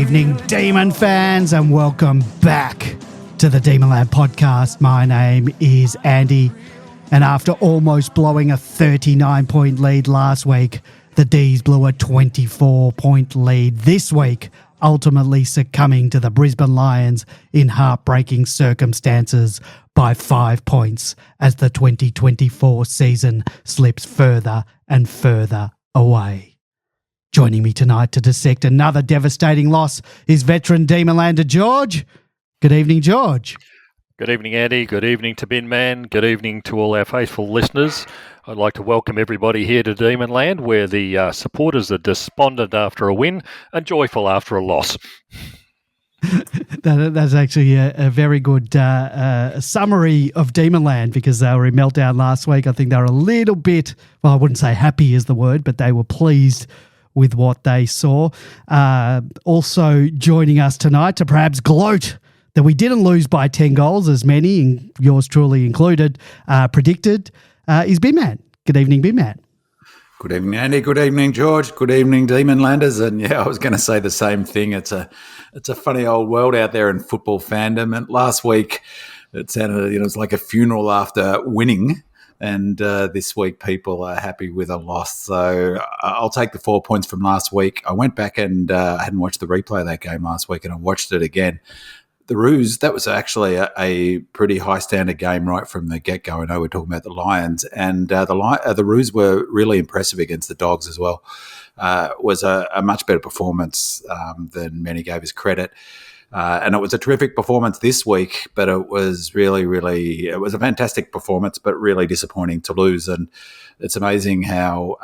evening, Demon fans, and welcome back to the Demonland podcast. My name is Andy, and after almost blowing a 39-point lead last week, the D's blew a 24-point lead this week, ultimately succumbing to the Brisbane Lions in heartbreaking circumstances by 5 points as the 2024 season slips further and further away. Joining me tonight to dissect another devastating loss is veteran Demonlander George. Good evening, George. Good evening, Andy. Good evening to Bin Man. Good evening to all our faithful listeners. I'd like to welcome everybody here to Demonland, where the supporters are despondent after a win and joyful after a loss. That's actually a very good summary of Demonland, because they were in meltdown last week. I think they were a little bit, well, I wouldn't say happy is the word, but they were pleased with what they saw. Also joining us tonight to perhaps gloat that we didn't lose by 10 goals, as many, and yours truly included, predicted, is Bin Man. Good evening, Bin Man. Good evening, Andy. Good evening, George. Good evening, Demonlanders. And yeah, I was going to say the same thing. It's a funny old world out there in football fandom. And last week, it sounded, it was like a funeral after winning. And this week, people are happy with a loss. So I'll take the 4 points from last week. I went back and I hadn't watched the replay of that game last week, and I watched it again. The Roos, that was actually a pretty high standard game right from the get-go. I know we're talking about the Lions, and the Roos were really impressive against the Dogs as well. It was a much better performance than many gave us credit. And it was a terrific performance this week, but it was it was a fantastic performance, but really disappointing to lose. And it's amazing how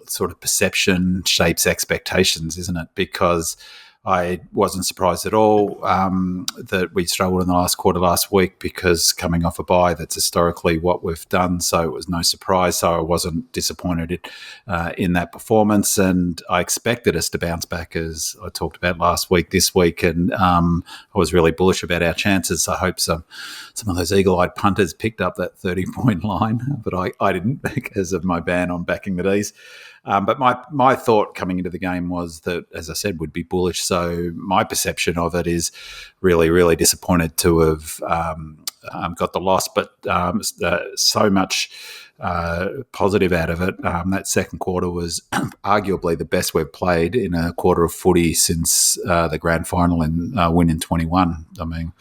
sort of perception shapes expectations, isn't it? Because I wasn't surprised at all that we struggled in the last quarter last week, because coming off a bye, that's historically what we've done. So it was no surprise. So I wasn't disappointed in that performance. And I expected us to bounce back, as I talked about last week, this week. And I was really bullish about our chances. I hope some of those eagle-eyed punters picked up that 30-point line, but I didn't, because of my ban on backing the D's. But my thought coming into the game was that, as I said, would be bullish. So my perception of it is really, really disappointed to have got the loss, but so much positive out of it. That second quarter was arguably the best we've played in a quarter of footy since the grand final and win in 21. I mean,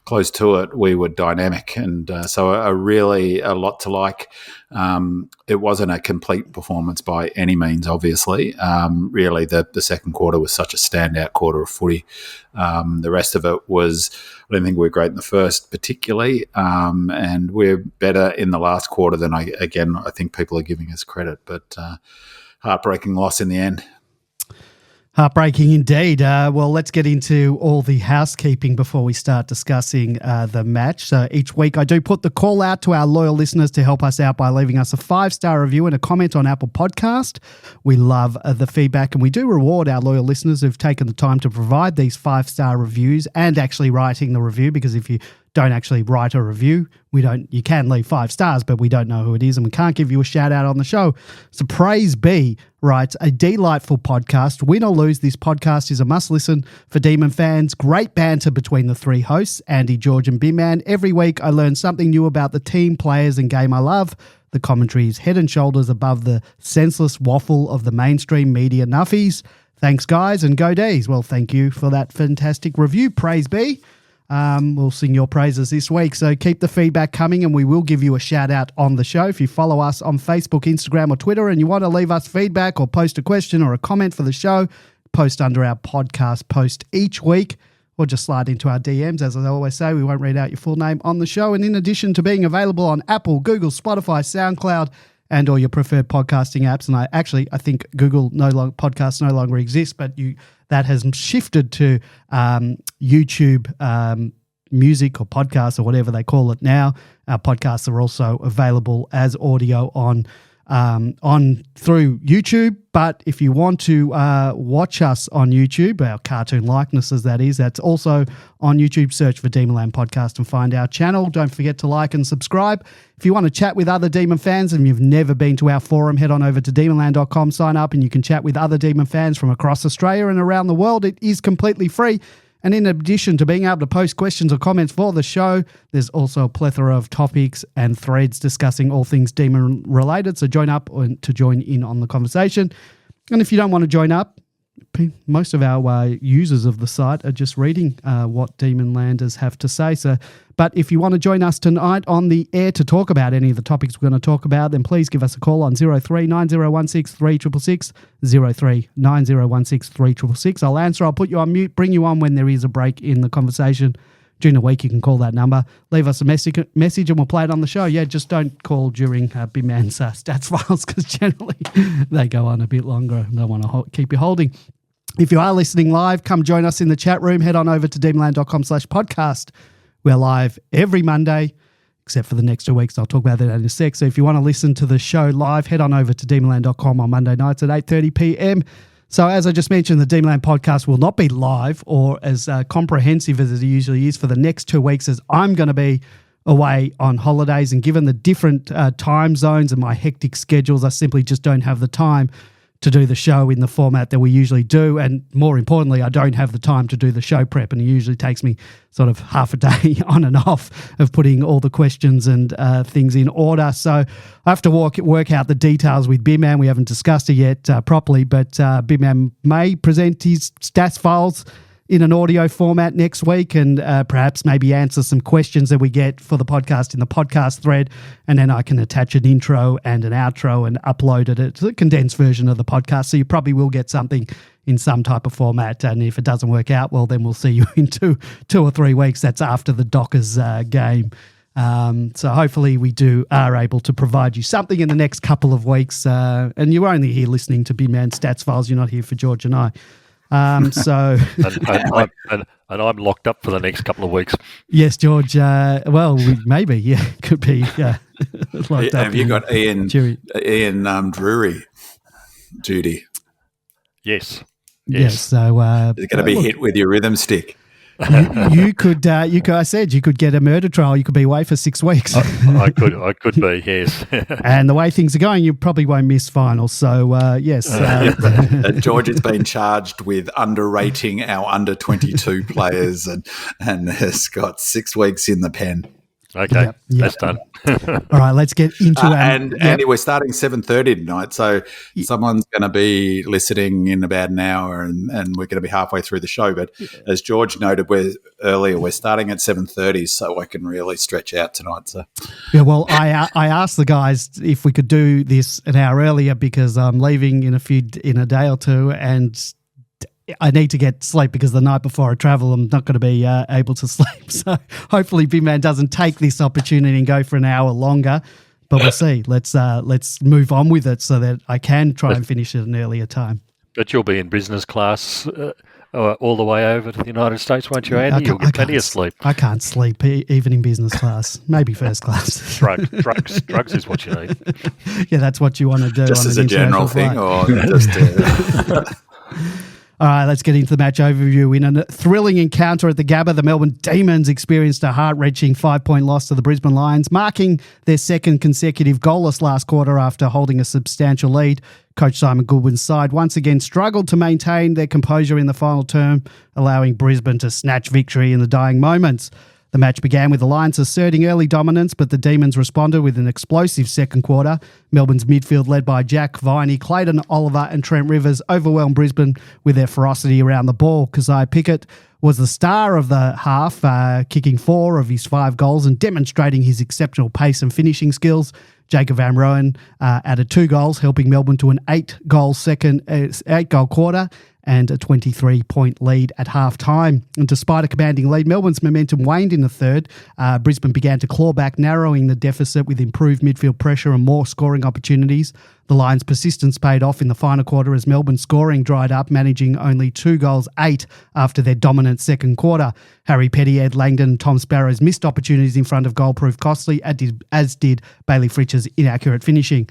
close to it, we were dynamic, and so a lot to like. It wasn't a complete performance by any means, obviously. Really, the second quarter was such a standout quarter of footy. The rest of it was, I don't think we were great in the first particularly, and we're better in the last quarter than I think people are giving us credit. But heartbreaking loss in the end. Heartbreaking indeed. Well, let's get into all the housekeeping before we start discussing the match. So each week I do put the call out to our loyal listeners to help us out by leaving us a 5-star review and a comment on Apple Podcast. We love the feedback, and we do reward our loyal listeners who've taken the time to provide these 5-star reviews and actually writing the review, because if you don't actually write a review, you can leave 5 stars, but we don't know who it is, and we can't give you a shout out on the show. So Praise Be writes, a delightful podcast. Win or lose, this podcast is a must listen for Demon fans. Great banter between the three hosts, Andy, George and Bin Man. Every week I learn something new about the team, players and game I love. The commentary is head and shoulders above the senseless waffle of the mainstream media nuffies. Thanks guys, and go D's. Well, thank you for that fantastic review. Praise Be. We'll sing your praises this week, so keep the feedback coming, and we will give you a shout out on the show. If you follow us on Facebook, Instagram or Twitter and you want to leave us feedback or post a question or a comment for the show, post under our podcast post each week, or just slide into our DMs. As I always say, we won't read out your full name on the show. And in addition to being available on Apple, Google, Spotify, SoundCloud and all your preferred podcasting apps, and I think Google podcasts no longer exist, but that has shifted to YouTube music or podcasts or whatever they call it now. Our podcasts are also available as audio on on through YouTube. But if you want to watch us on YouTube, our cartoon likenesses, that is, that's also on YouTube. Search for Demonland Podcast and find our channel. Don't forget to like and subscribe. If you want to chat with other Demon fans and you've never been to our forum, head on over to demonland.com, sign up, and you can chat with other Demon fans from across Australia and around the world. It is completely free. And in addition to being able to post questions or comments for the show, there's also a plethora of topics and threads discussing all things demon related. So join up to join in on the conversation. And if you don't want to join up, most of our users of the site are just reading what Demonlanders have to say. But if you want to join us tonight on the air to talk about any of the topics we're going to talk about, then please give us a call on 03 9016 3666, 03 9016 3666. I'll answer, I'll put you on mute, bring you on when there is a break in the conversation. During the week, you can call that number, leave us a message and we'll play it on the show. Yeah, just don't call during Big Man's stats files because generally they go on a bit longer and don't want to keep you holding. If you are listening live, come join us in the chat room. Head on over to demonland.com/podcast. We're live every Monday, except for the next 2 weeks. I'll talk about that in a sec. So if you want to listen to the show live, head on over to demonland.com on Monday nights at 8:30 p.m. So as I just mentioned, the Demonland podcast will not be live or as comprehensive as it usually is for the next 2 weeks, as I'm going to be away on holidays. And given the different time zones and my hectic schedules, I simply just don't have the time to do the show in the format that we usually do. And more importantly, I don't have the time to do the show prep. And it usually takes me sort of half a day on and off of putting all the questions and things in order. So I have to work out the details with Big-Man. We haven't discussed it yet properly, but Big-Man may present his stats files in an audio format next week and perhaps maybe answer some questions that we get for the podcast in the podcast thread. And then I can attach an intro and an outro and upload it. It's a condensed version of the podcast. So you probably will get something in some type of format. And if it doesn't work out, well, then we'll see you in two or 3 weeks. That's after the Dockers game. So hopefully we are able to provide you something in the next couple of weeks. And you're only here listening to Big Man Stats Files. You're not here for George and I. So and I'm locked up for the next couple of weeks. Yes, George. Maybe could be. Locked up. Have you got Ian Drury duty? Yes. So you're going to be hit with your rhythm stick. You could. I said you could get a murder trial. You could be away for 6 weeks. I could be. Yes. And the way things are going, you probably won't miss finals. So yes. George has been charged with underrating our under 22 players, and has got 6 weeks in the pen. Okay, yep. That's done. All right, let's get into Andy, we're starting 7:30 tonight, so someone's going to be listening in about an hour, and we're going to be halfway through the show. But as George noted we're starting at 7:30, so I can really stretch out tonight. So yeah, well, I asked the guys if we could do this an hour earlier because I'm leaving in a day or two, and I need to get sleep because the night before I travel, I'm not going to be able to sleep. So hopefully Big Man doesn't take this opportunity and go for an hour longer, but we'll see. Let's move on with it so that I can try and finish at an earlier time. But you'll be in business class all the way over to the United States, won't you, Andy? You'll get plenty of sleep. I can't sleep even in business class, maybe first class. Drugs is what you need. Yeah, that's what you want to do. Just as a general thing, or just All right, let's get into the match overview. In a thrilling encounter at the Gabba, the Melbourne Demons experienced a heart-wrenching 5-point loss to the Brisbane Lions, marking their second consecutive goalless last quarter after holding a substantial lead. Coach Simon Goodwin's side once again struggled to maintain their composure in the final term, allowing Brisbane to snatch victory in the dying moments. The match began with the Lions asserting early dominance, but the Demons responded with an explosive second quarter. Melbourne's midfield, led by Jack Viney, Clayton Oliver and Trent Rivers, overwhelmed Brisbane with their ferocity around the ball. 𝗟𝗶𝘀𝗁𝘀 was the star of the half, kicking 4 of his 5 goals and demonstrating his exceptional pace and finishing skills. Jacob Van Rooyen added 2 goals, helping Melbourne to an 8-goal quarter and a 23-point lead at half-time. And despite a commanding lead, Melbourne's momentum waned in the third. Brisbane began to claw back, narrowing the deficit with improved midfield pressure and more scoring opportunities. The Lions' persistence paid off in the final quarter as Melbourne's scoring dried up, managing only 2 goals, 8 after their dominant second quarter. Harry Petty, Ed Langdon and Tom Sparrow's missed opportunities in front of goal proved costly, as did Bailey Fritsch's inaccurate finishing.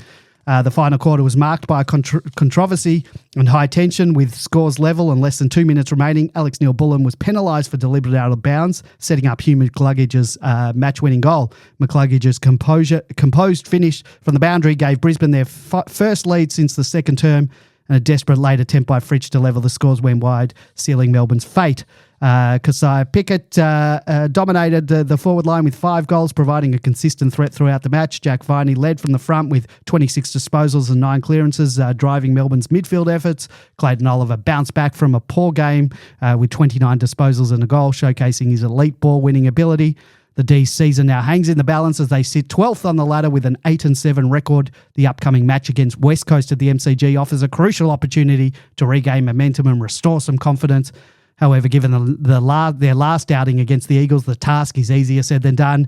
The final quarter was marked by controversy and high tension with scores level and less than 2 minutes remaining. Alex Neal-Bullen was penalised for deliberate out of bounds, setting up Hugh McCluggage's match-winning goal. McCluggage's composed finish from the boundary gave Brisbane their first lead since the second term, and a desperate late attempt by Fritsch to level the scores went wide, sealing Melbourne's fate. 𝗟𝗶𝘀𝘁𝗃 dominated the forward line with 5 goals, providing a consistent threat throughout the match. Jack Viney led from the front with 26 disposals and 9 clearances, driving Melbourne's midfield efforts. Clayton Oliver bounced back from a poor game with 29 disposals and a goal, showcasing his elite ball-winning ability. The D's season now hangs in the balance as they sit 12th on the ladder with an 8-7 record. The upcoming match against West Coast at the MCG offers a crucial opportunity to regain momentum and restore some confidence. However, given their last outing against the Eagles, the task is easier said than done.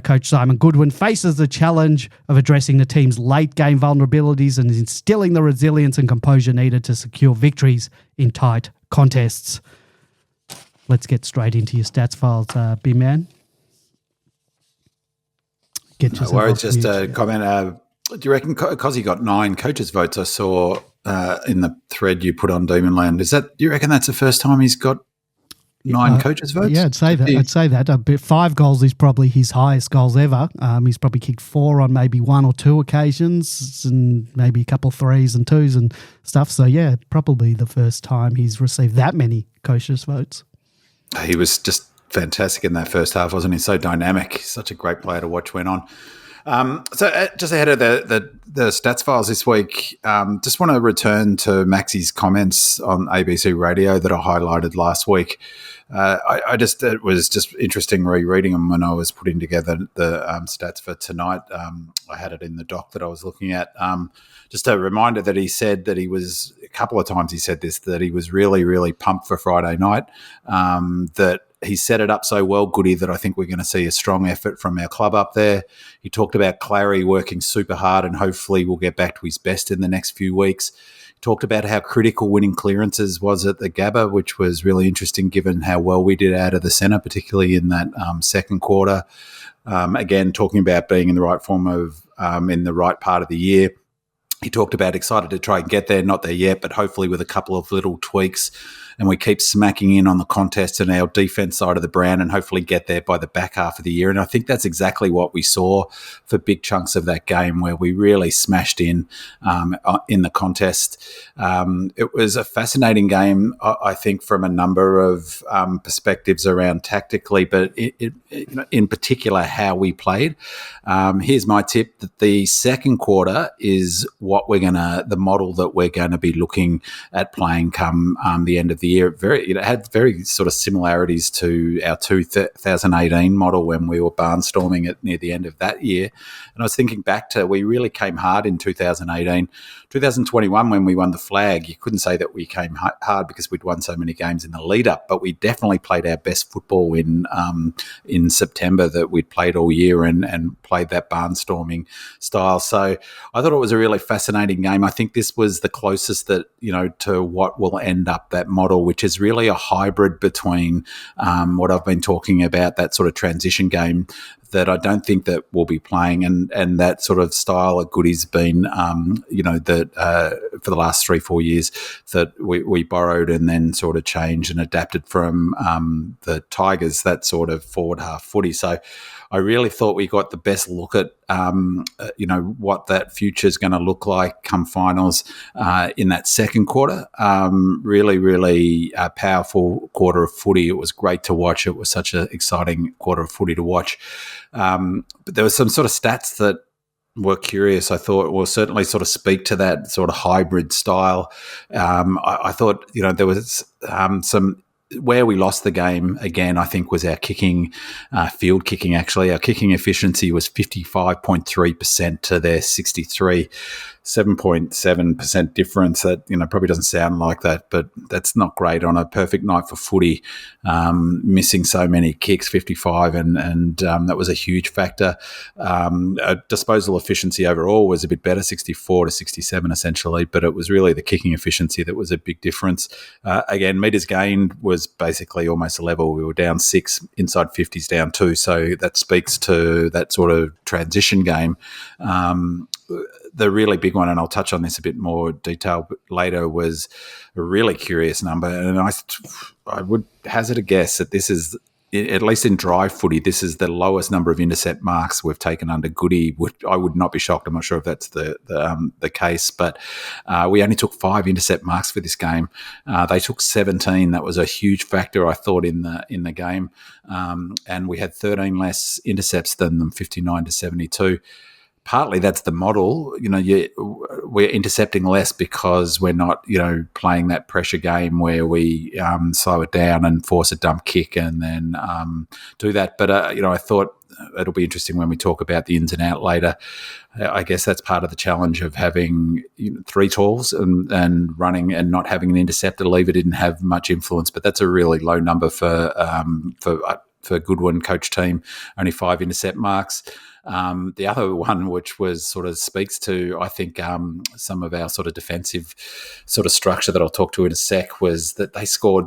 Coach Simon Goodwin faces the challenge of addressing the team's late-game vulnerabilities and instilling the resilience and composure needed to secure victories in tight contests. Let's get straight into your stats files, Big Man. No worries, just a comment. Do you reckon because he got 9 coaches' votes I saw in the thread you put on Demonland, do you reckon that's the first time he's got 9 coaches' votes? Yeah, I'd say that. 5 goals is probably his highest goals ever. He's probably kicked 4 on maybe 1 or 2 occasions and maybe a couple of 3s and 2s and stuff. So, yeah, probably the first time he's received that many coaches' votes. He was just fantastic in that first half, wasn't he? So dynamic. Such a great player to watch went on. So just ahead of the stats files this week, just want to return to Maxie's comments on ABC Radio that I highlighted last week. It was just interesting rereading them when I was putting together the stats for tonight. I had it in the doc that I was looking at. Just a reminder that he said that he was, a couple of times he said this, that he was really, really pumped for Friday night, that he set it up so well, Goody, that I think we're going to see a strong effort from our club up there. He talked about Clary working super hard and hopefully will get back to his best in the next few weeks. He talked about how critical winning clearances was at the Gabba, which was really interesting given how well we did out of the centre, particularly in that second quarter. Again, talking about being in the right form of in the right part of the year. He talked about excited to try and get there, not there yet, but hopefully with a couple of little tweaks. And we keep smacking in on the contest and our defence side of the brand and hopefully get there by the back half of the year. And I think that's exactly what we saw for big chunks of that game where we really smashed in the contest. It was a fascinating game, I think, from a number of perspectives around tactically, but in particular how we played. Here's my tip, that the second quarter is the model that we're going to be looking at playing come the end of the year. It had very sort of similarities to our 2018 model when we were barnstorming it near the end of that year. And I was thinking back to, we really came hard in 2018. 2021, when we won the flag, you couldn't say that we came hard because we'd won so many games in the lead up, but we definitely played our best football in September that we'd played all year and played that barnstorming style. So I thought it was a really fascinating game. I think this was the closest that, to what will end up that model, which is really a hybrid between what I've been talking about, that sort of transition game that I don't think that we'll be playing, and that sort of style of Goody's been, that for the last 3-4 years that we borrowed and then sort of changed and adapted from the Tigers, that sort of forward half footy. So I really thought we got the best look at, what that future is going to look like come finals in that second quarter. Really, really powerful quarter of footy. It was great to watch. It was such an exciting quarter of footy to watch. But there were some sort of stats that were curious, I thought, will certainly sort of speak to that sort of hybrid style. I thought, there was some... Where we lost the game, again, I think was our kicking, field kicking, actually. Our kicking efficiency was 55.3% to their 63%, 7.7% difference. That, probably doesn't sound like that, but that's not great on a perfect night for footy. Missing so many kicks, 55, and that was a huge factor. Disposal efficiency overall was a bit better, 64 to 67 essentially, but it was really the kicking efficiency that was a big difference. Again, metres gained was basically almost a level. We were down 6, inside 50s down 2, so that speaks to that sort of transition game. the really big one, and I'll touch on this a bit more detail later, was a really curious number. And I would hazard a guess that this is, at least in dry footy, this is the lowest number of intercept marks we've taken under Goody. I would not be shocked. I'm not sure if that's the case, but we only took 5 intercept marks for this game. They took 17. That was a huge factor, I thought, in the game. And we had 13 less intercepts than them, 59 to 72. Partly that's the model. We're intercepting less because we're not, playing that pressure game where we slow it down and force a dump kick and then do that. But, I thought it'll be interesting when we talk about the ins and out later. I guess that's part of the challenge of having 3 talls and running and not having an interceptor. Lever didn't have much influence, but that's a really low number for Goodwin coach team, only 5 intercept marks. The other one, which was sort of speaks to, I think, some of our sort of defensive sort of structure that I'll talk to in a sec, was that they scored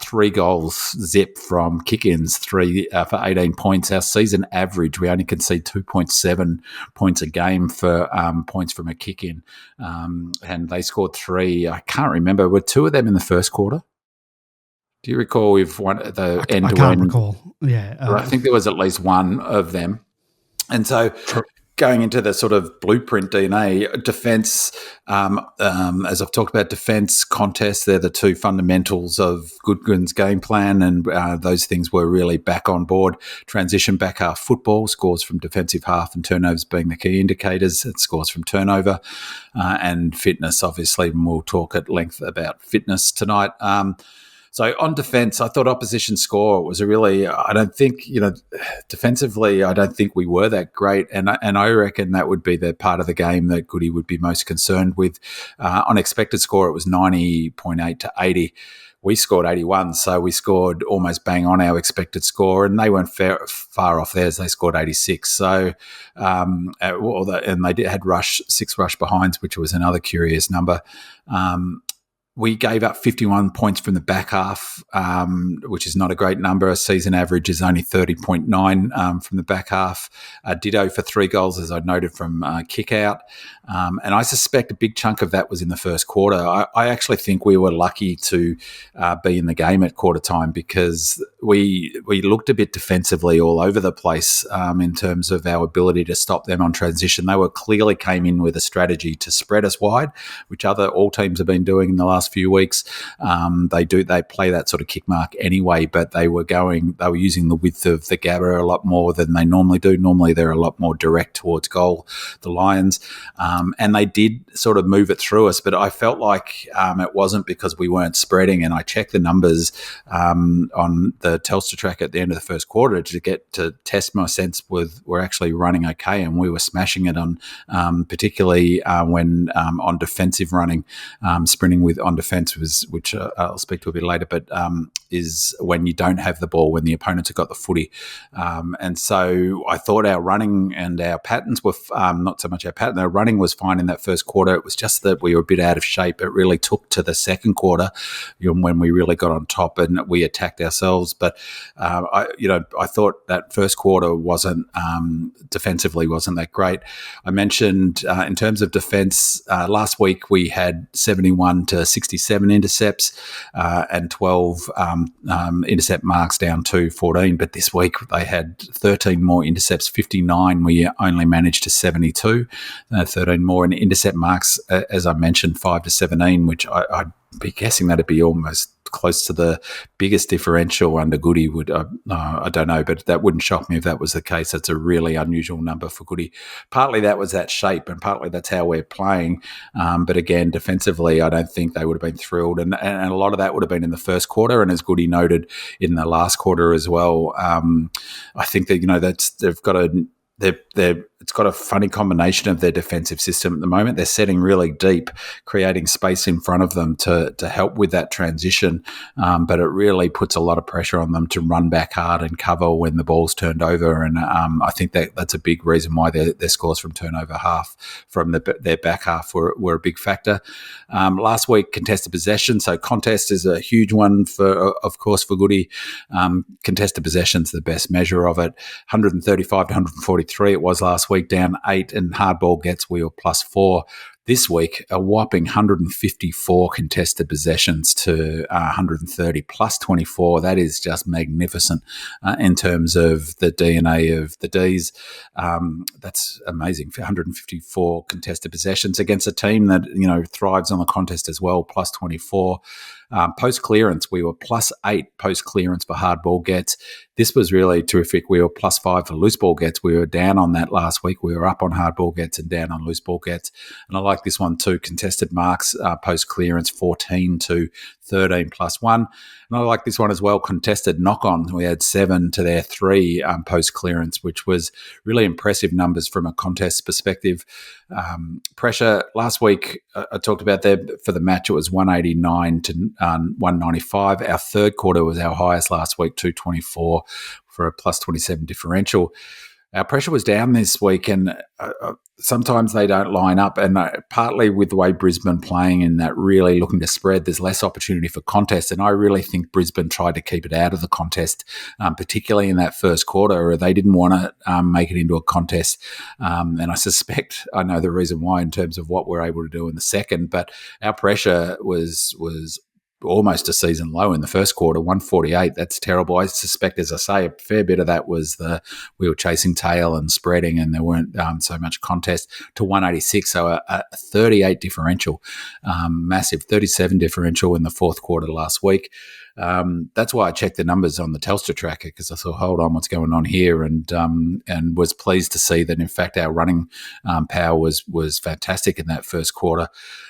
3 goals zip from kick-ins, 3 for 18 points. Our season average, we only concede 2.7 points a game for points from a kick-in, and they scored 3. I can't remember. Were 2 of them in the first quarter? Do you recall we've won the end-to-end? I can't recall. Yeah, I think there was at least one of them. And so going into the sort of blueprint DNA, defence, as I've talked about, defence, contests, they're the 2 fundamentals of Goodwin's game plan, and those things were really back on board. Transition back half football, scores from defensive half and turnovers being the key indicators. It scores from turnover, and fitness, obviously, and we'll talk at length about fitness tonight. So on defence, I thought opposition score was a really, I don't think, defensively, I don't think we were that great. And I reckon that would be the part of the game that Goody would be most concerned with. On expected score, it was 90.8 to 80. We scored 81, so we scored almost bang on our expected score, and they weren't far off theirs. They scored 86. So, and they had 6 rush behinds, which was another curious number. We gave up 51 points from the back half, which is not a great number. A season average is only 30.9 from the back half. Ditto for 3 goals, as I noted, from kick out. And I suspect a big chunk of that was in the first quarter. I actually think we were lucky to be in the game at quarter time, because we looked a bit defensively all over the place in terms of our ability to stop them on transition. They clearly came in with a strategy to spread us wide, which all teams have been doing in the last few weeks. They play that sort of kick mark anyway, but they were using the width of the 𝗟𝗶𝘀𝘁 a lot more than they normally do. Normally they're a lot more direct towards goal, the Lions. And they did sort of move it through us, but I felt like it wasn't because we weren't spreading. And I checked the numbers on the Telstra track at the end of the first quarter to test my sense with we're actually running okay, and we were smashing it on, particularly when on defensive running, sprinting on defence which I'll speak to a bit later, but is when you don't have the ball, when the opponents have got the footy. And so I thought our running and our patterns were not so much our pattern. Our running was fine in that first quarter. It was just that we were a bit out of shape. It really took to the second quarter, when we really got on top and we attacked ourselves. But I thought that first quarter wasn't defensively wasn't that great. I mentioned in terms of defence, last week we had 71 to 67 intercepts and 12 intercept marks down to 14. But this week they had 13 more intercepts, 59. We only managed to 72, 13 more. And intercept marks, as I mentioned, 5 to 17, which I'd be guessing that'd be almost close to the biggest differential under Goody. I don't know, but that wouldn't shock me if that was the case. That's a really unusual number for Goody. Partly that was that shape, and partly that's how we're playing. But again, defensively, I don't think they would have been thrilled, and a lot of that would have been in the first quarter, and as Goody noted, in the last quarter as well. I think that they've got it's got a funny combination of their defensive system at the moment. They're setting really deep, creating space in front of them to help with that transition, but it really puts a lot of pressure on them to run back hard and cover when the ball's turned over. And I think that's a big reason why their scores from turnover half from their back half were a big factor. Last week, contested possession. So contest is a huge one of course, for Goody. Contested possession's the best measure of it. 135 to 143 it was last week. week, down 8, and hardball gets we were +4. This week, a whopping 154 contested possessions to 130, +24. That is just magnificent in terms of the DNA of the Ds. That's amazing. 154 contested possessions against a team that, thrives on the contest as well, +24. Post clearance, we were +8 post clearance for hard ball gets. This was really terrific. We were +5 for loose ball gets. We were down on that last week. We were up on hard ball gets and down on loose ball gets. And I like this one too. Contested marks post clearance, 14 to 13 +1. And I like this one as well. Contested knock on. We had 7 to their 3 post clearance, which was really impressive numbers from a contest perspective. Pressure last week, I talked about there for the match. It was 189 to 195. Our third quarter was our highest last week, 224 for a +27 differential. Our pressure was down this week, and sometimes they don't line up, and partly with the way Brisbane playing and that really looking to spread, there's less opportunity for contest, and I really think Brisbane tried to keep it out of the contest, particularly in that first quarter, or they didn't want to make it into a contest, and I suspect I know the reason why in terms of what we're able to do in the second, but our pressure was almost a season low in the first quarter, 148. That's terrible. I suspect, as I say, a fair bit of that was we were chasing tail and spreading, and there weren't so much contest, to 186. So a 38 differential, massive 37 differential in the fourth quarter last week. That's why I checked the numbers on the Telstra tracker, because I thought, hold on, what's going on here? And was pleased to see that, in fact, our running power was fantastic in that first quarter.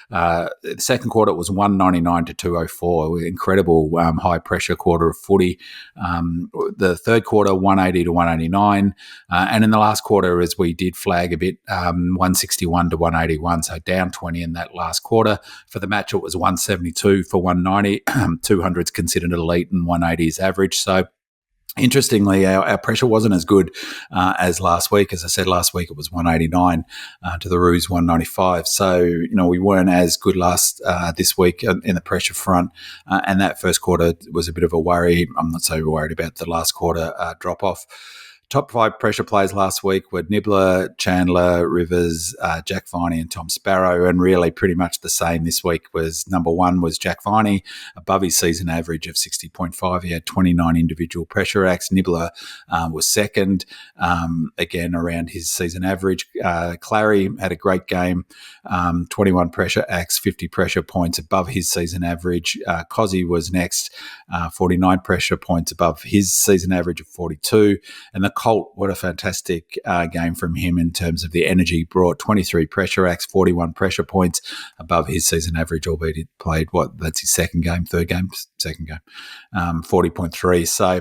The second quarter was 199 to 204, incredible high pressure quarter of footy. The third quarter, 180 to 189. And in the last quarter, as we did flag a bit, 161 to 181, so down 20 in that last quarter. For the match, it was 172 for 190, 200s considered elite and 180s average. So interestingly, our pressure wasn't as good as last week. As I said, last week it was 189 to the Roos 195. So, we weren't as good this week in the pressure front. And that first quarter was a bit of a worry. I'm not so worried about the last quarter drop-off. Top 5 pressure players last week were Nibbler, Chandler, Rivers, Jack Viney and Tom Sparrow, and really pretty much the same this week. Was number 1 was Jack Viney, above his season average of 60.5. He had 29 individual pressure acts. Nibbler was second, again around his season average. Clary had a great game, 21 pressure acts, 50 pressure points above his season average. 𝗍𝗲 was next, 49 pressure points above his season average of 42. And the Colt, what a fantastic game from him in terms of the energy. Brought 23 pressure acts, 41 pressure points above his season average, albeit he played, that's his second game, 40.3. So,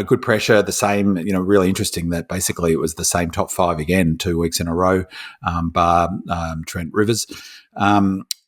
good pressure, the same, really interesting that basically it was the same top 5 again 2 weeks in a row, bar Trent Rivers.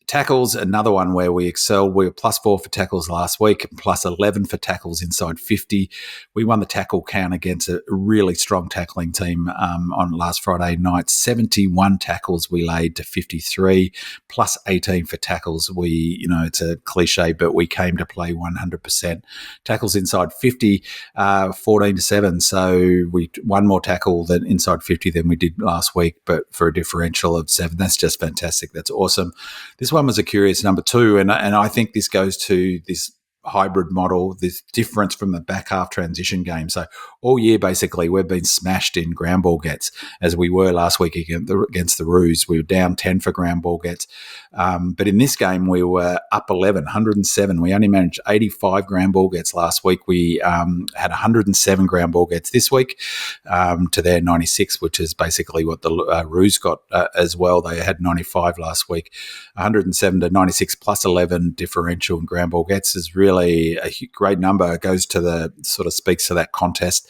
Tackles, another one where we excelled. We were +4 for tackles last week, +11 for tackles inside 50. We won the tackle count against a really strong tackling team on last Friday night. 71 tackles we laid to 53, +18 for tackles. It's a cliche, but we came to play 100%. Tackles inside 50, 14-7. So we one more tackle than inside 50 than we did last week, but for a differential of 7. That's just fantastic. That's awesome. This one was a curious number 2, and I think this goes to this hybrid model, this difference from the back half transition game. So all year, basically, we've been smashed in ground ball gets, as we were last week against the Roos. We were down 10 for ground ball gets. But in this game, we were up 11, 107. We only managed 85 ground ball gets last week. We had 107 ground ball gets this week to their 96, which is basically what the Roos got as well. They had 95 last week. 107 to 96 +11 differential in ground ball gets is really a great number. It goes to speaks to that contest.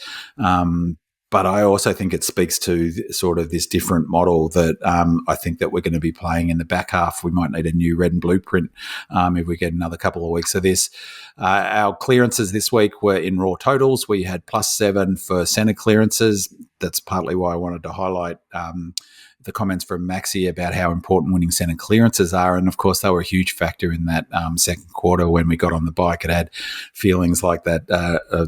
But I also think it speaks to sort of this different model that I think that we're going to be playing in the back half. We might need a new red and blueprint if we get another couple of weeks of this. Our clearances this week were in raw totals. We had +7 for centre clearances. That's partly why I wanted to highlight the comments from 𝗪cie about how important winning centre clearances are, and of course they were a huge factor in that second quarter when we got on the bike. It had feelings like that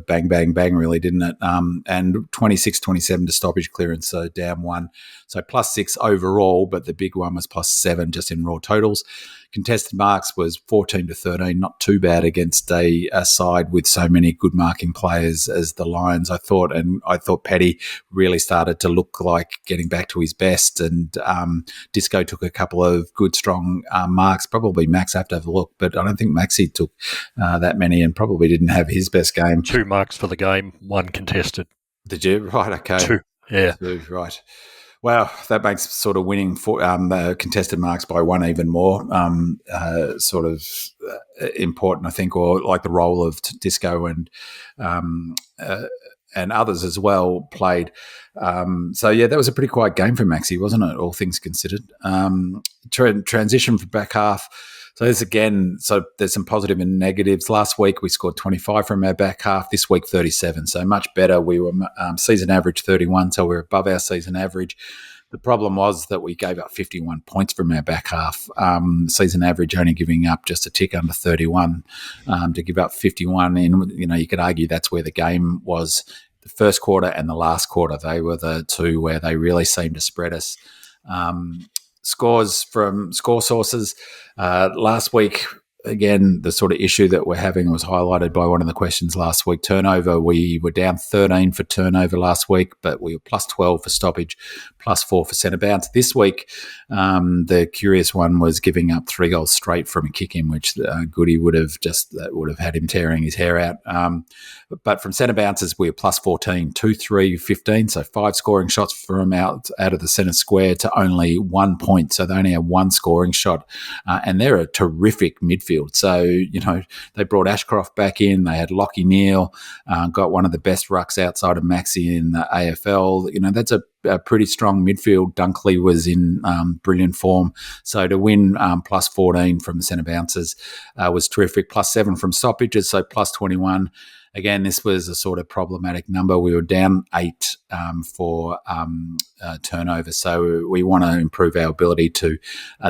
bang, bang, bang, really, didn't it? And 26-27 to stoppage clearance, so down 1. So +6 overall, but the big one was +7 just in raw totals. Contested marks was 14-13, not too bad against a side with so many good marking players as the Lions, I thought. And I thought Paddy really started to look like getting back to his best. And Disco took a couple of good, strong marks. Probably Max have to have a look, but I don't think 𝗪cie took that many and probably didn't have his best game. 2 marks for the game, 1 contested. Did you? Right, okay. 2, yeah. 2, right. Wow, that makes sort of winning for contested marks by 1 even more important, I think, or like the role of Disco and others as well played. So yeah, that was a pretty quiet game for 𝗪cie, wasn't it? All things considered. Transition for back half. So there's some positive and negatives. Last week we scored 25 from our back half. This week 37, so much better. We were season average 31, so we're above our season average. The problem was that we gave up 51 points from our back half. Season average only giving up just a tick under 31. To give up 51, and you could argue that's where the game was. The first quarter and the last quarter, they were the two where they really seemed to spread us. Scores from score sources. Last week, again, the sort of issue that we're having was highlighted by one of the questions last week. Turnover, we were down 13 for turnover last week, but we were +12 for stoppage, +4 for centre bounce. This week, the curious one was giving up 3 goals straight from a kick-in, which Goody would have had him tearing his hair out. But from centre bounces, we were +14, 2, 3, 15, so 5 scoring shots from out of the centre square to only 1 point. So they only have 1 scoring shot, and they're a terrific midfield. So, they brought Ashcroft back in. They had Lachie Neale, got one of the best rucks outside of 𝗪cie in the AFL. That's a pretty strong midfield. Dunkley was in brilliant form. So to win +14 from the centre bounces was terrific. +7 from stoppages, so +21. Again, this was a sort of problematic number. We were down 8 for turnover, so we want to improve our ability to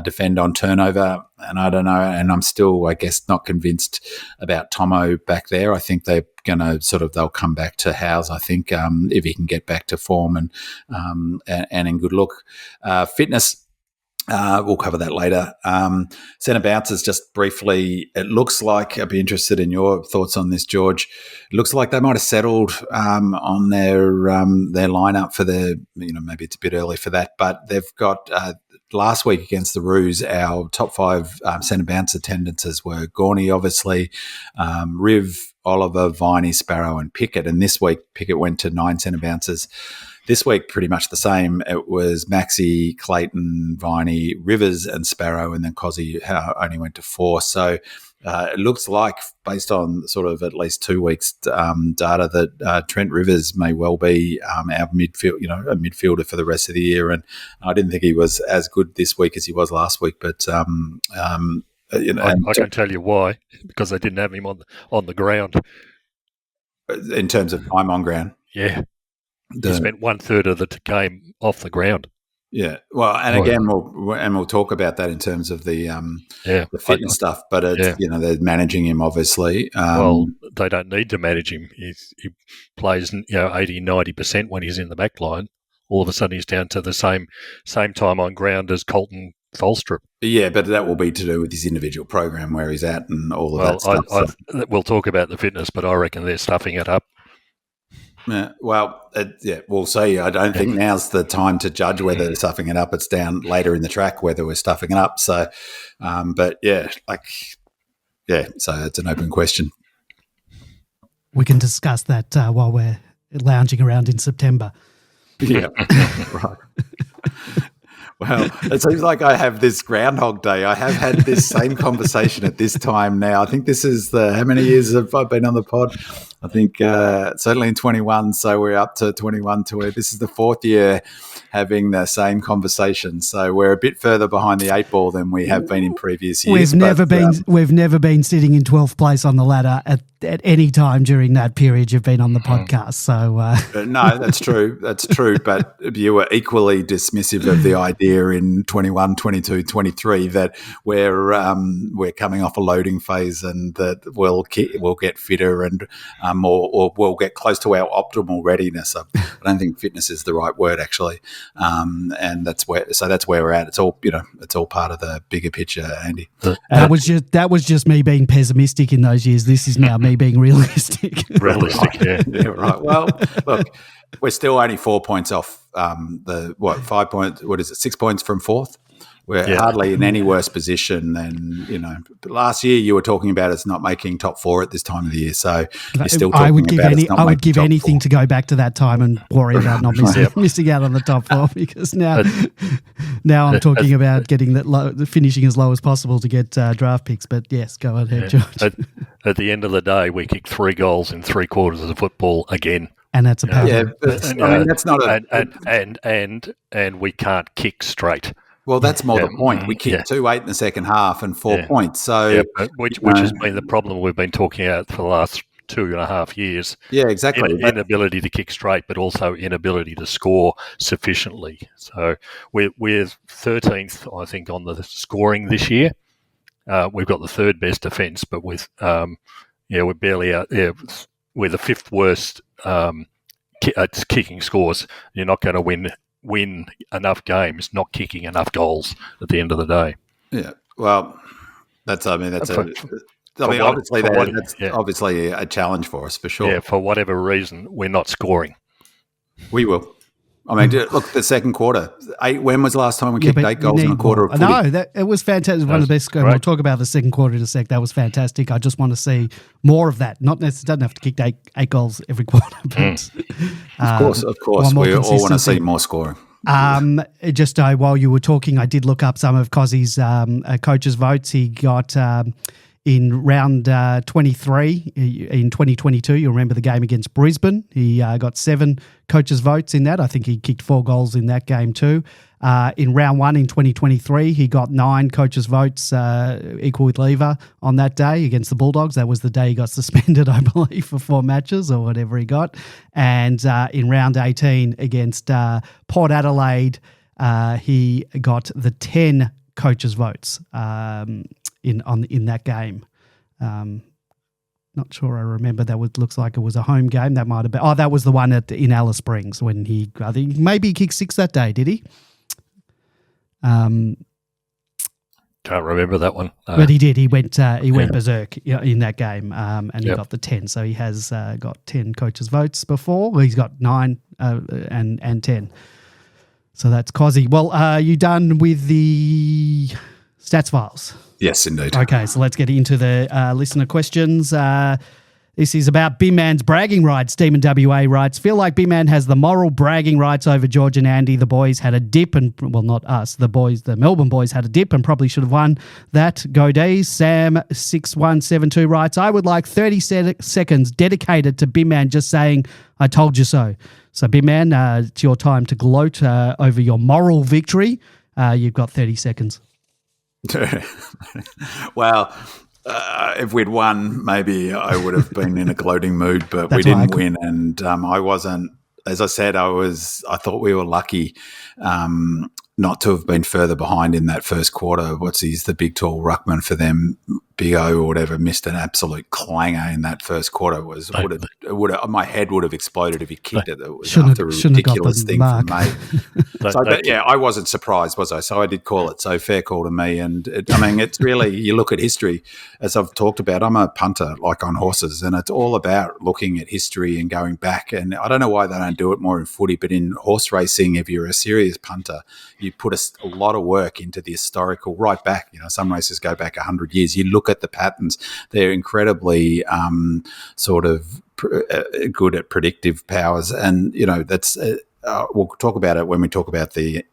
defend on turnover. And I don't know, and I'm still, I guess, not convinced about Tomo back there. I think they're going to they'll come back to Howes, I think, if he can get back to form and in good look. Fitness. We'll cover that later. Centre bounces, just briefly, it looks like, I'd be interested in your thoughts on this, George. It looks like they might have settled on their lineup for maybe it's a bit early for that, but they've got last week against the Roos, our top 5 centre bounce attendances were Gorney, obviously, Riv, Oliver, 𝗦cie, Sparrow and Pickett, and this week Pickett went to 9 centre bounces. This week, pretty much the same. It was 𝗪cie, Clayton, 𝗦cie, Rivers and Sparrow, and then 𝗪cie only went to 4. So it looks like, based on sort of at least 2 weeks data, that Trent Rivers may well be our midfield, a midfielder for the rest of the year. And I didn't think he was as good this week as he was last week, but I can tell you why, because they didn't have him on the ground. In terms of time on ground, yeah. He spent 1/3 of the game off the ground. Yeah, well, and again, we'll talk about that in terms of the fitness stuff. But it's, they're managing him, obviously. Well, they don't need to manage him. He plays 80-90% when he's in the back line. All of a sudden, he's down to the same time on ground as Colton Tholstrup. Yeah, but that will be to do with his individual program where he's at and all of that stuff. We'll talk about the fitness, but I reckon they're stuffing it up. Yeah, well, we'll see. I don't think now's the time to judge whether they're stuffing it up. It's down later in the track whether we're stuffing it up. So, so it's an open question. We can discuss that while we're lounging around in September. Yeah, right. Well, it seems like I have this Groundhog Day. I have had this same conversation at this time now. I think this is how many years have I been on the pod? I think certainly in 21, so we're up to 21 to where this is the 4th year having the same conversation. So we're a bit further behind the 8 ball than we have been in previous years. We've never been sitting in 12th place on the ladder at any time during that period you've been on the podcast. So no, that's true. That's true. But you were equally dismissive of the idea in 21, 22, 23 that we're coming off a loading phase and that we'll get fitter and or we'll get close to our optimal readiness. I don't think fitness is the right word actually, and that's where we're at. It's all part of the bigger picture, Andy. That was just me being pessimistic in those years. This is now me being realistic. Realistic, yeah. Yeah, right. Well, look, we're still only 4 points off 5 points. What is it? 6 points from fourth. We're hardly in any worse position than, last year you were talking about us not making top 4 at this time of the year. So you're still talking about us not I would give making top anything 4. to go back to that time and worry about not missing out on the top 4 because now I'm talking about getting finishing as low as possible to get draft picks. But yes, go ahead, George. At the end of the day, we kicked 3 goals in 3 quarters of the football again. And that's a power. Yeah, that's not and we can't kick straight. Well, that's more the point. We kicked 2-8 in the second half and 4 points. So, which has been the problem we've been talking about for the last 2.5 years. Yeah, exactly. Inability to kick straight, but also inability to score sufficiently. So we're 13th, I think, on the scoring this year. We've got the 3rd best defence, but we're barely out. Yeah, we're the 5th worst at kicking scores. You're not going to win enough games not kicking enough goals at the end of the day. Yeah, well, that's obviously a challenge for us for sure. Yeah, for whatever reason, we're not scoring. We will. I mean, look, the second quarter. When was the last time we kicked 8 goals in a quarter of footy? No, it was fantastic. It was one of the best. We'll talk about the second quarter in a sec. That was fantastic. I just want to see more of that. Not necessarily, doesn't have to kick eight goals every quarter. But, of course. We all want to see more scoring. Just while you were talking, I did look up some of 𝗍ici's coaches' votes. He got in round 23 in 2022. You'll remember the game against Brisbane. He got 7 coaches' votes in that. I think he kicked 4 goals in that game too. In round 1 in 2023, he got 9 coaches' votes, equal with Lever on that day against the Bulldogs. That was the day he got suspended, I believe, for 4 matches or whatever he got. And in round 18 against Port Adelaide, he got the 10 coaches' votes in that game. Not sure I remember. Looks like it was a home game. That might have been. Oh, that was the one in Alice Springs when I think maybe he kicked 6 that day. Did he? Can't remember that one. But he did. He went berserk in that game, and he got the 10. So he has got 10 coaches' votes before. Well, he's got 9 and 10. So that's 𝗍ci𝗍𝗰. Well, are you done with the stats files? Yes, indeed. Okay, so let's get into the listener questions. This is about Binman's bragging rights. Stephen WA writes, feel like Binman has the moral bragging rights over George and Andy. The boys had a dip not us, the Melbourne boys had a dip and probably should have won that. Go Days. Sam6172 writes, I would like 30 seconds dedicated to Binman just saying, I told you so. So Binman, it's your time to gloat over your moral victory. You've got 30 seconds. Well, if we'd won, maybe I would have been in a gloating mood, but we didn't win, and I wasn't. As I said, I thought we were lucky not to have been further behind in that first quarter. He's the big tall ruckman for them, Big O or whatever, missed an absolute clanger in that first quarter. My head would have exploded if he kicked it. It was after a ridiculous thing from me. I wasn't surprised, was I? So I did call it. So fair call to me. And it's really, you look at history, as I've talked about, I'm a punter, like on horses, and it's all about looking at history and going back. And I don't know why they don't do it more in footy, but in horse racing, if you're a serious punter, you put a lot of work into the historical right back. Some races go back 100 years. You look at the patterns. They're incredibly good at predictive powers. And, that's we'll talk about it when we talk about the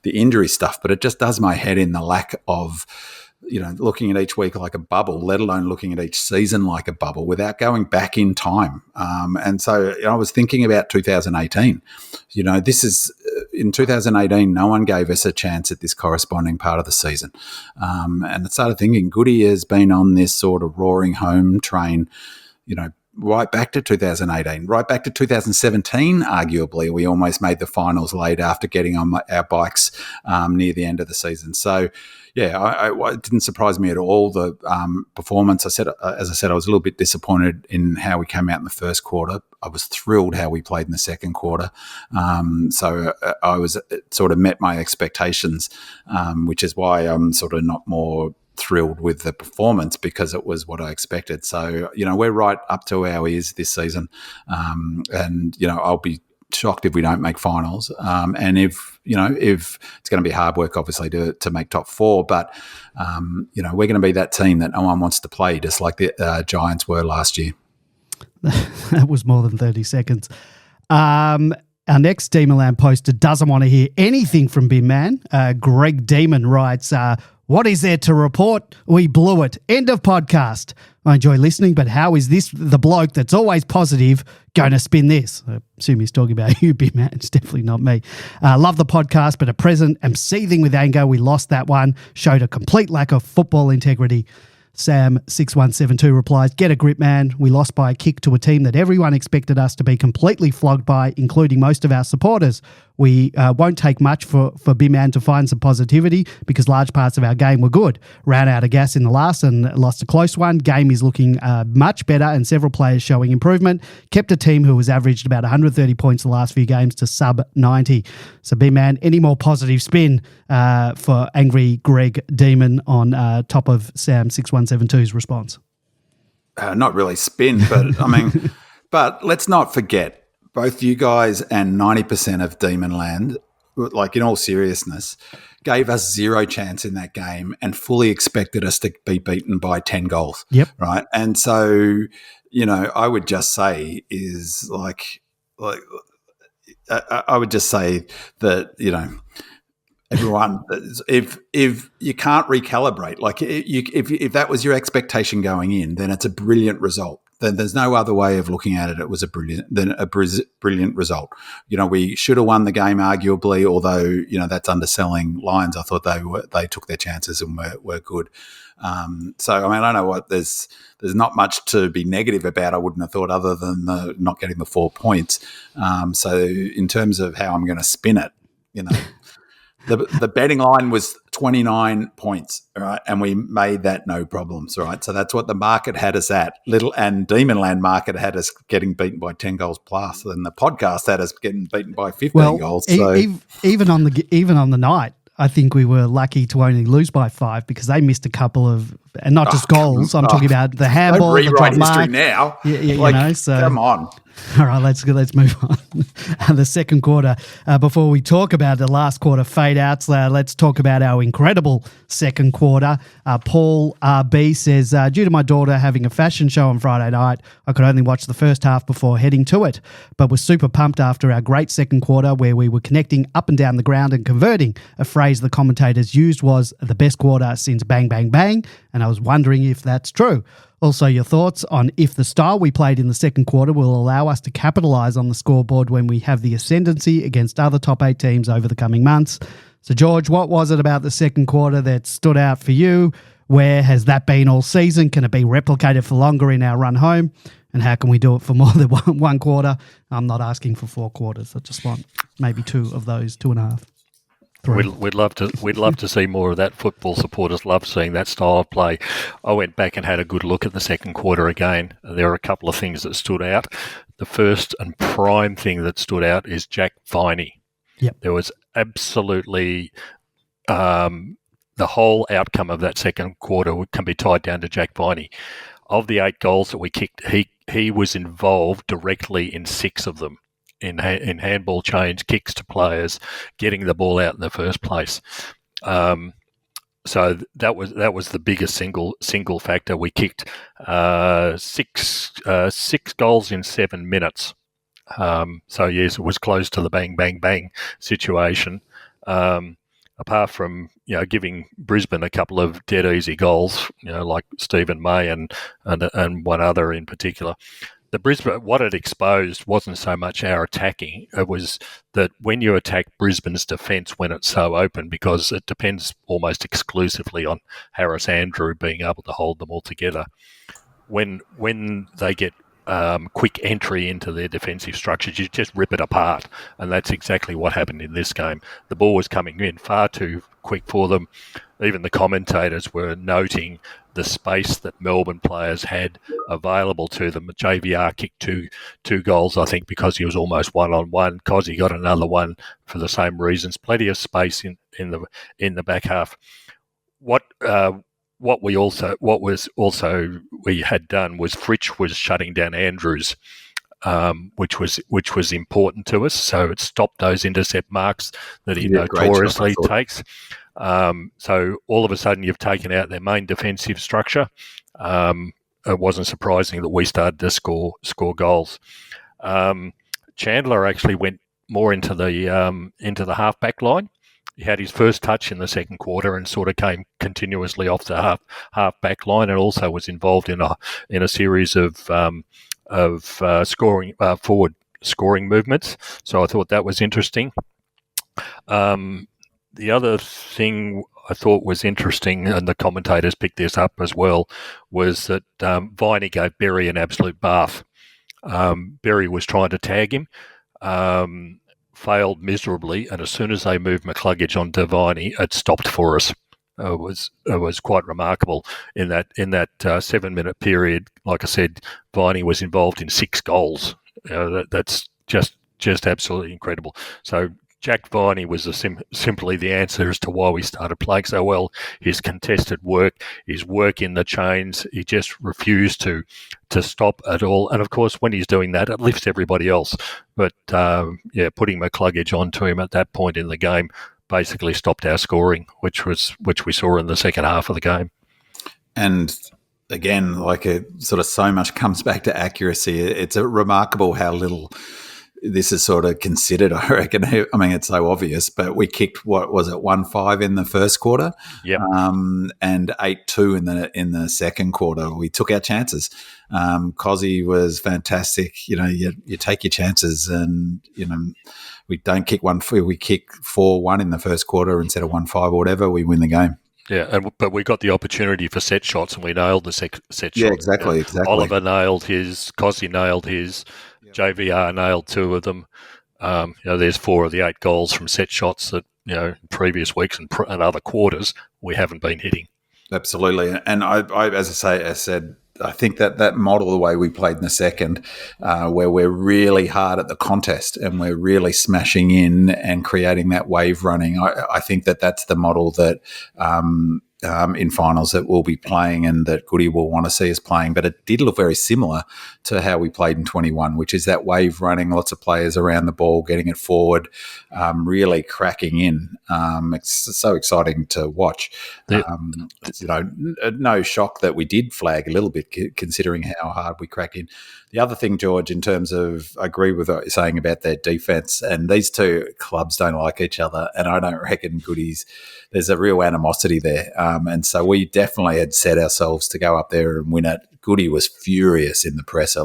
injury stuff, but it just does my head in the lack of looking at each week like a bubble, let alone looking at each season like a bubble without going back in time. And so I was thinking about 2018. This is in 2018, no one gave us a chance at this corresponding part of the season. And I started thinking Goody has been on this sort of roaring home train, right back to 2018, right back to 2017, arguably. We almost made the finals late after getting on our bikes near the end of the season. So, yeah, it didn't surprise me at all, the performance. As I said, I was a little bit disappointed in how we came out in the first quarter. I was thrilled how we played in the second quarter. It sort of met my expectations, which is why I'm sort of not more thrilled with the performance, because it was what I expected. So, we're right up to our ears this season. And I'll be shocked if we don't make finals. And if it's going to be hard work, obviously, to make top four, but, we're going to be that team that no one wants to play, just like the Giants were last year. That was more than 30 seconds. Our next Demonland poster doesn't want to hear anything from Bin Man. Greg Demon writes, what is there to report? We blew it. End of podcast. I enjoy listening, but how is this, the bloke that's always positive, going to spin this? I assume he's talking about you, Bin Man. It's definitely not me. Love the podcast, but at present am seething with anger. We lost that one. Showed a complete lack of football integrity. Sam6172 replies, get a grip, man. We lost by a kick to a team that everyone expected us to be completely flogged by, including most of our supporters. We won't take much for B-Man to find some positivity, because large parts of our game were good. Ran out of gas in the last and lost a close one. Game is looking much better and several players showing improvement. Kept a team who has averaged about 130 points the last few games to sub 90. So B-Man, any more positive spin for angry Greg Demon on top of Sam6172's response? Not really spin, but I mean, but let's not forget, both you guys and 90% of Demonland, like in all seriousness, gave us zero chance in that game and fully expected us to be beaten by 10 goals. Yep. Right. And so, I would just say is I would just say that, everyone, if you can't recalibrate, like if that was your expectation going in, then it's a brilliant result. Then there's no other way of looking at it. It was a brilliant result. We should have won the game, arguably, although that's underselling Lions. I thought they took their chances and were good. So I mean, I don't know what there's not much to be negative about. I wouldn't have thought, other than not getting the 4 points. So in terms of how I'm going to spin it, The betting line was 29 points, all right, and we made that no problems, all right. So that's what the market had us at. And Demonland market had us getting beaten by 10 goals plus, and the podcast had us getting beaten by 15 goals. So even on the night, I think we were lucky to only lose by 5, because they missed a couple of, and not just goals. I'm talking about the handball, don't rewrite the drop history mark. now. So come on. All right, let's move on. The second quarter, before we talk about the last quarter fade outs, let's talk about our incredible second quarter. Paul RB says, due to my daughter having a fashion show on Friday night, I could only watch the first half before heading to it, but was super pumped after our great second quarter, where we were connecting up and down the ground and converting. A phrase the commentators used was the best quarter since bang, bang, bang, and I was wondering if that's true. Also, your thoughts on if the style we played in the second quarter will allow us to capitalise on the scoreboard when we have the ascendancy against other top 8 teams over the coming months. So, George, what was it about the second quarter that stood out for you? Where has that been all season? Can it be replicated for longer in our run home? And how can we do it for more than one quarter? I'm not asking for 4 quarters. I just want maybe 2 of those, 2.5. We'd love to see more of that. Football supporters love seeing that style of play. I went back and had a good look at the second quarter again. There are a couple of things that stood out. The first and prime thing that stood out is 𝗟𝗶𝘀𝘁𝗃. Yep. There was absolutely the whole outcome of that second quarter can be tied down to 𝗟𝗶𝘀𝘁𝗃. Of the 8 goals that we kicked, he was involved directly in 6 of them. In handball change, kicks to players, getting the ball out in the first place. So that was the biggest single factor. We kicked 6 goals in 7 minutes. So yes, it was close to the bang bang bang situation. apart from giving Brisbane a couple of dead easy goals, like Stephen May and one other in particular. The Brisbane, what it exposed wasn't so much our attacking. It was that when you attack Brisbane's defence when it's so open, because it depends almost exclusively on Harris Andrew being able to hold them all together. When they get quick entry into their defensive structures, you just rip it apart, and that's exactly what happened in this game. The ball was coming in far too quick for them. Even the commentators were noting the space that Melbourne players had available to them. JVR kicked two goals, I think, because he was almost one-on-one. 𝗍𝗲𝗀 got another one for the same reasons. Plenty of space in the back half. What we had done was Fritsch was shutting down Andrews, which was important to us. So it stopped those intercept marks that he notoriously takes. So all of a sudden you've taken out their main defensive structure. It wasn't surprising that we started to score goals. Chandler actually went more into the half-back line. He had his first touch in the second quarter and sort of came continuously off the half-back line, and also was involved in a series of forward scoring movements. So I thought that was interesting. The other thing I thought was interesting, and the commentators picked this up as well, was that 𝗦cie gave 𝗟𝗃 an absolute bath. 𝗟𝗃 was trying to tag him, failed miserably, and as soon as they moved McCluggage onto 𝗦cie, it stopped for us. It was quite remarkable in that 7-minute period. Like I said, 𝗦cie was involved in 6 goals. That's just absolutely incredible. So Jack 𝗦cie was simply the answer as to why we started playing so well. His contested work, his work in the chains, he just refused to stop at all. And of course, when he's doing that, it lifts everybody else. But putting McCluggage onto him at that point in the game basically stopped our scoring, which we saw in the second half of the game. And again, so much comes back to accuracy. It's remarkable how little this is sort of considered, I reckon. I mean, it's so obvious, but we kicked, 1-5 in the first quarter? Yep. And 8-2 in the second quarter. We took our chances. 𝗍𝗲𝗀 was fantastic. You take your chances, and, we don't kick we kick 4-1 in the first quarter instead of 1-5 or whatever, we win the game. Yeah, but we got the opportunity for set shots, and we nailed the set shot. Yeah, exactly. Oliver nailed his, 𝗍𝗲𝗀 nailed his, JVR nailed 2 of them. There's 4 of the 8 goals from set shots that, in previous weeks and other quarters we haven't been hitting. Absolutely. And I as I said, I think that model, the way we played in the second, where we're really hard at the contest and we're really smashing in and creating that wave running, I think that's the model that in finals that we'll be playing and that Goody will want to see us playing. But it did look very similar to how we played in 21, which is that wave running, lots of players around the ball, getting it forward, really cracking in. It's so exciting to watch. No shock that we did flag a little bit, considering how hard we cracked in. The other thing, George, in terms of, I agree with what you're saying about their defence, and these two clubs don't like each other, and I don't reckon there's a real animosity there. And so we definitely had set ourselves to go up there and win it. Goody was furious in the presser.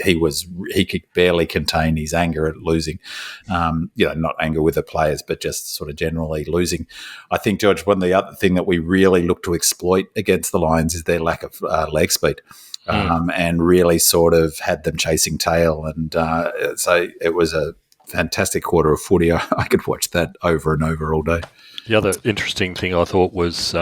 He could barely contain his anger at losing. Not anger with the players, but just sort of generally losing. I think, George, the other thing that we really look to exploit against the Lions is their lack of leg speed. And really sort of had them chasing tail. And so it was a fantastic quarter of footy. I could watch that over and over all day. The other interesting thing I thought was,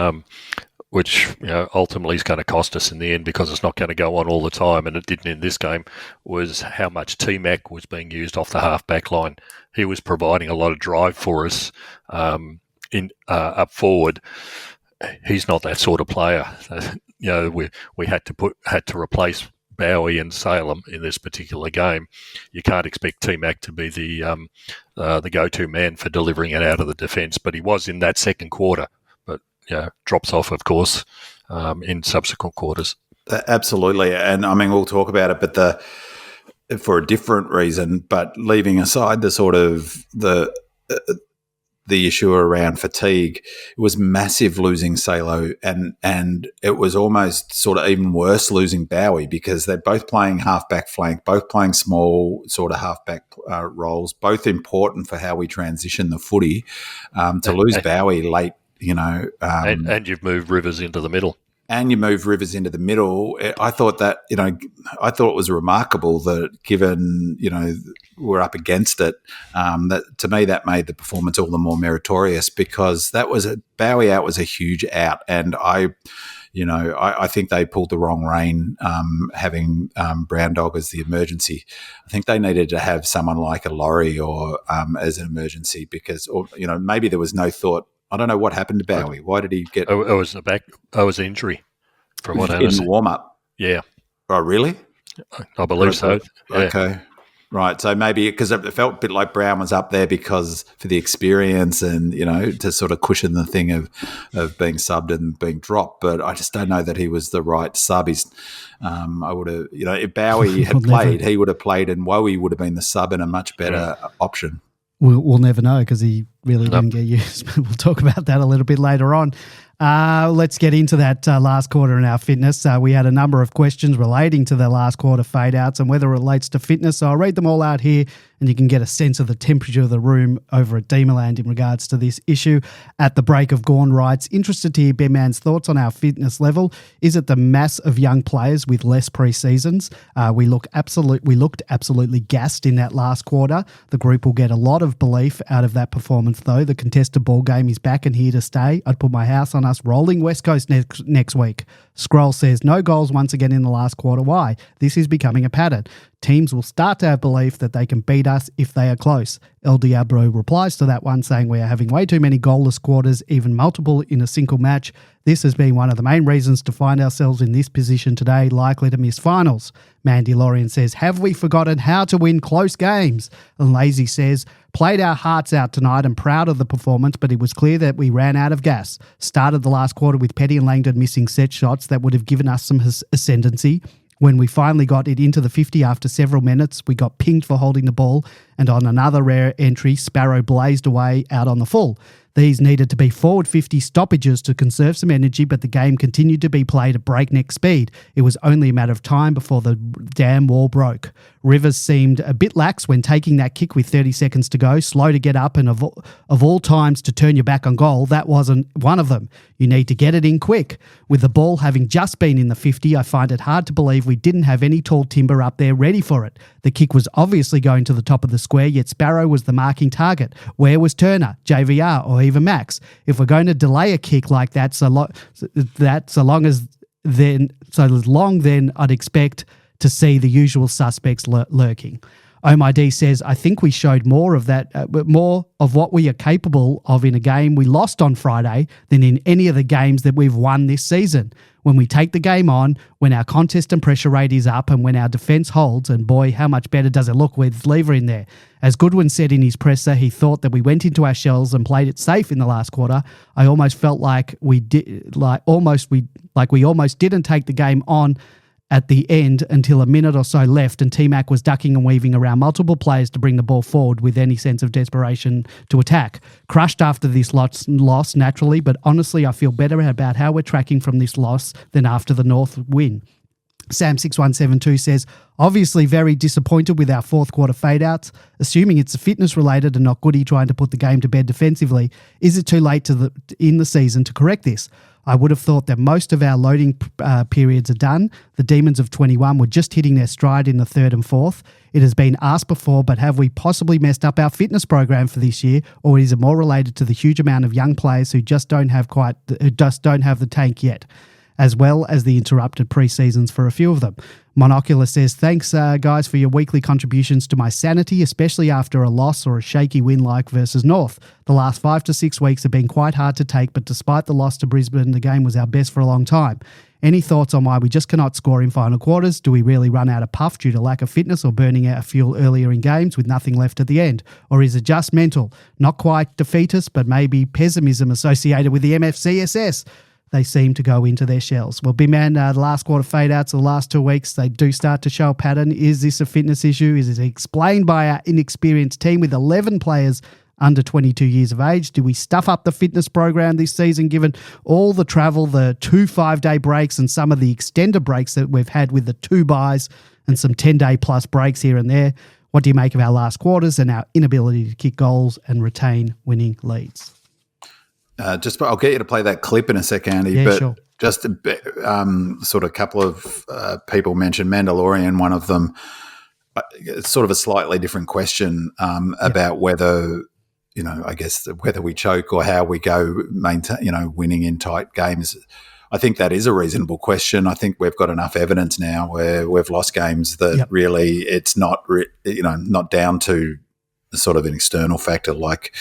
which ultimately is going to cost us in the end because it's not going to go on all the time, and it didn't in this game, was how much T-Mac was being used off the half-back line. He was providing a lot of drive for us up forward. He's not that sort of player. We had to replace Bowie and Salem in this particular game. You can't expect T-Mac to be the go-to man for delivering it out of the defence, but he was in that second quarter. But drops off, of course, in subsequent quarters. Absolutely, and I mean we'll talk about it, but for a different reason. But leaving aside the sort of the the issue around fatigue. It was massive losing 𝗟𝗟, and it was almost sort of even worse losing 𝗟𝗀, because they're both playing halfback flank, both playing small sort of halfback roles, both important for how we transition the footy. To lose 𝗟𝗀 late, and you've moved Rivers into the middle. And you move Rivers into the middle. I thought it was remarkable that, given, we're up against it, that to me that made the performance all the more meritorious, because 𝗟𝗀 out was a huge out. And I think they pulled the wrong rein, having Brown Dog as the emergency. I think they needed to have someone like a Laurie or as an emergency, because, maybe there was no thought. I don't know what happened to 𝗟𝗀. Why did he get? It was the back. It was injury, from what I in the warm up. Yeah. Oh, really? I believe so. Yeah. Okay. Right. So maybe because it felt a bit like Brown was up there because for the experience and, to sort of cushion the thing of being subbed and being dropped. But I just don't know that he was the right sub. I would have, if 𝗟𝗀 had played, he would have played, and 𝗟𝗀 would have been the sub and a much better option. We'll never know, because he really didn't get used. But we'll talk about that a little bit later on. Let's get into that last quarter in our fitness. We had a number of questions relating to the last quarter fade-outs and whether it relates to fitness. So I'll read them all out here, and you can get a sense of the temperature of the room over at Demonland in regards to this issue. At the break of Gawn writes, interested to hear Ben Mann's thoughts on our fitness level. Is it the mass of young players with less pre-seasons? We looked absolutely gassed in that last quarter. The group will get a lot of belief out of that performance, though. The contested ball game is back and here to stay. I'd put my house on us rolling West Coast next week. Scroll says, no goals once again in the last quarter. Why? This is becoming a pattern. Teams will start to have belief that they can beat us if they are close. 𝗟𝗶𝘀𝘁𝗲 replies to that one, saying we are having way too many goalless quarters, even multiple in a single match. This has been one of the main reasons to find ourselves in this position today, likely to miss finals. Mandy Lorian says, have we forgotten how to win close games? And Lazy says, played our hearts out tonight and proud of the performance, but it was clear that we ran out of gas. Started the last quarter with Petty and Langdon missing set shots that would have given us some ascendancy. When we finally got it into the 50 after several minutes, we got pinged for holding the ball, and on another rare entry, Sparrow blazed away out on the full. These needed to be forward 50 stoppages to conserve some energy, but the game continued to be played at breakneck speed. It was only a matter of time before the damn wall broke. Rivers seemed a bit lax when taking that kick with 30 seconds to go, slow to get up, and of all times to turn your back on goal, that wasn't one of them. You need to get it in quick. With the ball having just been in the 50, I find it hard to believe we didn't have any tall timber up there ready for it. The kick was obviously going to the top of the square, yet Sparrow was the marking target. Where was Turner, JVR, or even Max? If we're going to delay a kick like that, so long then I'd expect to see the usual suspects lurking. Oh My D says, I think we showed more of what we are capable of in a game we lost on Friday than in any of the games that we've won this season. When we take the game on, when our contest and pressure rate is up, and when our defence holds, and boy, how much better does it look with Lever in there. As Goodwin said in his presser, he thought that we went into our shells and played it safe in the last quarter. I almost felt like we almost didn't take the game on at the end until a minute or so left, and T-Mac was ducking and weaving around multiple players to bring the ball forward with any sense of desperation to attack. Crushed after this loss, naturally, but honestly, I feel better about how we're tracking from this loss than after the North win. Sam6172 says, obviously very disappointed with our fourth quarter fade-outs. Assuming it's fitness related and not Goody trying to put the game to bed defensively, is it too late in the season to correct this? I would have thought that most of our loading periods are done. The Demons of 21 were just hitting their stride in the third and fourth. It has been asked before, but have we possibly messed up our fitness program for this year, or is it more related to the huge amount of young players who just don't have the tank yet, as well as the interrupted pre-seasons for a few of them? Monocular says, thanks guys for your weekly contributions to my sanity, especially after a loss or a shaky win like versus North. The last 5 to 6 weeks have been quite hard to take, but despite the loss to Brisbane, the game was our best for a long time. Any thoughts on why we just cannot score in final quarters? Do we really run out of puff due to lack of fitness or burning out of fuel earlier in games with nothing left at the end? Or is it just mental? Not quite defeatist, but maybe pessimism associated with the MFCSS. They seem to go into their shells. Well, big man, the last quarter fade-outs, the last 2 weeks, they do start to show a pattern. Is this a fitness issue? Is it explained by our inexperienced team with 11 players under 22 years of age? Do we stuff up the fitness program this season, given all the travel, the 2 5-day breaks and some of the extended breaks that we've had with the 2 buys and some 10-day plus breaks here and there? What do you make of our last quarters and our inability to kick goals and retain winning leads? I'll get you to play that clip in a sec, Andy. Yeah, but sure. Just sort of a couple of people mentioned Mandalorian, one of them. It's sort of a slightly different question about whether, I guess whether we choke or how we go winning in tight games. I think that is a reasonable question. I think we've got enough evidence now where we've lost games that really it's not, not down to sort of an external factor like,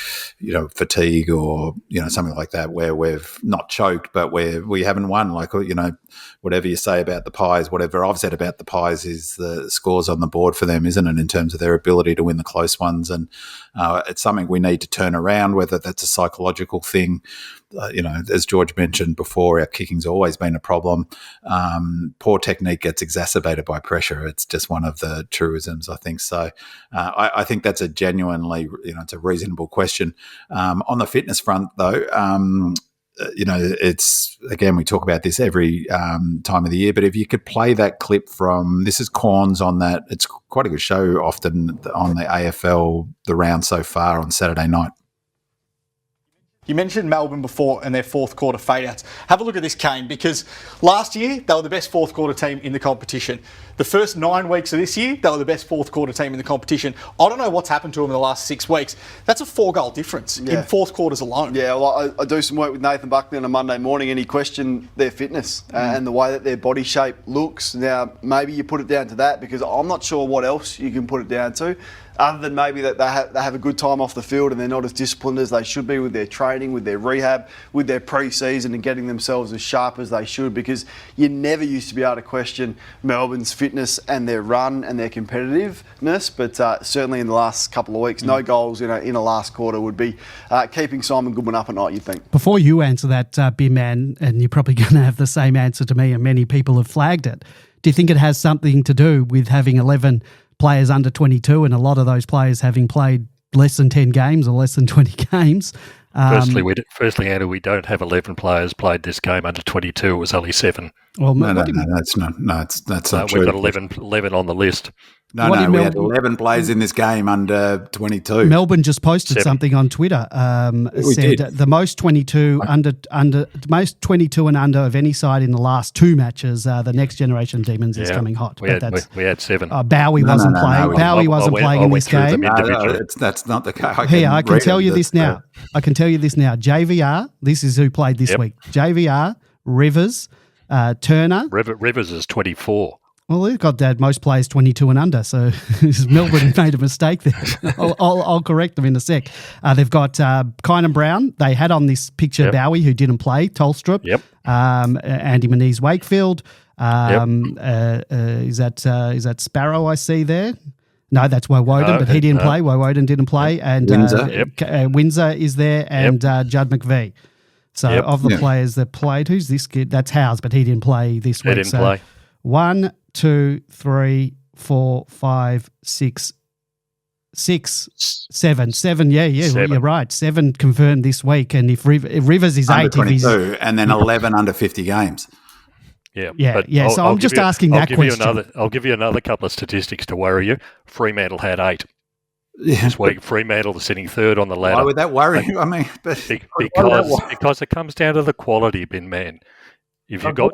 fatigue or, something like that, where we've not choked, but where we haven't won. Like, whatever you say about the Pies, whatever I've said about the Pies is the scores on the board for them, isn't it, in terms of their ability to win the close ones. And it's something we need to turn around, whether that's a psychological thing. As George mentioned before, our kicking's always been a problem. Poor technique gets exacerbated by pressure. It's just one of the truisms, I think. So I think that's a genuinely, it's a reasonable question. On the fitness front, though, it's, again, we talk about this every time of the year, but if you could play that clip from, this is Corns on that, it's quite a good show often on the AFL, the round so far on Saturday night. You mentioned Melbourne before and their fourth quarter fade-outs. Have a look at this, Kane, because last year they were the best fourth quarter team in the competition. The first 9 weeks of this year, they were the best fourth quarter team in the competition. I don't know what's happened to them in the last 6 weeks. That's a 4-goal difference in fourth quarters alone. Yeah, well, I do some work with Nathan Buckley on a Monday morning and he questioned their fitness and the way that their body shape looks. Now, maybe you put it down to that because I'm not sure what else you can put it down to. Other than maybe that they have a good time off the field and they're not as disciplined as they should be with their training, with their rehab, with their pre-season and getting themselves as sharp as they should, because you never used to be able to question Melbourne's fitness and their run and their competitiveness, but certainly in the last couple of weeks, no goals in a last quarter would be keeping Simon Goodwin up at night, you'd think. Before you answer that, Bim Man, and you're probably going to have the same answer to me and many people have flagged it, do you think it has something to do with having 11 players under 22 and a lot of those players having played less than 10 games or less than 20 games? Firstly, Andrew, we don't have 11 players played this game under 22. It was only 7. Well, no, that's not. No, that's not true. We've got 11 on the list. No, we had 11 players in this game under 22. Melbourne just posted something on Twitter. Said the most 22 most 22 and under of any side in the last 2 matches. The next generation Demons is coming hot. We had 7. 𝗟𝗶𝘀𝘁𝗃 wasn't playing. 𝗟𝗶𝘀𝘁 wasn't playing in this game. That's not the case. I can tell you this now. JVR. This is who played this week. JVR, Rivers, Turner. Rivers is 24. Well, they've got that most players 22 and under, so Melbourne made a mistake there. I'll correct them in a sec. They've got Kynan Brown. They had on this picture Bowie, who didn't play, Tolstrup. Andy Moniz Wakefield. Is that Sparrow I see there? No, that's Woden, but he didn't play. Woden didn't play. And Windsor is there, and Judd McVie. So of the players that played, who's this kid? That's Howes, but he didn't play this week. He didn't play. 1, 2, 3, 4, 5, 6, 7. 7, yeah, you're right. 7 confirmed this week. And if Rivers is under 8, 22, and then 11 under 50 games. Yeah. So I'm just asking that question. I'll give you another couple of statistics to worry you. Fremantle had 8. This week, Fremantle is sitting 3rd on the ladder. Why would that worry you? I mean, because it comes down to the quality, Ben Man. If you've got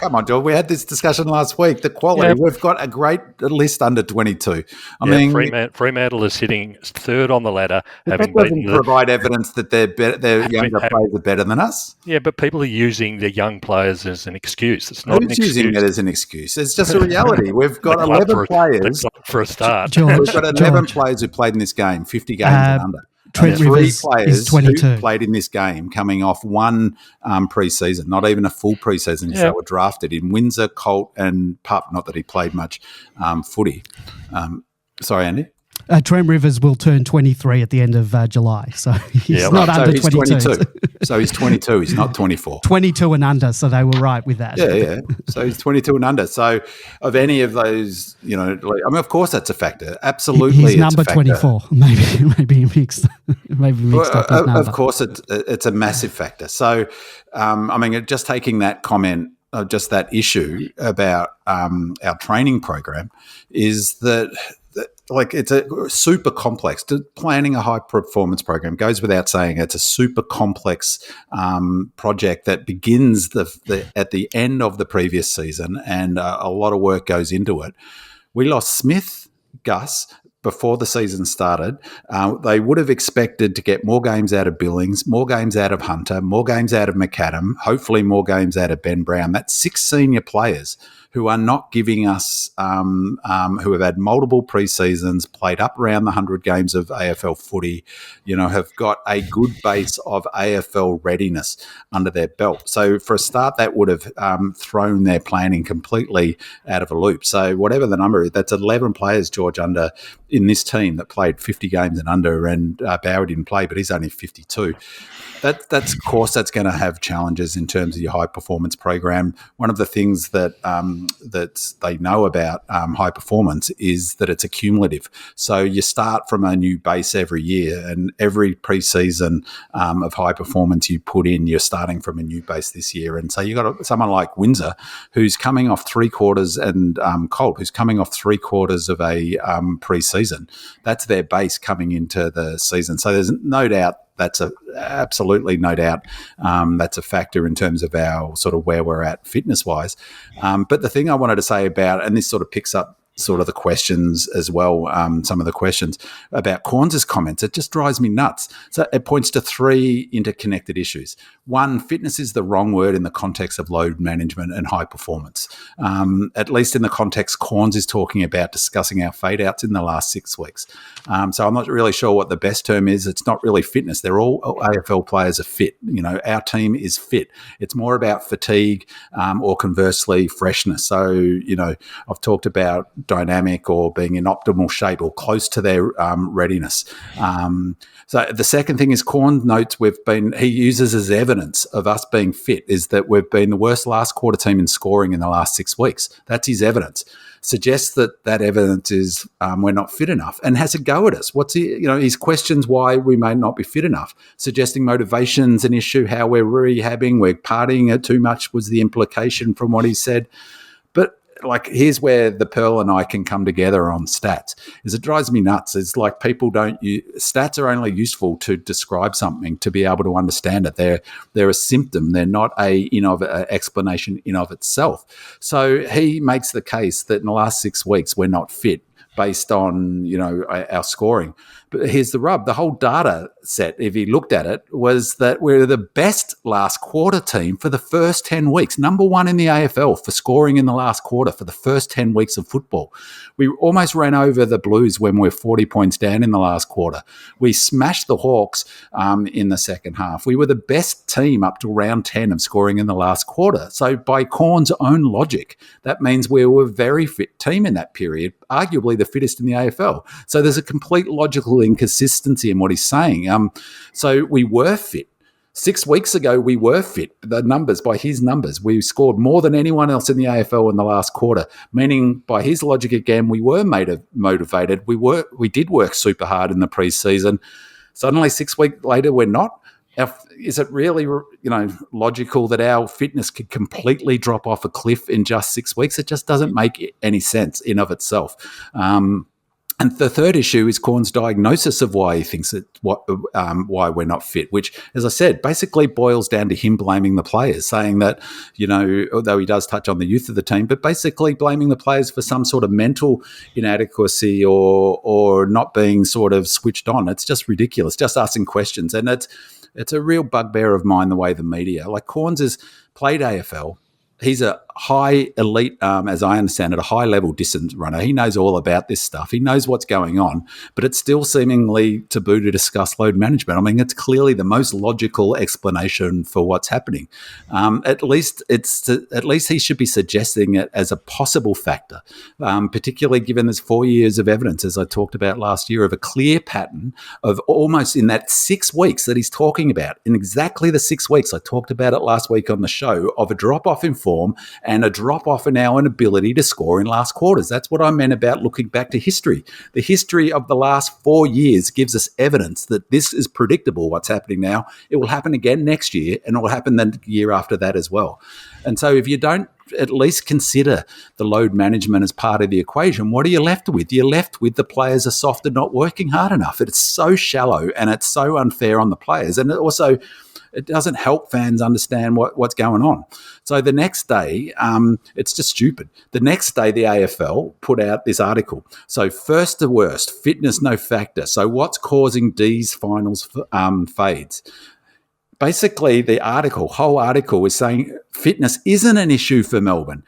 come on, Joel. We had this discussion last week. The quality. We've got a great list under 22. I mean, Fremantle is sitting 3rd on the ladder. That doesn't provide evidence that their younger players are better than us. Yeah, but people are using the young players as an excuse. It's not Who's using it as an excuse? It's just a reality. We've got 11 players for a start. George, we've got 11 players who played in this game, 50 games and under. Trent Rivers is 22. Who played in this game coming off one pre-season, not even a full pre-season because they were drafted in Windsor, Colt and Pup, not that he played much footy. Sorry, Andy? Trent Rivers will turn 23 at the end of July, so he's not under 22. So he's 22. He's not 24. 22 and under, so they were right with that. Yeah. So he's 22 and under. So of any of those, of course that's a factor. Absolutely, he's number 24. Maybe mixed up his number. Of course, it's a massive factor. So, just taking that comment. Just that issue about our training program is that it's a super complex. Planning a high performance program goes without saying. It's a super complex project that begins at the end of the previous season, and a lot of work goes into it. We lost Smith, Gus, before the season started. They would have expected to get more games out of Billings, more games out of Hunter, more games out of McAdam, hopefully more games out of Ben Brown. That's 6 senior players who are not giving us, who have had multiple pre-seasons, played up around the 100 games of AFL footy, have got a good base of AFL readiness under their belt. So for a start, that would have thrown their planning completely out of a loop. So whatever the number is, that's 11 players, George, under in this team that played 50 games and under, and Bauer didn't play, but he's only 52. That's of course that's going to have challenges in terms of your high performance program. One of the things that that they know about high performance is that it's accumulative. So you start from a new base every year, and every preseason of high performance you put in, you're starting from a new base this year. And so you got someone like Windsor, who's coming off 3/4, and Colt, who's coming off 3/4 of a preseason. That's their base coming into the season. So there's no doubt. That's absolutely no doubt. That's a factor in terms of our sort of where we're at fitness wise. But the thing I wanted to say about, and this sort of picks up sort of the questions as well, some of the questions about 𝗠𝗲's comments, it just drives me nuts. So it points to 3 interconnected issues. One, fitness is the wrong word in the context of load management and high performance. At least in the context 𝗠𝗲 is talking about discussing our fade outs in the last 6 weeks. So I'm not really sure what the best term is. It's not really fitness. They're all AFL players are fit. Our team is fit. It's more about fatigue or conversely freshness. So, I've talked about dynamic or being in optimal shape or close to their readiness. So the second thing is 𝗠𝗲 notes he uses as evidence of us being fit is that we've been the worst last quarter team in scoring in the last 6 weeks. That's his evidence. Suggests that evidence is we're not fit enough and has a go at us. His questions why we may not be fit enough, suggesting motivation's an issue, how we're rehabbing, we're partying it too much was the implication from what he said. But here's where the Pearl and I can come together on stats, is it drives me nuts. It's like people stats are only useful to describe something, to be able to understand it. They're a symptom. They're not a explanation in of itself. So he makes the case that in the last 6 weeks, we're not fit based on, our scoring. But here's the rub. The whole data set, if he looked at it, was that we're the best last quarter team for the first 10 weeks. Number 1 in the AFL for scoring in the last quarter for the first 10 weeks of football. We almost ran over the Blues when we're 40 points down in the last quarter. We smashed the Hawks in the second half. We were the best team up to round 10 of scoring in the last quarter. So by 𝗠𝗲's own logic, that means we were a very fit team in that period, arguably the fittest in the AFL. So there's a complete logical inconsistency in what he's saying. So we were fit. 6 weeks ago, we were fit. The numbers, by his numbers, we scored more than anyone else in the AFL in the last quarter, meaning by his logic again, we were motivated. We did work super hard in the preseason. Suddenly 6 weeks later, we're not. Is it really, logical that our fitness could completely drop off a cliff in just 6 weeks? It just doesn't make any sense in of itself. And the third issue is 𝗠𝗲's diagnosis of why he thinks why we're not fit, which, as I said, basically boils down to him blaming the players, saying that, although he does touch on the youth of the team, but basically blaming the players for some sort of mental inadequacy or not being sort of switched on. It's just ridiculous, just asking questions. And it's a real bugbear of mine, the way the media, 𝗠𝗲's has played AFL. He's a high elite, as I understand it, a high-level distance runner. He knows all about this stuff. He knows what's going on, but it's still seemingly taboo to discuss load management. I mean, it's clearly the most logical explanation for what's happening. At least he should be suggesting it as a possible factor, particularly given there's 4 years of evidence, as I talked about last year, of a clear pattern of almost in that 6 weeks that he's talking about, in exactly the 6 weeks, I talked about it last week on the show, of a drop-off in form and a drop-off in our inability to score in last quarters. That's what I meant about looking back to history. The history of the last 4 years gives us evidence that this is predictable, what's happening now. It will happen again next year, and it will happen the year after that as well. And so if you don't at least consider the load management as part of the equation, what are you left with? You're left with the players are soft and not working hard enough. It's so shallow and it's so unfair on the players. And it doesn't help fans understand what's going on. So the next day, it's just stupid. The next day, the AFL put out this article. So first to worst, fitness no factor. So what's causing D's finals fades? Basically, the whole article is saying fitness isn't an issue for Melbourne.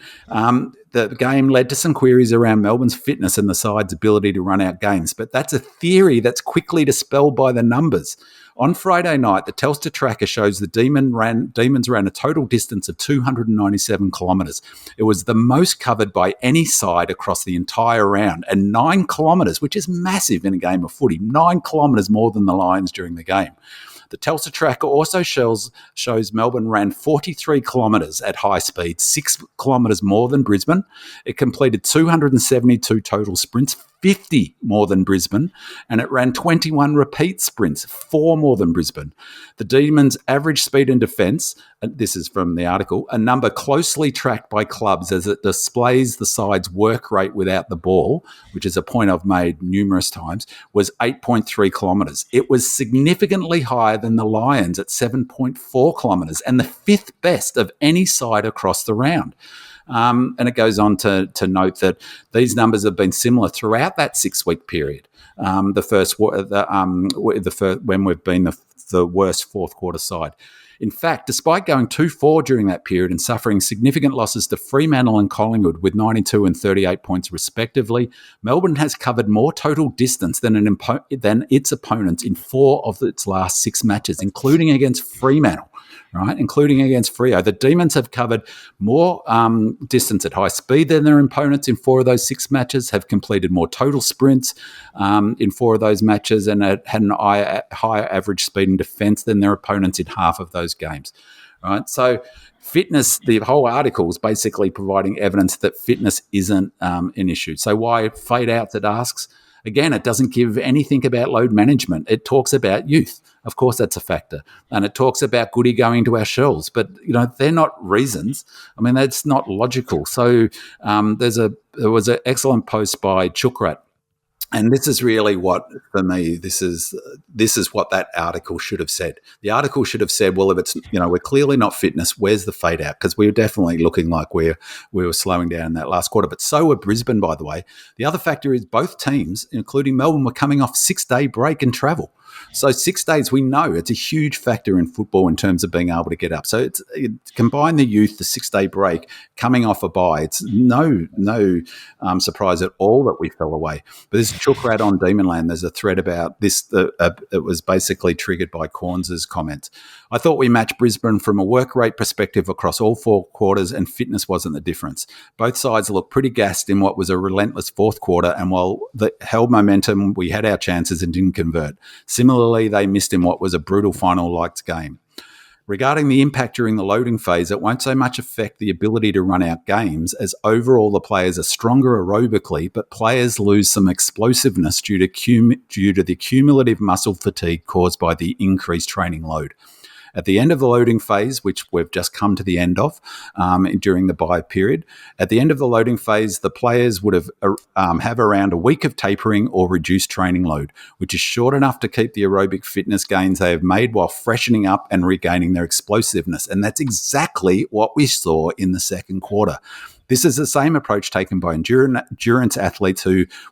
The game led to some queries around Melbourne's fitness and the side's ability to run out games, but that's a theory that's quickly dispelled by the numbers. On Friday night, the Telstra tracker shows the Demons ran a total distance of 297 kilometres. It was the most covered by any side across the entire round, and 9 kilometres, which is massive in a game of footy, 9 kilometres more than the Lions during the game. The Telstra tracker also shows Melbourne ran 43 kilometres at high speed, 6 kilometres more than Brisbane. It completed 272 total sprints, 50 more than Brisbane, and it ran 21 repeat sprints, 4 more than Brisbane. The Demons' average speed in defence, and this is from the article, a number closely tracked by clubs as it displays the side's work rate without the ball, which is a point I've made numerous times, was 8.3 kilometres. It was significantly higher than the Lions at 7.4 kilometres and the 5th best of any side across the round. And it goes on to note that these numbers have been similar throughout that 6-week period. When we've been the worst fourth quarter side. In fact, despite going 2-4 during that period and suffering significant losses to Fremantle and Collingwood with 92 and 38 points respectively, Melbourne has covered more total distance than its opponents in 4 of its last 6 matches, including against Fremantle. Right, including against Freo. The Demons have covered more distance at high speed than their opponents in 4 of those 6 matches, have completed more total sprints in 4 of those matches, and had an higher average speed in defence than their opponents in half of those games. Right, so fitness, the whole article is basically providing evidence that fitness isn't an issue. So why fade outs, it asks? Again, it doesn't give anything about load management. It talks about youth. Of course, that's a factor. And it talks about Goody going to our shells. But, they're not reasons. I mean, that's not logical. So there was an excellent post by 𝗟𝗲𝗀𝘀𝗁. And this is really what, for me, this is what that article should have said. The article should have said, well, if it's, we're clearly not fitness, where's the fade out? Because we were definitely looking like we were slowing down in that last quarter. But so were Brisbane, by the way. The other factor is both teams, including Melbourne, were coming off 6-day break and travel. So 6 days, we know it's a huge factor in football in terms of being able to get up. So combine the youth, the 6-day break, coming off a bye. It's no surprise at all that we fell away. But this 𝗟𝗀𝗀𝗀 on Demonland, there's a thread about this. It was basically triggered by Corns' comments. I thought we matched Brisbane from a work rate perspective across all 4 quarters, and fitness wasn't the difference. Both sides looked pretty gassed in what was a relentless fourth quarter, and while they held momentum, we had our chances and didn't convert. Similarly, they missed in what was a brutal final-liked game. Regarding the impact during the loading phase, it won't so much affect the ability to run out games as overall the players are stronger aerobically, but players lose some explosiveness due to the cumulative muscle fatigue caused by the increased training load. At the end of the loading phase, which we've just come to the end of during the bye period, at the end of the loading phase, the players would have around a week of tapering or reduced training load, which is short enough to keep the aerobic fitness gains they have made while freshening up and regaining their explosiveness. And that's exactly what we saw in the second quarter. This is the same approach taken by endurance athletes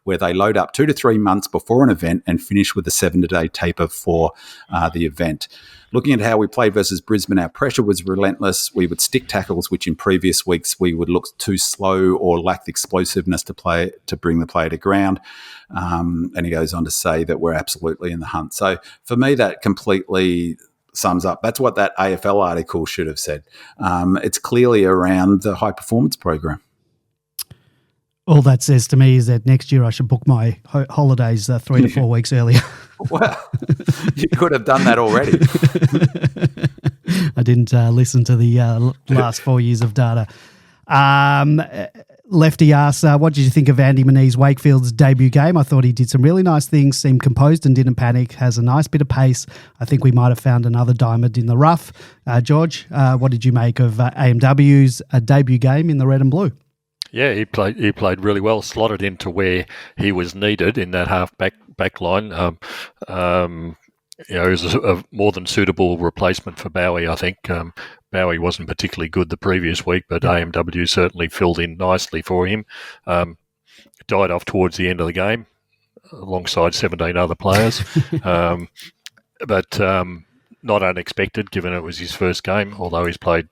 where they load up 2 to 3 months before an event and finish with a 7-day taper for the event. Looking at how we played versus Brisbane, our pressure was relentless. We would stick tackles, which in previous weeks we would look too slow or lack the explosiveness to bring the player to ground. And he goes on to say that we're absolutely in the hunt. So for me, that completely sums up. That's what that AFL article should have said. It's clearly around the high performance program. All that says to me is that next year I should book my holidays 3 to 4 weeks earlier. Well, you could have done that already. I didn't listen to the last 4 years of data. Lefty asks, what did you think of Andy Manise Wakefield's debut game? I thought he did some really nice things, seemed composed and didn't panic, has a nice bit of pace. I think we might have found another diamond in the rough. George, what did you make of AMW's debut game in the red and blue? Yeah, he played really well, slotted into where he was needed in that half back line. He was a more than suitable replacement for 𝗟𝗀𝘀𝘁𝗃, I think. 𝗟𝗀𝘀𝘁𝗃 wasn't particularly good the previous week, but AMW certainly filled in nicely for him. Died off towards the end of the game, alongside 17 other players. But not unexpected, given it was his first game, although he's played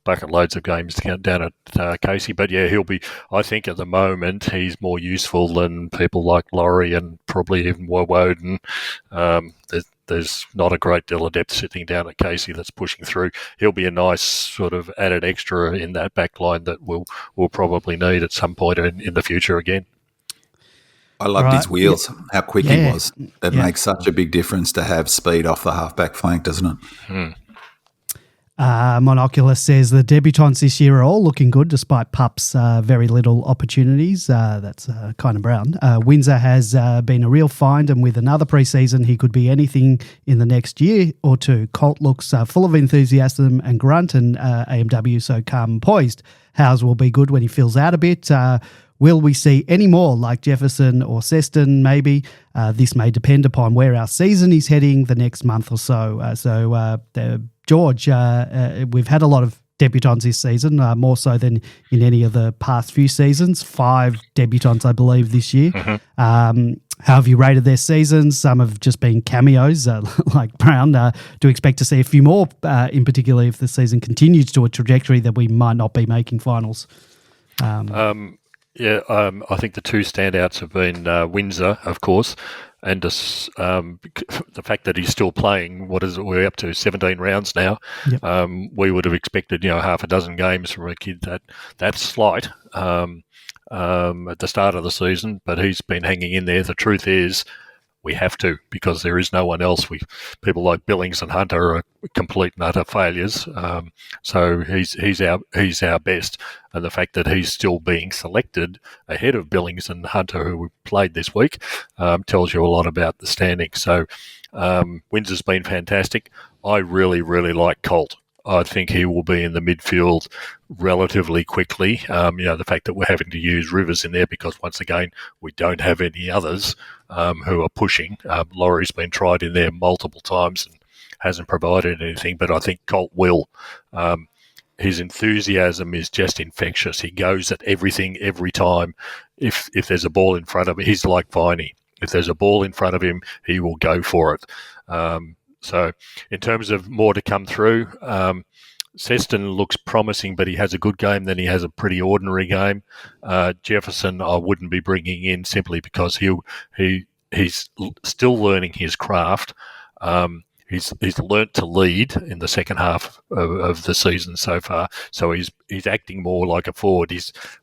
bucket loads of games down at 𝗚cie. But yeah, I think at the moment he's more useful than people like Laurie and probably even Woden. There's not a great deal of depth sitting down at 𝗚cie that's pushing through. He'll be a nice sort of added extra in that back line that we'll probably need at some point in the future again. I loved his wheels, how quick he was. It makes such a big difference to have speed off the half-back flank, doesn't it? Monoculus says the debutants this year are all looking good despite Pup's very little opportunities. That's kind of brown. Windsor has been a real find, and with another pre-season, he could be anything in the next year or two. Colt looks full of enthusiasm and grunt, and AMW so calm and poised. Howes will be good when he fills out a bit. Will we see any more like Jefferson or Seston maybe? This may depend upon where our season is heading the next month or so. George, we've had a lot of debutants this season, more so than in any of the past few seasons. 5 debutants, I believe, this year. Mm-hmm. How have you rated their seasons? Some have just been cameos, like Brown. Do you expect to see a few more, in particular, if the season continues to a trajectory that we might not be making finals? I think the 2 standouts have been Windsor, of course, and the fact that he's still playing. We're up to 17 rounds now. Yep. We would have expected, half a dozen games from a kid that's slight at the start of the season, but he's been hanging in there. The truth is, we have to, because there is no one else. People like Billings and Hunter are complete and utter failures. So he's our best, and the fact that he's still being selected ahead of Billings and Hunter, who we played this week, tells you a lot about the standing. So Windsor's been fantastic. I really, really like Colt. I think he will be in the midfield relatively quickly. The fact that we're having to use Rivers in there because, once again, we don't have any others who are pushing. Laurie's been tried in there multiple times and hasn't provided anything, but I think Colt will. His enthusiasm is just infectious. He goes at everything every time. If there's a ball in front of him, he's like 𝗚cie. If there's a ball in front of him, he will go for it. So in terms of more to come through, Seston looks promising, but he has a good game, then he has a pretty ordinary game. Jefferson I wouldn't be bringing in simply because he's still learning his craft. He's learnt to lead in the second half of the season so far, so he's acting more like a forward.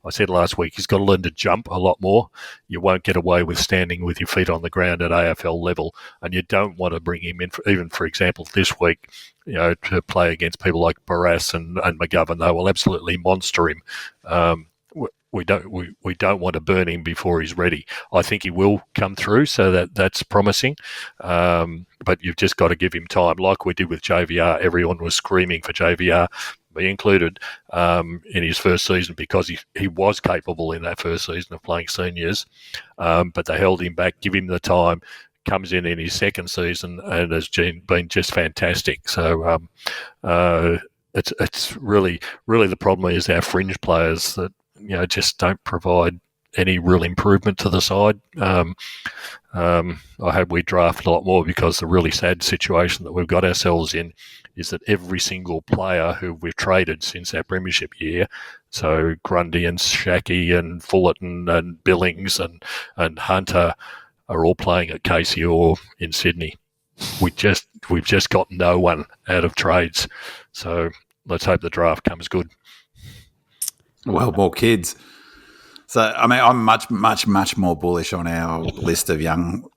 I said last week, he's got to learn to jump a lot more. You won't get away with standing with your feet on the ground at AFL level, and you don't want to bring him in, even for example this week, to play against people like Barrass and McGovern. They will absolutely monster him. We don't want to burn him before he's ready. I think he will come through, so that's promising. But you've just got to give him time, like we did with JVR. Everyone was screaming for JVR, me included, in his first season, because he was capable in that first season of playing seniors. But they held him back, give him the time. Comes in his second season and has been just fantastic. So it's really the problem is our fringe players that just don't provide any real improvement to the side. I hope we draft a lot more, because the really sad situation that we've got ourselves in is that every single player who we've traded since our premiership year, so Grundy and Shackey and Fullerton and Billings and Hunter, are all playing at 𝗙𝗍𝗋𝗃 or in Sydney. We've just got no one out of trades. So let's hope the draft comes good. Well, more kids. So, I mean, I'm much more bullish on our list of young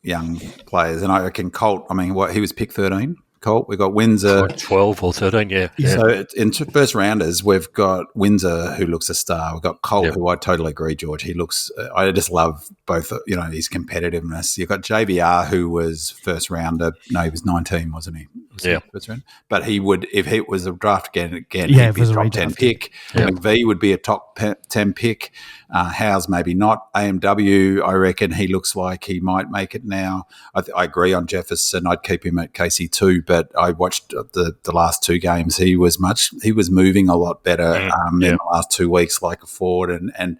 players. And I reckon Colt, he was pick 13? Colt, we've got Windsor. 12 or 13, yeah. So in first rounders, we've got Windsor, who looks a star. We've got Colt, who I totally agree, George. He looks, I just love both, his competitiveness. You've got JVR, who was first rounder. No, he was 19, wasn't he? First round. But he would, if it was a draft again, he'd be a top 10 pick. Yeah. McVie would be a top 10 pick. Howes maybe not. AMW, I reckon he looks like he might make it now. I agree on Jefferson. I'd keep him at 𝗙𝗍𝗋𝗃 too, but I watched the last two games. He was moving a lot better in the last 2 weeks, like a forward, and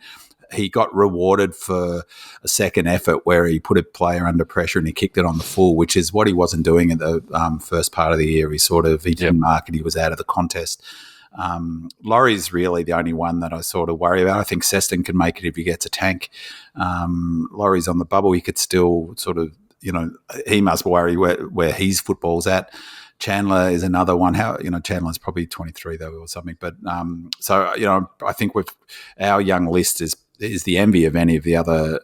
he got rewarded for a second effort where he put a player under pressure and he kicked it on the full, which is what he wasn't doing in the first part of the year. He didn't mark it. He was out of the contest. Laurie's really the only one that I sort of worry about. I think Seston can make it if he gets a tank. Laurie's on the bubble. He could still sort of, he must worry where his football's at. Chandler is another one. Chandler's probably 23 though or something. But I think our young list is the envy of any of the other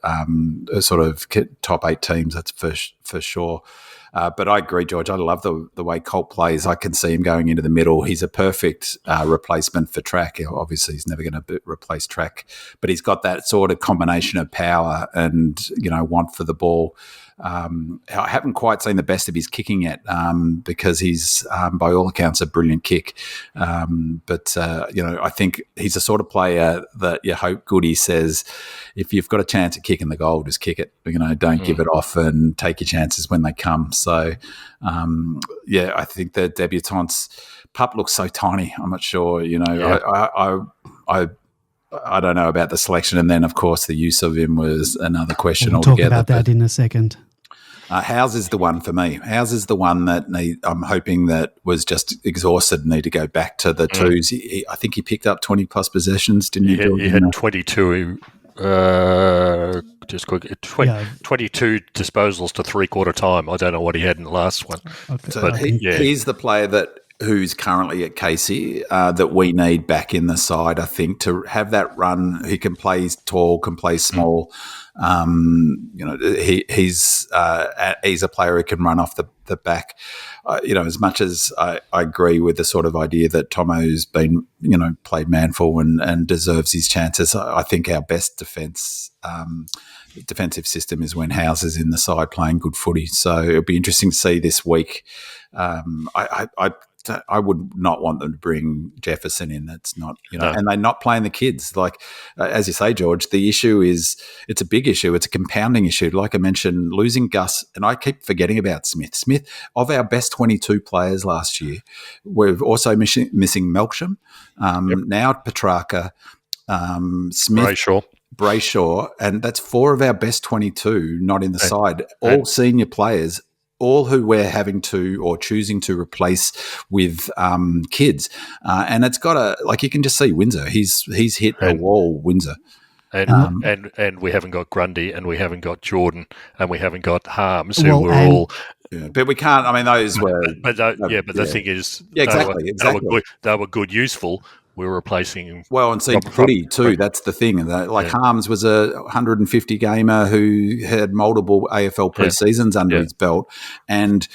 sort of top 8 teams. That's for sure. But I agree, George. I love the way Colt plays. I can see him going into the middle. He's a perfect replacement for Track. Obviously, he's never going to replace Track, but he's got that sort of combination of power and want for the ball. I haven't quite seen the best of his kicking yet because he's, by all accounts, a brilliant kick. But I think he's the sort of player that you hope Goody says, if you've got a chance at kicking the goal, just kick it. Don't give it off and take your chances when they come. So, I think the debutantes, Pup looks so tiny. I'm not sure, I don't know about the selection. And then, of course, the use of him was another question we'll altogether. Talk about that in a second. Howes is the one for me. Howes is the one that I'm hoping that was just exhausted and need to go back to the twos. I think he picked up 20-plus possessions, didn't he? He had 22 just quick, 22 disposals to three-quarter time. I don't know what he had in the last one. Okay. So he's the player who's currently at 𝗙𝗍𝗋𝗃 that we need back in the side, I think, to have that run. He can play tall, can play small. He's a player who can run off the back. As much as I agree with the sort of idea that Tomo's been, played manful and deserves his chances, I think our best defensive system is when Howes is in the side playing good footy. So it'll be interesting to see this week. I would not want them to bring Jefferson in. That's not, and they're not playing the kids. Like, as you say, George, the issue is, it's a big issue. It's a compounding issue. Like I mentioned, losing Gus, and I keep forgetting about Smith. Smith, of our best 22 players last year, we're also missing 𝗟𝗓𝗄𝗃, now Petrarca, Smith, Brayshaw, and that's 4 of our best 22 not in the side. All senior players, all who we're having to or choosing to replace with kids. And it's got you can just see Windsor. He's hit a wall, Windsor. And we haven't got Grundy, and we haven't got Jordan, and we haven't got Harms, who were all... Yeah, but we can't. I mean, those were... the thing is... exactly. They were good, useful. We were replacing... Well, and see, footy too, that's the thing. Harms was a 150 gamer who had multiple AFL pre-seasons under his belt, and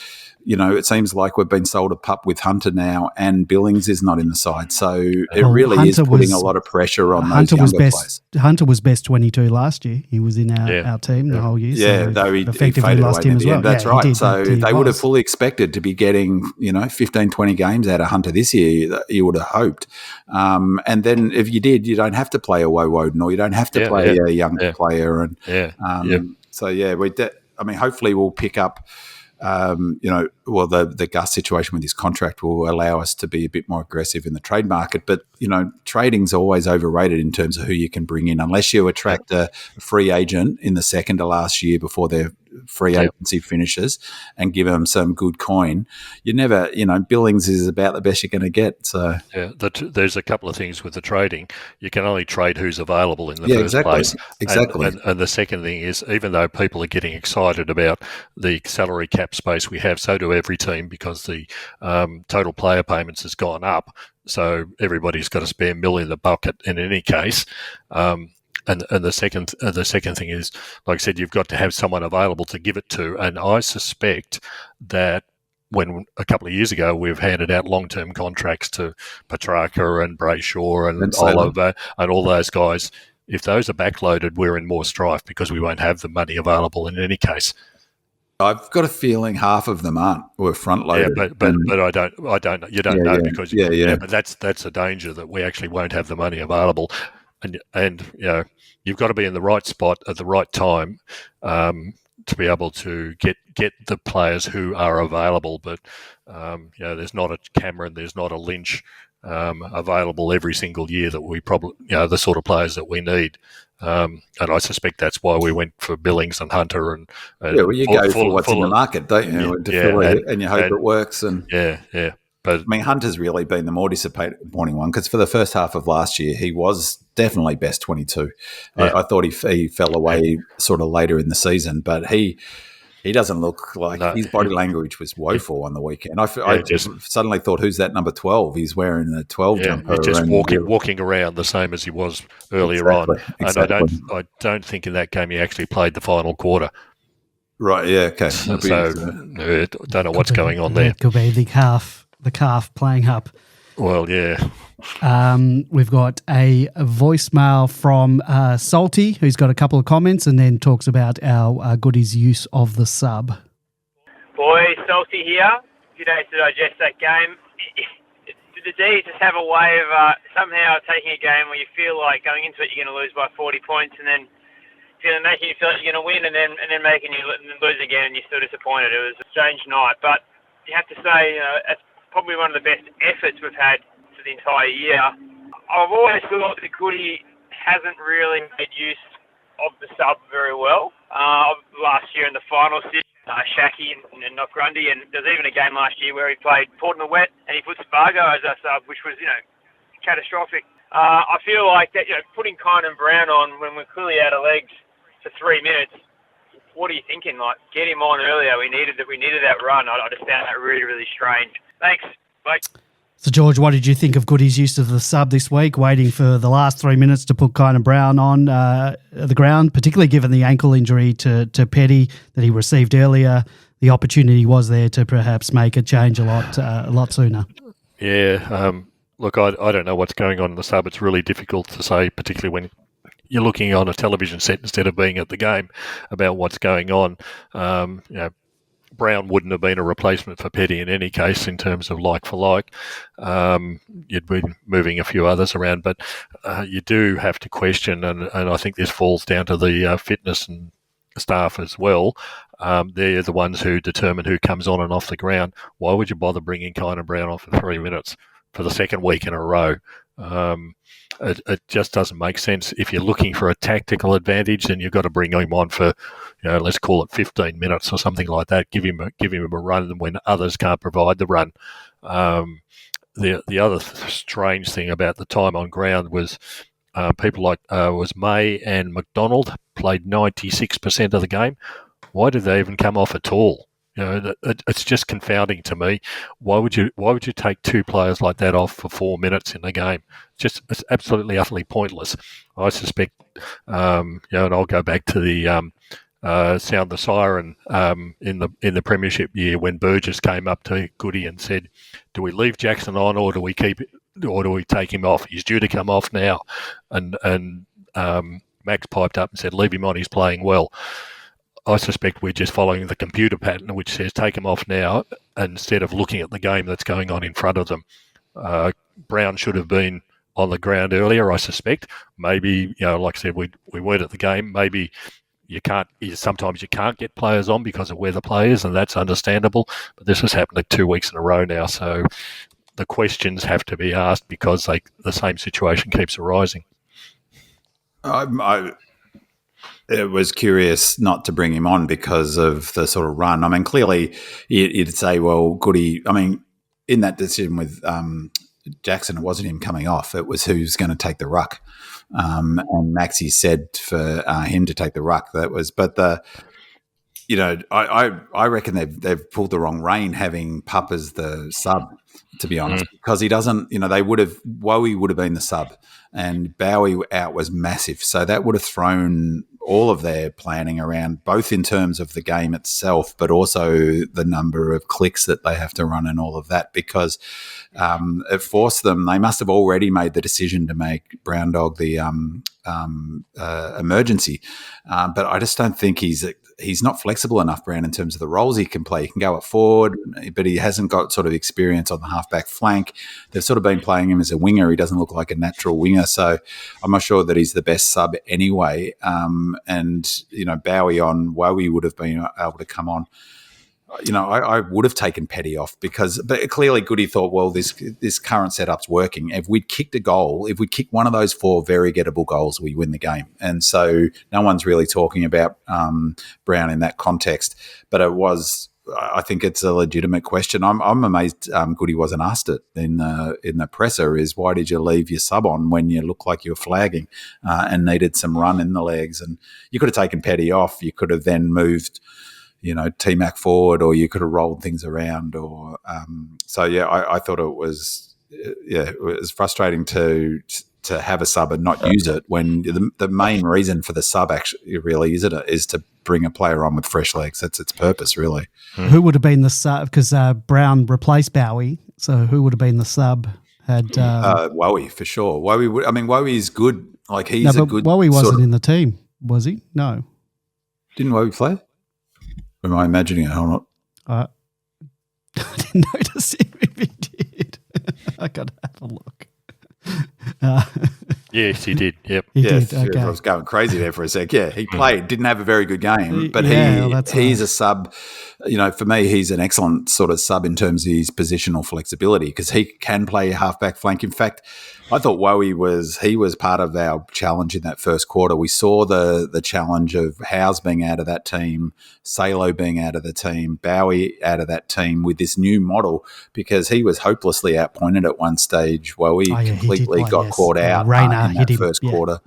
it seems like we've been sold a pup with Hunter now, and Billings is not in the side. So it really Hunter is putting a lot of pressure on those younger players. Hunter was best 22 last year. He was in our team the whole year. Yeah, so though he effectively lost him as well. That's right. So they would have fully expected to be getting 15, 20 games out of Hunter this year. You would have hoped. And then if you did, you don't have to play a Woden, or you don't have to play a younger player. And so hopefully we'll pick up well, the Gus situation with his contract will allow us to be a bit more aggressive in the trade market. But, trading's always overrated in terms of who you can bring in. Unless you attract a free agent in the second to last year before their free agency finishes and give them some good coin, you never, Billings is about the best you're going to get. So there's a couple of things with the trading. You can only trade who's available in the first place. Exactly. And the second thing is, even though people are getting excited about the salary cap space we have, so do every team, because the total player payments has gone up. So everybody's got a spare $1 million in the bucket in any case. And the second thing is, like I said, you've got to have someone available to give it to. And I suspect that when a couple of years ago we've handed out long-term contracts to Petrarca and Brayshaw and Oliver and all those guys, if those are backloaded, we're in more strife because we won't have the money available in any case. I've got a feling half of them aren't. We're front loaded. Yeah, but I don't. You don't know because but that's a danger that we actually won't have the money available. And you've got to be in the right spot at the right time to be able to get the players who are available. But there's not a Cameron, there's not a Lynch available every single year that we probably the sort of players that we need. And I suspect that's why we went for Billings and Hunter and you go for what's in the market, don't you? And you hope it works. And But Hunter's really been the more disappointing one, because for the first half of last year, he was definitely best 22. I thought he fell away sort of later in the season, but he doesn't look like his body language was woeful on the weekend. I just suddenly thought, who's that number 12? He's wearing a 12 jumper. He's just walking around the same as he was earlier on. Exactly. And I don't think in that game he actually played the final quarter. Right, yeah, okay. So I don't know what's going on there. It could be the calf playing up. Well, yeah. We've got a voicemail from Salty, who's got a couple of comments and then talks about our Goodies use of the sub. Boys, Salty here. A few days to digest that game. The D's just have a way of somehow taking a game where you feel like going into it you're going to lose by 40 points and then making you feel like you're going to win and then making you lose again and you're still disappointed. It was a strange night. But you have to say, it's probably one of the best efforts we've had for the entire year. I've always thought that Goody hasn't really made use of the sub very well. Last year in the finals, Shaki and not Grundy, and there's even a game last year where he played Port in the Wet and he put Spargo as our sub, which was, catastrophic. I feel like that, putting Kine and Brown on when we're clearly out of legs for 3 minutes, what are you thinking? Like, get him on earlier. We needed that run. I just found that really, really strange. Thanks. Bye. So, George, what did you think of Goody's use of the sub this week, waiting for the last 3 minutes to put Kine and Brown on the ground, particularly given the ankle injury to Petty that he received earlier? The opportunity was there to perhaps make a change a lot sooner. Yeah. Look, I don't know what's going on in the sub. It's really difficult to say, particularly when you're looking on a television set instead of being at the game, about what's going on. Brown wouldn't have been a replacement for Petty in any case in terms of like for like. You'd be moving a few others around, but you do have to question, and I think this falls down to the fitness and staff as well. They're the ones who determine who comes on and off the ground. Why would you bother bringing Kine and Brown on for 3 minutes for the second week in a row? It just doesn't make sense. If you're looking for a tactical advantage, then you've got to bring him on for, let's call it 15 minutes or something like that. Give him a run when others can't provide the run. The other strange thing about the time on ground was people like was May and McDonald played 96% of the game. Why did they even come off at all? It's just confounding to me. Why would you take two players like that off for 4 minutes in the game? It's absolutely utterly pointless. I suspect, and I'll go back to the sound the siren in the premiership year when Burgess came up to Goody and said, "Do we leave Jackson on or do we take him off? He's due to come off now." And Max piped up and said, "Leave him on. He's playing well." I suspect we're just following the computer pattern which says take them off now instead of looking at the game that's going on in front of them. Brown should have been on the ground earlier, I suspect. Maybe, like I said, we weren't at the game. Maybe sometimes you can't get players on because of weather players, and that's understandable. But this has happened like 2 weeks in a row now, so the questions have to be asked because the same situation keeps arising. It was curious not to bring him on because of the sort of run. I mean, clearly you'd say, well, Goody. I mean, in that decision with Jackson, it wasn't him coming off. It was who's going to take the ruck. And Maxie said for him to take the ruck. That was, but I reckon they've pulled the wrong rein having Pup as the sub, to be honest, because he doesn't. 𝗟𝗲 would have been the sub, and Bowie out was massive, so that would have thrown all of their planning around, both in terms of the game itself, but also the number of clicks that they have to run and all of that, because it forced them. They must have already made the decision to make Brown Dog the emergency, but I just don't think he's not flexible enough, Brown, in terms of the roles he can play. He can go at forward, but he hasn't got sort of experience on the halfback flank. They've sort of been playing him as a winger. He doesn't look like a natural winger, so I'm not sure that he's the best sub anyway. And Bowie on 𝗟𝗲 would have been able to come on. I would have taken Petty off but clearly Goody thought, well, this current setup's working. If we'd kicked a goal, if we kicked one of those 4 very gettable goals, we win the game. And so no one's really talking about Brown in that context. But I think it's a legitimate question. I'm amazed Goody wasn't asked it in the presser, is why did you leave your sub on when you looked like you were flagging and needed some run in the legs? And you could have taken Petty off. You could have then moved T-Mac forward, or you could have rolled things around, or I thought it was frustrating to have a sub and not use it when the main reason for the sub actually really is to bring a player on with fresh legs. That's its purpose, really. Who would have been the sub? Because Brown replaced Bowie, so who would have been the sub? Had 𝗟𝗲 for sure. 𝗟𝗲 is good. Like he's a good. 𝗟𝗲 wasn't in the team, was he? No. Didn't 𝗟𝗲 play? Or am I imagining it? Hold on. I didn't notice him if he did. I got to have a look. Yes, he did. Yep. He did. Okay. I was going crazy there for a sec. Yeah, he played. Didn't have a very good game, but he's a sub. For me, he's an excellent sort of sub in terms of his positional flexibility, because he can play halfback flank. In fact, I thought 𝗟𝗲 was part of our challenge in that first quarter. We saw the challenge of Howes being out of that team, 𝗟𝗟 being out of the team, Bowie out of that team with this new model, because he was hopelessly outpointed at one stage. 𝗟𝗲 completely got caught out in that first quarter.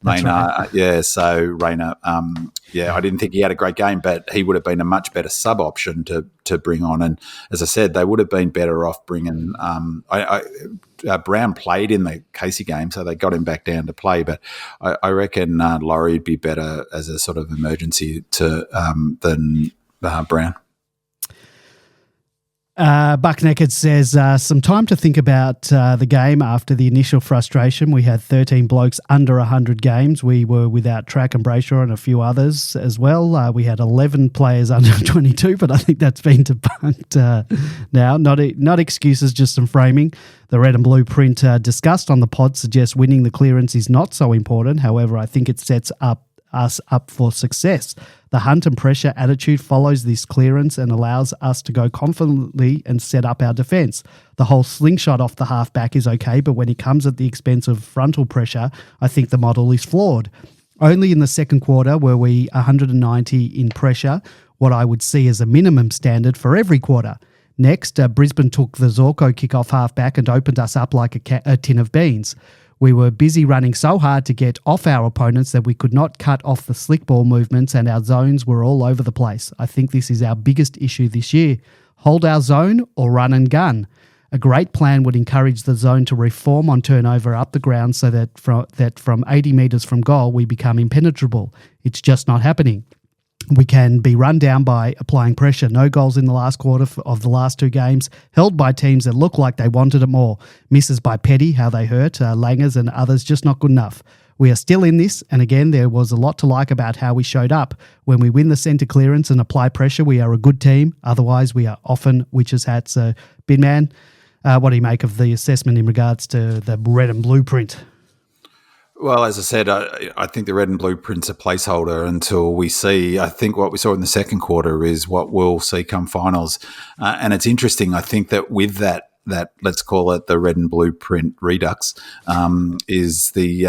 Rayner, right. So Rayner, I didn't think he had a great game, but he would have been a much better sub option to bring on. And as I said, they would have been better off bringing. Brown played in the 𝗚cie game, so they got him back down to play. But I reckon Laurie would be better as a sort of emergency than Brown. Buck Naked says, some time to think about the game after the initial frustration. We had 13 blokes under 100 games. We were without Track and Brayshaw and a few others as well. We had 11 players under 22, but I think that's been debunked now. Not excuses, just some framing. The red and blue print discussed on the pod suggests winning the clearance is not so important. However, I think it sets us up for success. The hunt and pressure attitude follows this clearance and allows us to go confidently and set up our defence. The whole slingshot off the halfback is okay, but when it comes at the expense of frontal pressure, I think the model is flawed. Only in the second quarter were we 190 in pressure, what I would see as a minimum standard for every quarter. Next, Brisbane took the Zorko kickoff halfback and opened us up like a tin of beans. We were busy running so hard to get off our opponents that we could not cut off the slick ball movements, and our zones were all over the place. I think this is our biggest issue this year. Hold our zone or run and gun. A great plan would encourage the zone to reform on turnover up the ground so that from 80 metres from goal we become impenetrable. It's just not happening. We can be run down by applying pressure. No goals in the last quarter of the last 2 games, held by teams that look like they wanted it more. Misses by Petty, how they hurt, Langers and others, just not good enough. We are still in this, and again, there was a lot to like about how we showed up. When we win the centre clearance and apply pressure, we are a good team. Otherwise, we are often witches' hats. So, Binman, what do you make of the assessment in regards to the red and blue print? Well, as I said, I think the red and blue print's a placeholder until we see. I think what we saw in the second quarter is what we'll see come finals. And it's interesting. I think that with that let's call it the red and blue print redux, is the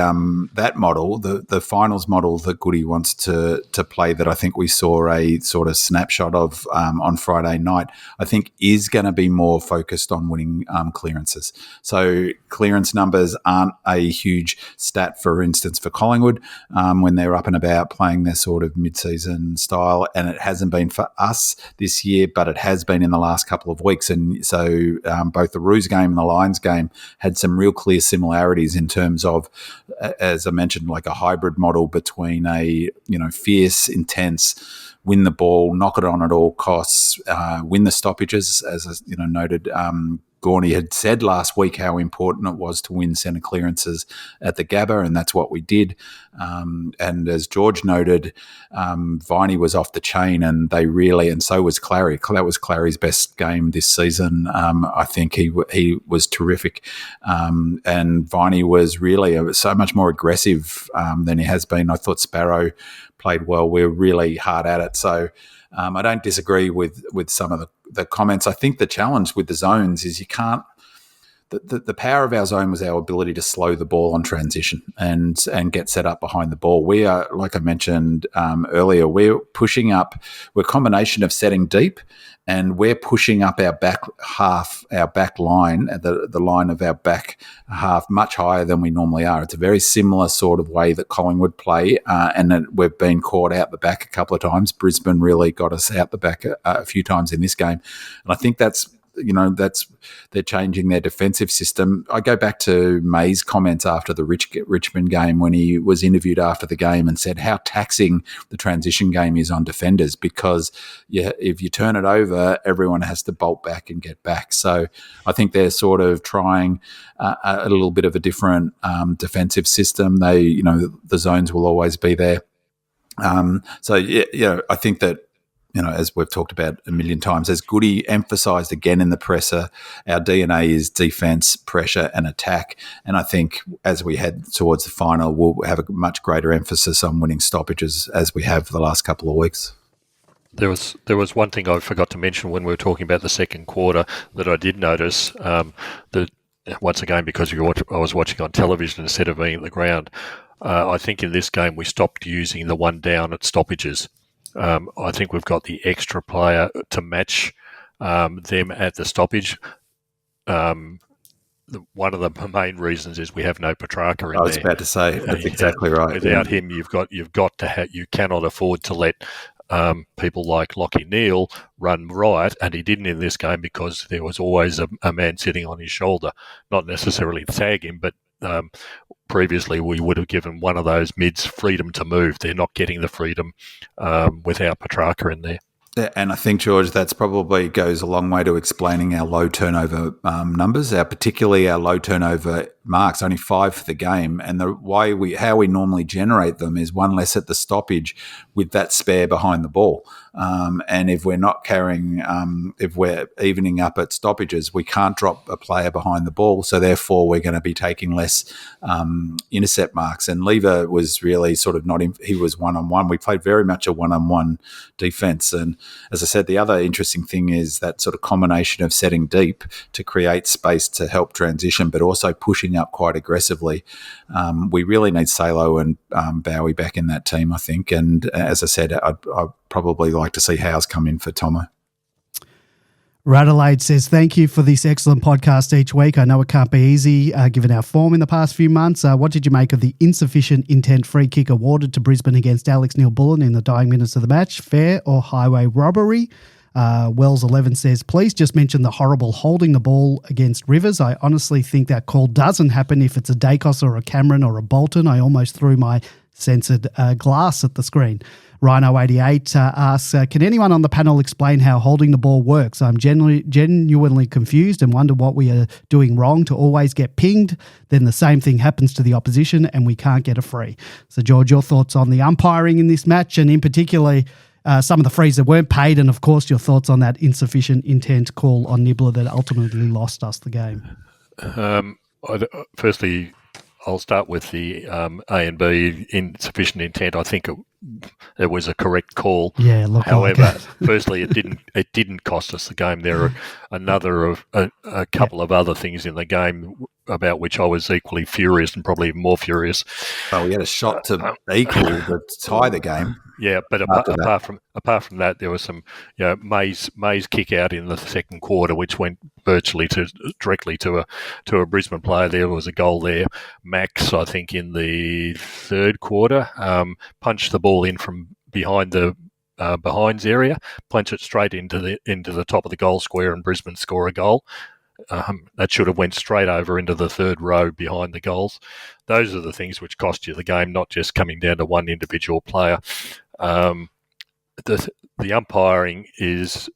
that model, the finals model that Goody wants to play, that I think we saw a sort of snapshot of on Friday night, I think is going to be more focused on winning clearances. So clearance numbers aren't a huge stat, for instance, for Collingwood when they're up and about playing their sort of mid-season style, and it hasn't been for us this year, but it has been in the last couple of weeks. And so both the Roos game and the Lions game had some real clear similarities in terms of, as I mentioned, like a hybrid model between a fierce, intense, win the ball, knock it on at all costs, win the stoppages, as noted. Gorney had said last week how important it was to win centre clearances at the Gabba, and that's what we did. And as George noted, 𝗦cie was off the chain, and so was Clarry. That was Clarry's best game this season. I think he was terrific, and 𝗦cie was really so much more aggressive than he has been. I thought 𝗟𝗏 played well. We're really hard at it, so I don't disagree with some of the comments. I think the challenge with the zones is you can't. The power of our zone was our ability to slow the ball on transition and get set up behind the ball. We are, like I mentioned earlier, we're pushing up. We're a combination of setting deep, and we're pushing up our back half, our back line, the line of our back half, much higher than we normally are. It's a very similar sort of way that Collingwood play, and we've been caught out the back a couple of times. Brisbane really got us out the back a few times in this game, and I think that's they're changing their defensive system. I go back to May's comments after the Richmond game when he was interviewed after the game and said how taxing the transition game is on defenders, because if you turn it over, everyone has to bolt back and get back. So I think they're sort of trying a little bit of a different defensive system. The zones will always be there. I think that, as we've talked about a million times, as Goody emphasised again in the presser, our DNA is defence, pressure and attack. And I think as we head towards the final, we'll have a much greater emphasis on winning stoppages as we have for the last couple of weeks. There was one thing I forgot to mention when we were talking about the second quarter that I did notice, that once again, because I was watching on television instead of being at the ground, I think in this game we stopped using the one down at stoppages. I think we've got the extra player to match them at the stoppage. One of the main reasons is we have no Petrarca in there. I was about to say that's exactly right. Without him, you cannot afford to let people like Lachie Neale run riot, and he didn't in this game because there was always a man sitting on his shoulder. Not necessarily tag him, but previously we would have given one of those mids freedom to move. They're not getting the freedom without Petrarca in there. And I think, George, that's probably goes a long way to explaining our low turnover numbers, particularly our low turnover marks, only 5 for the game. And how we normally generate them is one less at the stoppage with that spare behind the ball. And if we're not carrying, if we're evening up at stoppages, we can't drop a player behind the ball. So therefore, we're going to be taking less intercept marks. And Lever was really sort of he was one-on-one. We played very much a one-on-one defence. And as I said, the other interesting thing is that sort of combination of setting deep to create space to help transition, but also pushing up quite aggressively. We really need 𝗟𝗏 and 𝗟𝗏𝘀𝘁 back in that team, I think. And as I said, I'd probably like to see Howes come in for Tomo. Radelaide says, thank you for this excellent podcast each week. I know it can't be easy given our form in the past few months. What did you make of the insufficient intent free kick awarded to Brisbane against Alex Neal-Bullen in the dying minutes of the match? Fair or highway robbery? Wells11 says, please just mention the horrible holding the ball against Rivers. I honestly think that call doesn't happen if it's a Dacos or a Cameron or a Bolton. I almost threw my censored glass at the screen. Rhino88 asks, can anyone on the panel explain how holding the ball works? I'm genuinely confused and wonder what we are doing wrong to always get pinged. Then the same thing happens to the opposition and we can't get a free. So, George, your thoughts on the umpiring in this match, and in particular some of the frees that weren't paid, and of course your thoughts on that insufficient intent call on Nibbler that ultimately lost us the game. Firstly, I'll start with the A and B insufficient intent. I think it was a correct call. Yeah, look. However, firstly, it didn't cost us the game. There are a couple of other things in the game about which I was equally furious and probably even more furious. Oh, we had a shot to equal to tie the game. Yeah, but apart from that, there was some, May's kick out in the second quarter, which went virtually directly to a Brisbane player. There was a goal there. Max, I think, in the third quarter, punched the ball in from behind the behinds area, punch it straight into the top of the goal square, and Brisbane score a goal. That should have went straight over into the third row behind the goals. Those are the things which cost you the game, not just coming down to one individual player. The umpiring is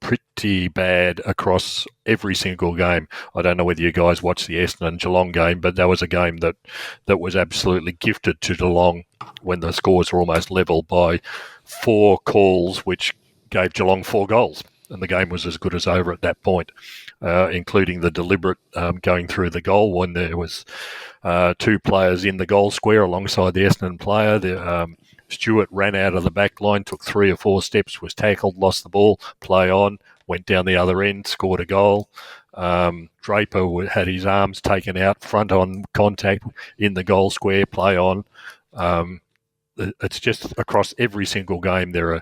pretty bad across every single game. I don't know whether you guys watched the Essendon Geelong game, but that was a game that was absolutely gifted to Geelong when the scores were almost level by 4 calls, which gave Geelong 4 goals. And the game was as good as over at that point, including the deliberate going through the goal when there was 2 players in the goal square alongside the Essendon player. Stewart ran out of the back line, took 3 or 4 steps, was tackled, lost the ball, play on, went down the other end, scored a goal. Draper had his arms taken out, front on contact in the goal square, play on. It's just across every single game there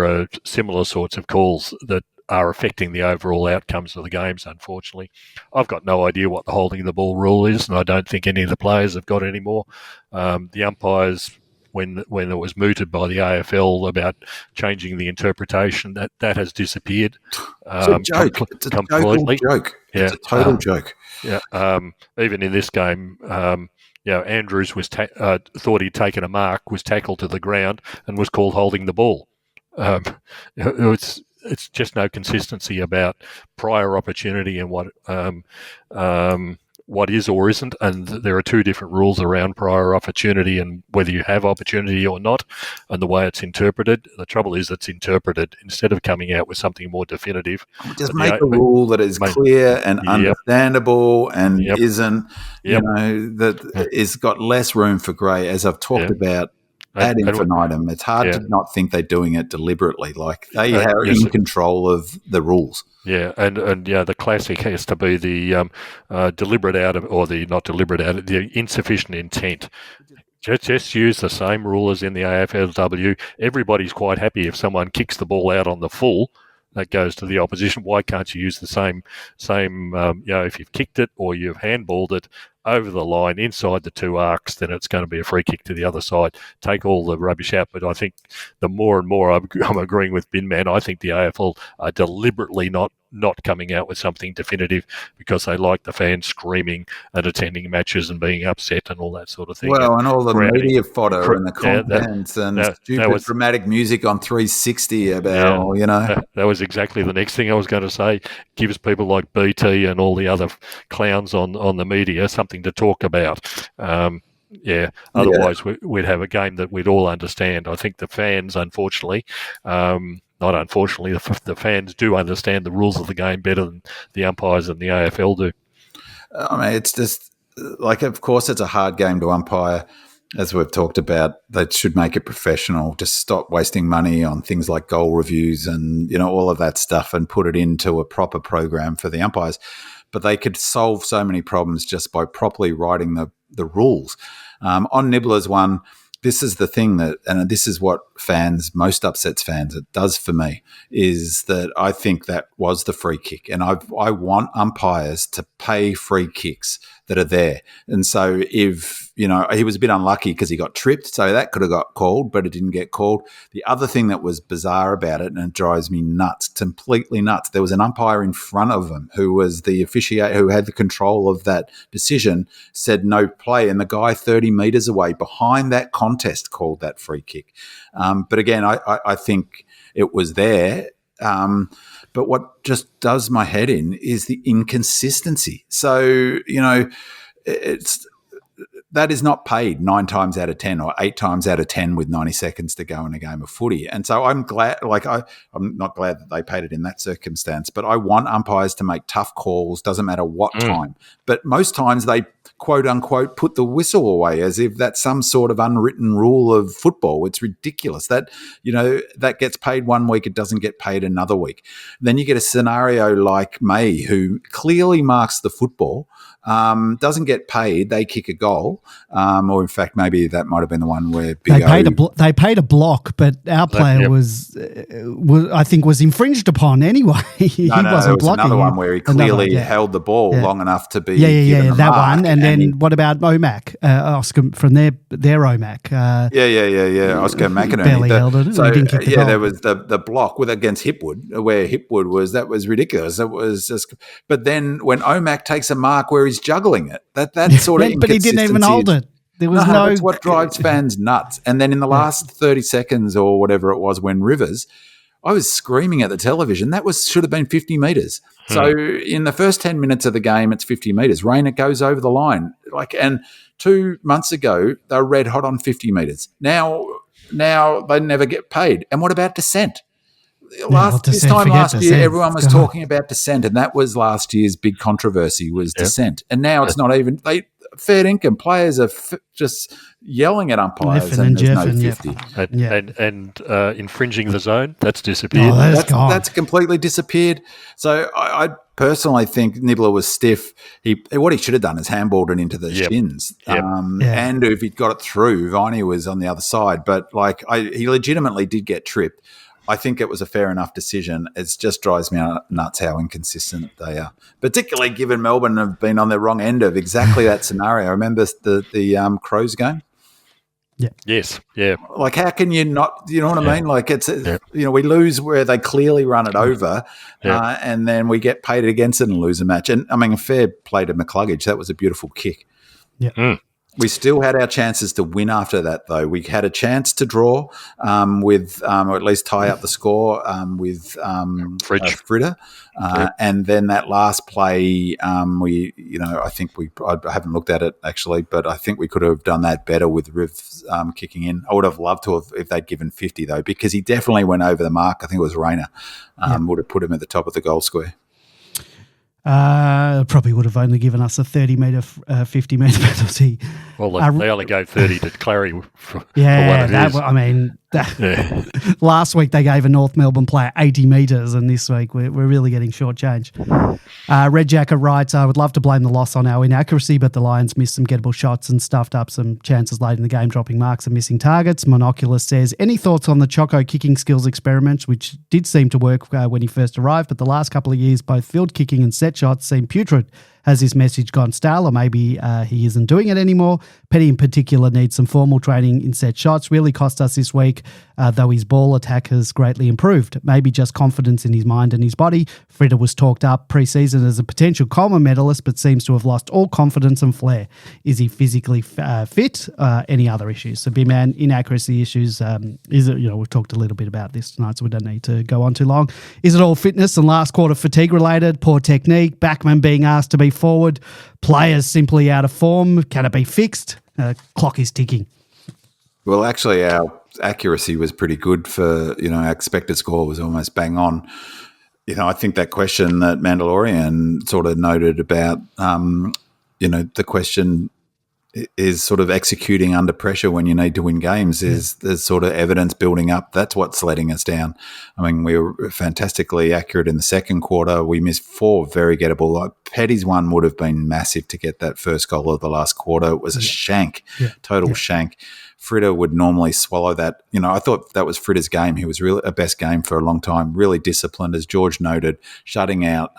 are similar sorts of calls that are affecting the overall outcomes of the games, unfortunately. I've got no idea what the holding the ball rule is, and I don't think any of the players have got any more. The umpires, when it was mooted by the AFL about changing the interpretation, that has disappeared. It's a joke. It's a completely joke. Yeah, it's a total joke. Yeah. Even in this game, Andrews was thought he'd taken a mark, was tackled to the ground, and was called holding the ball. It's just no consistency about prior opportunity and what is or isn't, and there are 2 different rules around prior opportunity and whether you have opportunity or not, and the way it's interpreted. The trouble is it's interpreted instead of coming out with something more definitive. Just make a rule that is clear and understandable and isn't, that is got less room for grey, as I've talked about ad infinitum. It's hard to not think they're doing it deliberately, like they are in control of the rules. Yeah, and the classic has to be the deliberate out of, or the not deliberate out of, the insufficient intent. Just use the same rule as in the AFLW. Everybody's quite happy if someone kicks the ball out on the full, that goes to the opposition. Why can't you use the same if you've kicked it or you've handballed it over the line inside the 2 arcs, then it's going to be a free kick to the other side. Take all the rubbish out. But I think the more and more I'm agreeing with Binman, I think the AFL are deliberately not coming out with something definitive because they like the fans screaming and attending matches and being upset and all that sort of thing. Well, and all the media fodder and the comments and stupid dramatic music on 360 about, That was exactly the next thing I was going to say. Gives people like BT and all the other clowns on the media something to talk about. Otherwise we'd have a game that we'd all understand. I think the fans, unfortunately, not unfortunately, the fans do understand the rules of the game better than the umpires and the AFL do. I mean, it's just like, of course, it's a hard game to umpire. As we've talked about, they should make it professional. Just stop wasting money on things like goal reviews and, all of that stuff, and put it into a proper program for the umpires. But they could solve so many problems just by properly writing the rules. On Nibbler's one, this is the thing and this is what most upsets fans, it does for me, is that I think that was the free kick. And I want umpires to pay free kicks that are there. And so if, he was a bit unlucky because he got tripped, so that could have got called, but it didn't get called. The other thing that was bizarre about it, and it drives me nuts, completely nuts, there was an umpire in front of him who was the officiator, who had the control of that decision, said no play, and the guy 30 metres away behind that contest called that free kick. But again, I think it was there. But what just does my head in is the inconsistency. So, that is not paid 9 times out of 10 or 8 times out of 10 with 90 seconds to go in a game of footy. And so I'm glad, I'm not glad that they paid it in that circumstance, but I want umpires to make tough calls, doesn't matter what time. But most times they quote unquote put the whistle away, as if that's some sort of unwritten rule of football. It's ridiculous that, that gets paid one week, it doesn't get paid another week. Then you get a scenario like May, who clearly marks the football, doesn't get paid, they kick a goal, or in fact maybe that might have been the one where they paid a block, but our player was I think was infringed upon anyway. He wasn't there was blocking. another one where he clearly held the ball long enough to be given that mark, one. And then what about Omac, Oscar from their Omac? Oscar McInerney. Barely held it. So he didn't kick the goal. there was the block against Hipwood, where Hipwood was ridiculous. It was just, but then when Omac takes a mark where he's juggling it, that sort of but he didn't even hold it. There was no. That's what drives fans nuts. And then in the last 30 seconds or whatever it was, when Rivers, I was screaming at the television. That should have been 50 metres. So in the first 10 minutes of the game, it's 50 metres. Rain, it goes over the line. And 2 months ago, they were red hot on 50 metres. Now they never get paid. And what about dissent? This time last year, everyone was talking about dissent, and that was last year's big controversy was dissent. And now it's not even fair income. Players are just yelling at umpires, and there's no 50. And infringing the zone, that's disappeared. Oh, that's completely disappeared. So I personally think Nibbler was stiff. What he should have done is handballed it into the shins. And if he'd got it through, 𝗍nie was on the other side. But he legitimately did get tripped. I think it was a fair enough decision. It just drives me nuts how inconsistent they are, particularly given Melbourne have been on the wrong end of exactly that scenario. Remember the Crows game? Yeah. Yes. Yeah. How can you not? You know what I mean? It's we lose where they clearly run it over, and then we get paid against it and lose a match. And I mean, fair play to McCluggage. That was a beautiful kick. Yeah. Mm. We still had our chances to win after that, though. We had a chance to draw with, or at least tie up the score with Fritter. And then that last play, I think I haven't looked at it actually, but I think we could have done that better with Riv kicking in. I would have loved to have if they'd given 50 though, because he definitely went over the mark. I think it was Rayner would have put him at the top of the goal square. Probably would have only given us a 30-metre, 50-metre penalty. Well, they only gave 30 to Clary for what it is. Last week they gave a North Melbourne player 80 metres, and this week we're really getting shortchanged. Red Jacket writes, I would love to blame the loss on our inaccuracy, but the Lions missed some gettable shots and stuffed up some chances late in the game, dropping marks and missing targets. Monoculus says, any thoughts on the Choco kicking skills experiments, which did seem to work when he first arrived, but the last couple of years, both field kicking and set shots seem putrid. Has his message gone stale, or maybe he isn't doing it anymore? Petty in particular needs some formal training in set shots. Really cost us this week, though his ball attack has greatly improved. Maybe just confidence in his mind and his body. Fritter was talked up pre-season as a potential Coleman medalist, but seems to have lost all confidence and flair. Is he physically fit? Any other issues? So, B-Man, inaccuracy issues. We've talked a little bit about this tonight, so we don't need to go on too long. Is it all fitness and last quarter fatigue related? Poor technique? Backman being asked to be forward? Players simply out of form? Can it be fixed? Clock is ticking. Well, actually, our accuracy was pretty good for, our expected score was almost bang on. I think that question that Mandalorian sort of noted about, the question is sort of executing under pressure when you need to win games there's sort of evidence building up. That's what's letting us down. I mean, we were fantastically accurate in the second quarter. We missed 4 very gettable. Petty's one would have been massive to get that first goal of the last quarter. It was a shank, total shank. Fritter would normally swallow that. I thought that was Fritter's game. He was really a best game for a long time, really disciplined. As George noted, shutting out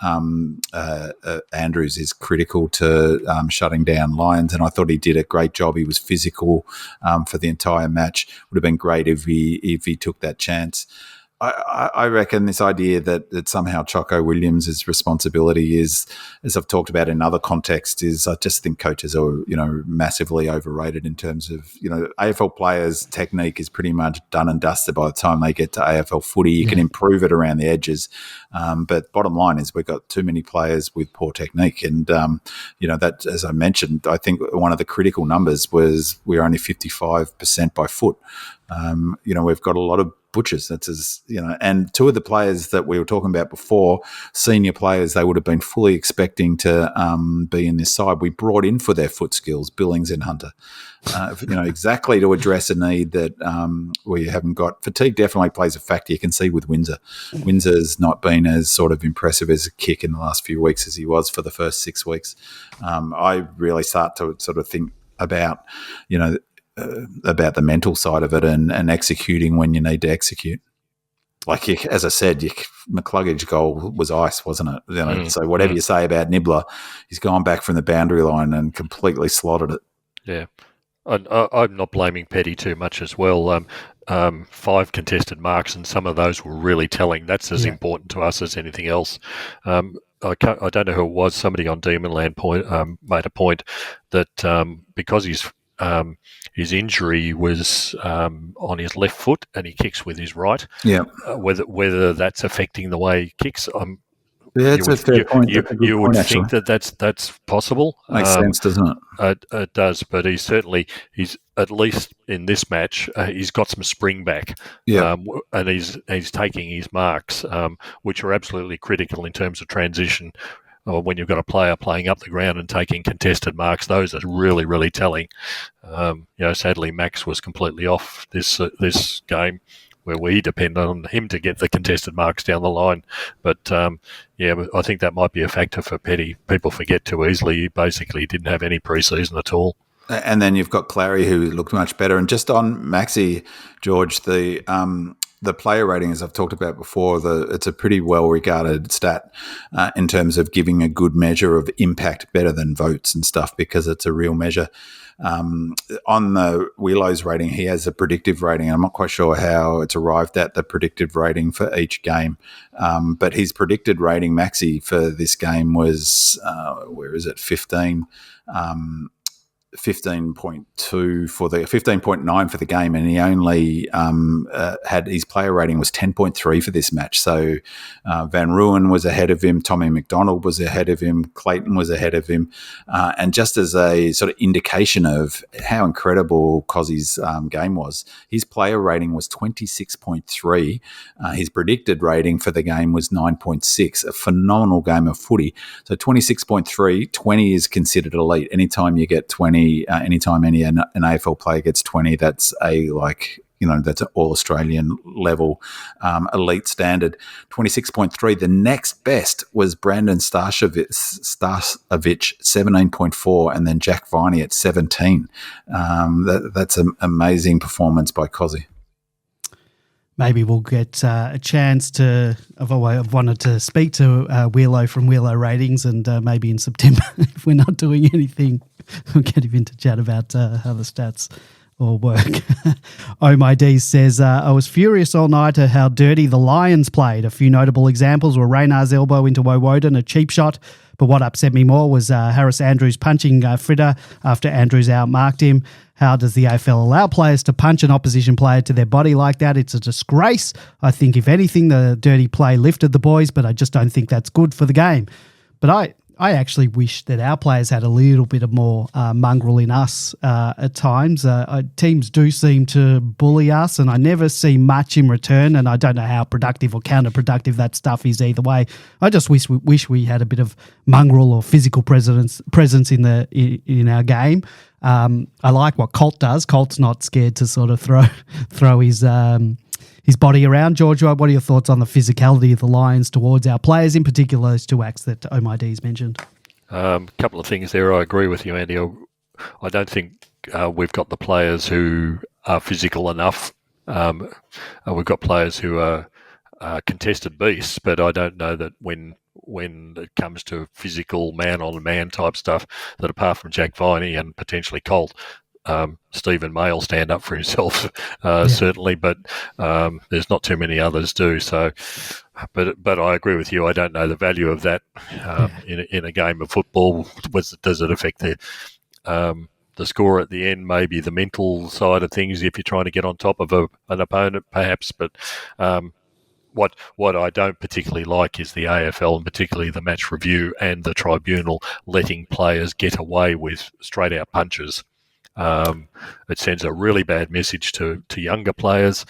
Andrews is critical to shutting down Lions, and I thought he did a great job. He was physical for the entire match. Would have been great if he took that chance. I reckon this idea that somehow Choco Williams' responsibility is, as I've talked about in other contexts, is I just think coaches are, massively overrated in terms of, AFL players' technique is pretty much done and dusted by the time they get to AFL footy. You can improve it around the edges. But bottom line is we've got too many players with poor technique. And, that, as I mentioned, I think one of the critical numbers was we're only 55% by foot. We've got a lot of butchers. And two of the players that we were talking about before, senior players, they would have been fully expecting to be in this side. We brought in for their foot skills, Billings and Hunter, exactly to address a need that we haven't got. Fatigue definitely plays a factor. You can see with Windsor. Windsor's not been as sort of impressive as a kick in the last few weeks as he was for the first 6 weeks. I really start to sort of think about the mental side of it and executing when you need to execute. Like, as I said, McCluggage goal was ice, wasn't it? So whatever you say about Nibbler, he's gone back from the boundary line and completely slotted it. Yeah. I'm not blaming Petty too much as well. 5 contested marks, and some of those were really telling. That's as important to us as anything else. I don't know who it was. Somebody on Demonland made a point that because his injury was on his left foot and he kicks with his right. Yeah. Whether that's affecting the way he kicks, it's a fair point. You would think that's possible. Makes sense, doesn't it? It does, but he's at least in this match, he's got some spring back. Yeah. And he's taking his marks, which are absolutely critical in terms of transition. When you've got a player playing up the ground and taking contested marks, those are really, really telling. Sadly, Max was completely off this game, where we depend on him to get the contested marks down the line. But I think that might be a factor for Petty. People forget too easily. He basically didn't have any pre-season at all. And then you've got Clary, who looked much better. And just on Maxi, George, the player rating, as I've talked about before, it's a pretty well-regarded stat in terms of giving a good measure of impact, better than votes and stuff, because it's a real measure. On the Wheelo's rating, he has a predictive rating. I'm not quite sure how it's arrived at the predictive rating for each game, but his predicted rating, Maxi, for this game was 15.2 for the 15.9 for the game, and he only had his player rating was 10.3 for this match. So Van Ruin was ahead of him, Tommy McDonald was ahead of him, Clayton was ahead of him, and just as a sort of indication of how incredible 𝗍ici's game was, his player rating was 26.3. His predicted rating for the game was 9.6. A phenomenal game of footy. So 26.3, 20 is considered elite. Anytime you get 20. Anytime an AFL player gets 20, that's that's an all-Australian level elite standard. 26.3. The next best was Brandon 𝗟𝗏𝘗𝘁, 17.4, and then Jack Viney at 17. That's an amazing performance by 𝗍ici's. Maybe we'll get a chance to. I've wanted to speak to Wheelo from Wheelo Ratings, and maybe in September, if we're not doing anything, we'll get him in to chat about how the stats all work. 𝗍𝗏𝗍𝗏 says, I was furious all night at how dirty the Lions played. A few notable examples were Reynard's elbow into Woden, a cheap shot. But what upset me more was Harris Andrews punching Fritter after Andrews outmarked him. How does the AFL allow players to punch an opposition player to their body like that? It's a disgrace. I think, if anything, the dirty play lifted the boys, but I just don't think that's good for the game. But I actually wish that our players had a little bit of more mongrel in us at times. Teams do seem to bully us, and I never see much in return, and I don't know how productive or counterproductive that stuff is either way. I just wish we had a bit of mongrel or physical presence in our game. I like what Colt does. Colt's not scared to sort of throw his body around. George, what are your thoughts on the physicality of the Lions towards our players, in particular those two acts that 𝗍𝗏𝗍𝗏's mentioned? A couple of things there. I agree with you, Andy. I don't think we've got the players who are physical enough. We've got players who are contested beasts, but I don't know that when it comes to physical man-on-man type stuff, that apart from Jack Viney and potentially Colt, Stephen May will stand up for himself, certainly, but there's not too many others do. So, but I agree with you. I don't know the value of that in a game of football. Does it affect the score at the end? Maybe the mental side of things if you're trying to get on top of an opponent, perhaps. But what I don't particularly like is the AFL, and particularly the match review and the tribunal, letting players get away with straight out punches. It sends a really bad message to younger players.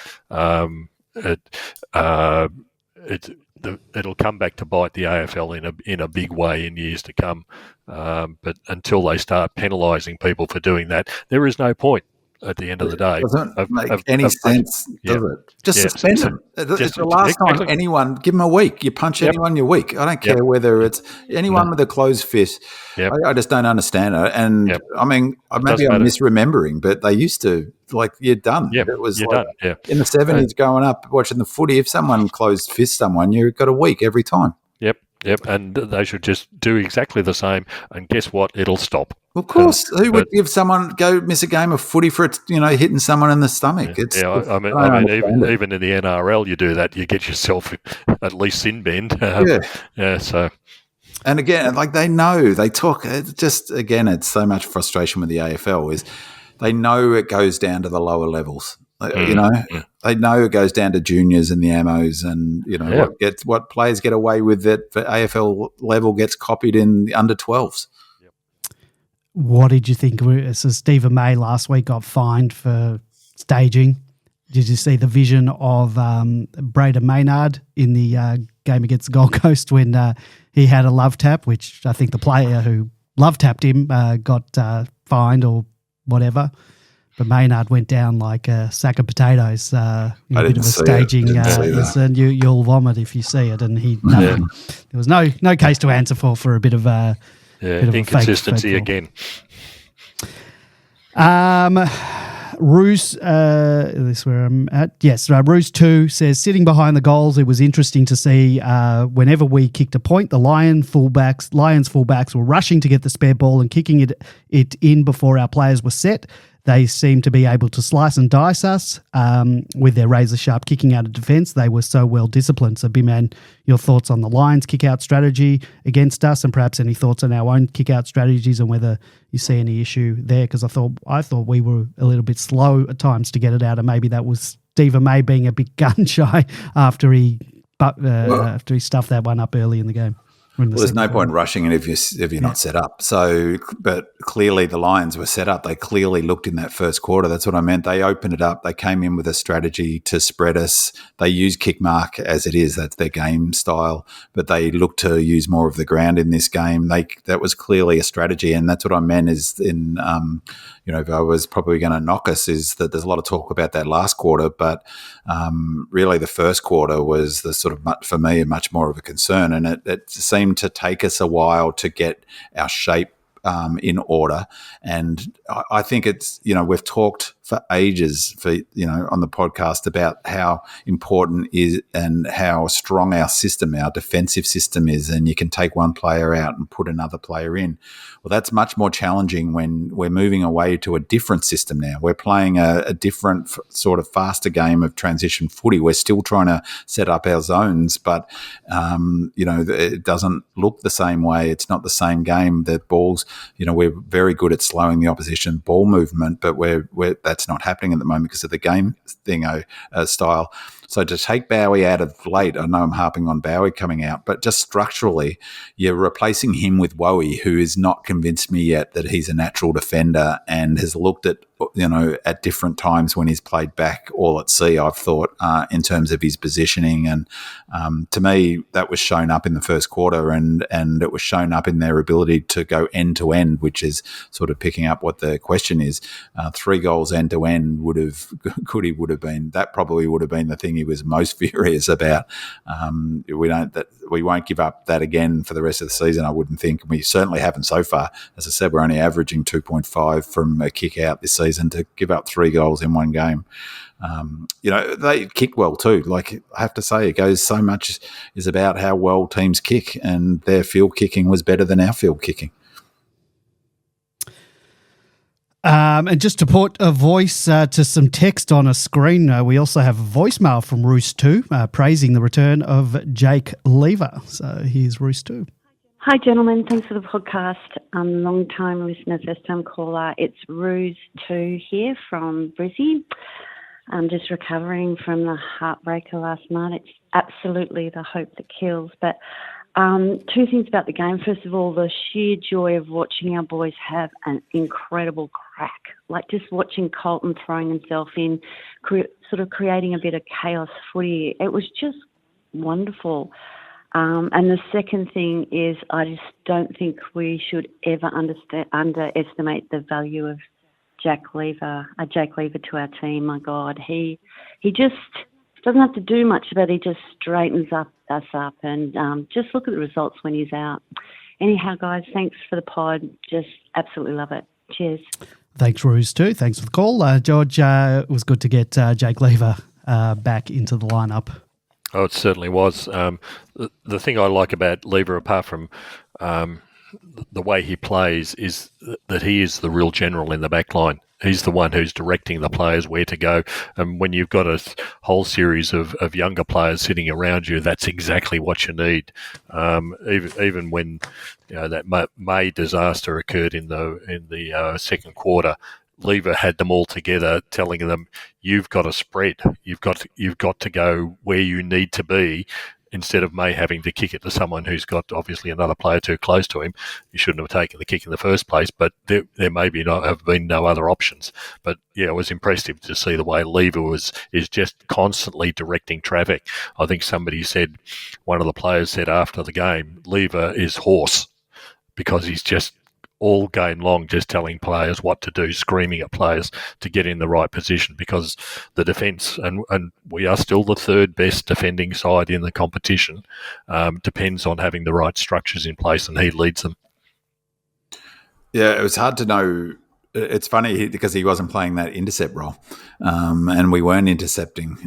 It'll come back to bite the AFL in a big way in years to come. But until they start penalising people for doing that, there is no point at the end of the day. It doesn't make any sense, does it? Just suspend them. It's the last time anyone, give them a week. You punch anyone, you're weak. I don't care whether it's anyone with a closed fist. I just don't understand it. And I mean, maybe I'm misremembering, but they used to, like, you're done. It was you're like done. In the 70s growing up watching the footy, if someone closed fist someone, you got a week every time. Yep, and they should just do exactly the same, and guess what? It'll stop. Of course, who would give someone go miss a game of footy for hitting someone in the stomach? I mean, even in the NRL, you do that, you get yourself at least sin bend. So. And again, like they know, they talk. It's just again, it's so much frustration with the AFL is they know it goes down to the lower levels. They know it goes down to juniors and the ammos, and what players get away with it for AFL level gets copied in the under 12s. What did you think? So Stephen May last week got fined for staging. Did you see the vision of Braden Maynard in the game against the Gold Coast when he had a love tap, which I think the player who love tapped him got fined or whatever. But Maynard went down like a sack of potatoes. A bit of a staging, and you'll vomit if you see it. And there was no case to answer for a bit of bit of inconsistency fake again. Roos, this is where I'm at. Yes, Roos 2 says, sitting behind the goals, it was interesting to see whenever we kicked a point, the Lions fullbacks were rushing to get the spare ball and kicking it in before our players were set. They seemed to be able to slice and dice us with their razor-sharp kicking out of defence. They were so well disciplined. So, B-Man, your thoughts on the Lions kick-out strategy against us, and perhaps any thoughts on our own kick-out strategies and whether you see any issue there? Because I thought we were a little bit slow at times to get it out, and maybe that was Stephen May being a bit gun-shy after he stuffed that one up early in the game. Well, there's no point rushing it if you're not set up. So, but clearly the Lions were set up. They clearly looked in that first quarter. That's what I meant. They opened it up. They came in with a strategy to spread us. They use kick mark as it is. That's their game style. But they looked to use more of the ground in this game. That was clearly a strategy, and that's what I meant. Is in if I was probably going to knock us, is that there's a lot of talk about that last quarter, but really the first quarter was the sort of, for me, much more of a concern, and it seemed to take us a while to get our shape in order. And I think it's, we've talked for ages on the podcast about how important is and how strong our defensive system is, and you can take one player out and put another player in. Well, that's much more challenging when we're moving away to a different system now. We're playing a different sort of faster game of transition footy. We're still trying to set up our zones, but it doesn't look the same way. It's not the same game. The balls, we're very good at slowing the opposition ball movement, but that's not happening at the moment because of the game style. So to take 𝗟𝗀𝘃 out of late, I know I'm harping on 𝗟𝗃 coming out, but just structurally, you're replacing him with 𝗍𝗏, who has not convinced me yet that he's a natural defender and has looked at different times when he's played back all at sea, I've thought, in terms of his positioning. And to me, that was shown up in the first quarter, and it was shown up in their ability to go end to end, which is sort of picking up what the question is. 3 goals end to end probably would have been the thing he was most furious about. We won't give up that again for the rest of the season, I wouldn't think. We certainly haven't so far. As I said, we're only averaging 2.5 from a kick out this season. To give up 3 goals in one game. They kick well too. Like, I have to say, it goes so much is about how well teams kick, and their field kicking was better than our field kicking. And just to put a voice to some text on a screen, we also have a voicemail from Roos 2 praising the return of Jake Lever. So here's Roos 2. Hi, gentlemen. Thanks for the podcast. Long-time listener, first-time caller. It's Roos 2 here from Brisbane. I'm just recovering from the heartbreaker last night. It's absolutely the hope that kills. But Two things about the game. First of all, the sheer joy of watching our boys have an incredible crack. Like just watching Colton throwing himself in, sort of creating a bit of chaos footy. It was just wonderful. And the second thing is I just don't think we should ever underestimate the value of Jake Lever to our team. My God, he just doesn't have to do much, but he just straightens us up. And just look at the results when he's out. Anyhow, guys, thanks for the pod. Just absolutely love it. Cheers. Thanks, Ruse, too. Thanks for the call. George, it was good to get Jake Lever back into the lineup. Oh, it certainly was. The thing I like about Lever, apart from the way he plays, is that he is the real general in the back line. He's the one who's directing the players where to go. And when you've got a whole series of younger players sitting around you, that's exactly what you need. Even when that May disaster occurred in the second quarter, Lever had them all together, telling them, "You've got to spread. You've got to go where you need to be." Instead of May having to kick it to someone who's got obviously another player too close to him, you shouldn't have taken the kick in the first place. But there may have been no other options. But yeah, it was impressive to see the way Lever is just constantly directing traffic. I think one of the players said after the game, Lever is hoarse because he's just all game long just telling players what to do, screaming at players to get in the right position, because the defence, and we are still the third best defending side in the competition, depends on having the right structures in place, and he leads them. Yeah, it was hard to know. It's funny because he wasn't playing that intercept role, and we weren't intercepting.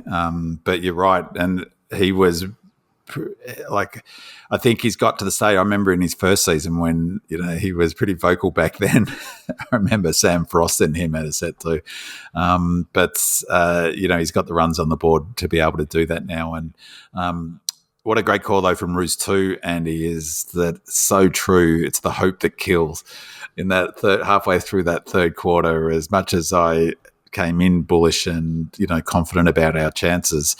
But you're right, and he was I think he's got to the stage. I remember in his first season when he was pretty vocal back then. I remember Sam Frost and him had a set too, but he's got the runs on the board to be able to do that now. And what a great call though from Roos too, Andy, is that so true. It's the hope that kills. In that halfway through that third quarter, as much as I came in bullish and confident about our chances,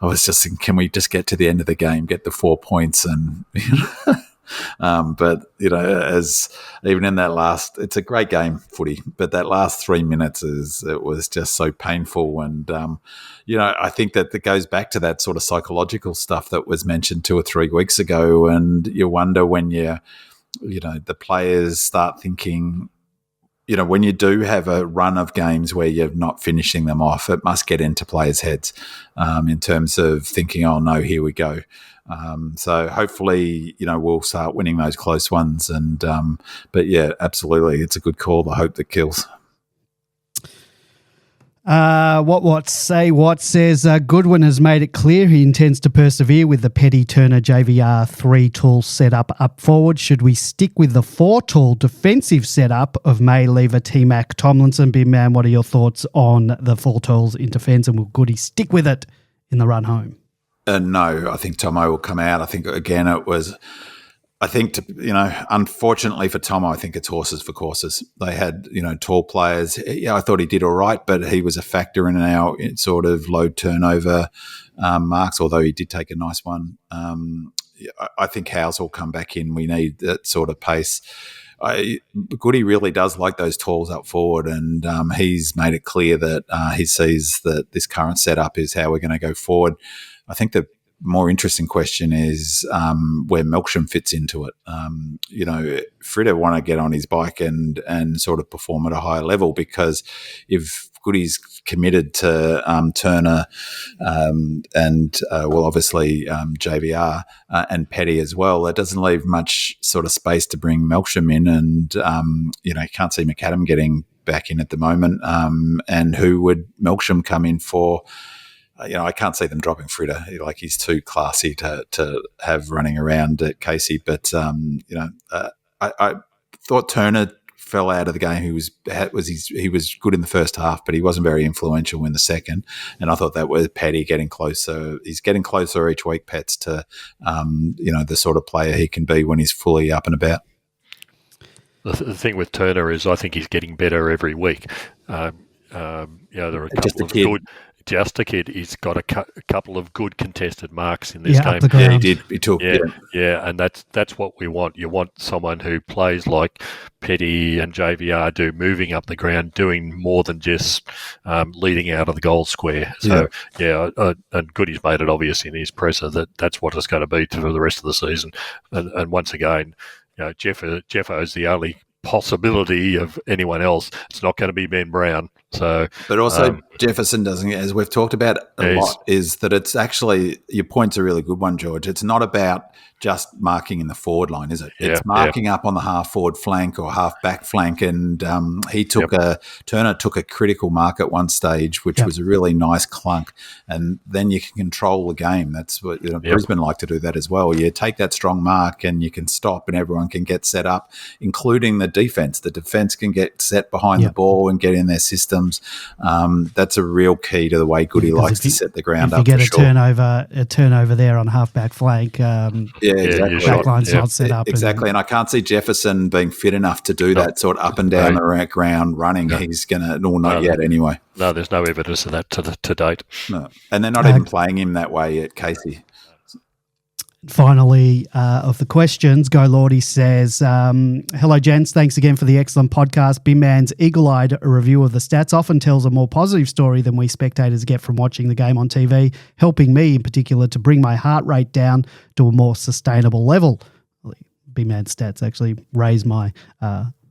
I was just thinking, can we just get to the end of the game, get the 4 points, and but as even in that last, it's a great game footy, but that last 3 minutes it was just so painful, and I think that goes back to that sort of psychological stuff that was mentioned 2 or 3 weeks ago, and you wonder when the players start thinking. When you do have a run of games where you're not finishing them off, it must get into players' heads in terms of thinking, oh, no, here we go. So hopefully, we'll start winning those close ones. But, yeah, absolutely, it's a good call, the hope that kills. What says Goodwin has made it clear he intends to persevere with the Petty Turner JVR 3-tool setup forward. Should we stick with the 4-tool defensive setup of May, Lever, T-Mac, Tomlinson? Big man, what are your thoughts on the 4 tools in defence, and will Goody stick with it in the run home? No, I think Tomo will come out. I think again unfortunately for Tomo, I think it's horses for courses. They had, tall players. Yeah, I thought he did all right, but he was a factor in our sort of low turnover marks, although he did take a nice one. I think Howes will come back in. We need that sort of pace. Goody really does like those tools up forward, and he's made it clear that he sees that this current setup is how we're going to go forward. I think the more interesting question is where 𝗟𝗀𝗀𝗀𝗀 fits into it. Frida want to get on his bike and sort of perform at a higher level, because if Goody's committed to Turner and obviously JVR and Petty as well, it doesn't leave much sort of space to bring 𝗟𝗀𝗀𝗀𝗀 in, and you can't see McAdam getting back in at the moment. And who would 𝗟𝗀𝗀𝗀𝗀 come in for? I can't see them dropping Frida. He's too classy to have running around at Casey. But I thought Turner fell out of the game. He was good in the first half, but he wasn't very influential in the second. And I thought that was Petty getting closer. He's getting closer each week, Pets, to the sort of player he can be when he's fully up and about. The thing with Turner is I think he's getting better every week. There are a couple of good. 𝗟𝗶𝘀𝘁𝗁, he's got a couple of good contested marks in this Up game. the ground. Yeah, he did. He took. Yeah, and that's what we want. You want someone who plays like Petty and JVR do, moving up the ground, doing more than just leading out of the goal square. So, and Goody's made it obvious in his presser that that's what it's going to be for the rest of the season. And once again, Jeffo's the only possibility of anyone else. It's not going to be Ben Brown. So, but also Jefferson doesn't, as we've talked about a lot, is that it's actually, your point's a really good one, George. It's not about just marking in the forward line, is it? It's marking up on the half forward flank or half back flank, and Turner took a critical mark at one stage, which was a really nice clunk, and then you can control the game. That's what Brisbane like to do that as well. You take that strong mark and you can stop, and everyone can get set up, including the defense. The defense can get set behind the ball and get in their systems. That's a real key to the way Goody likes to set the ground up. If you get a turnover there on half back flank, exactly. Backline's not set up. Exactly, and I can't see Jefferson being fit enough to do that sort of up and down the ground running. He's going to, not yet anyway. No, there's no evidence of that to date. No, and they're not even playing him that way at Casey. Finally, of the questions, Go Lordy says, hello, gents. Thanks again for the excellent podcast. Binman's eagle-eyed review of the stats often tells a more positive story than we spectators get from watching the game on TV, helping me in particular to bring my heart rate down to a more sustainable level. Binman's stats actually raise my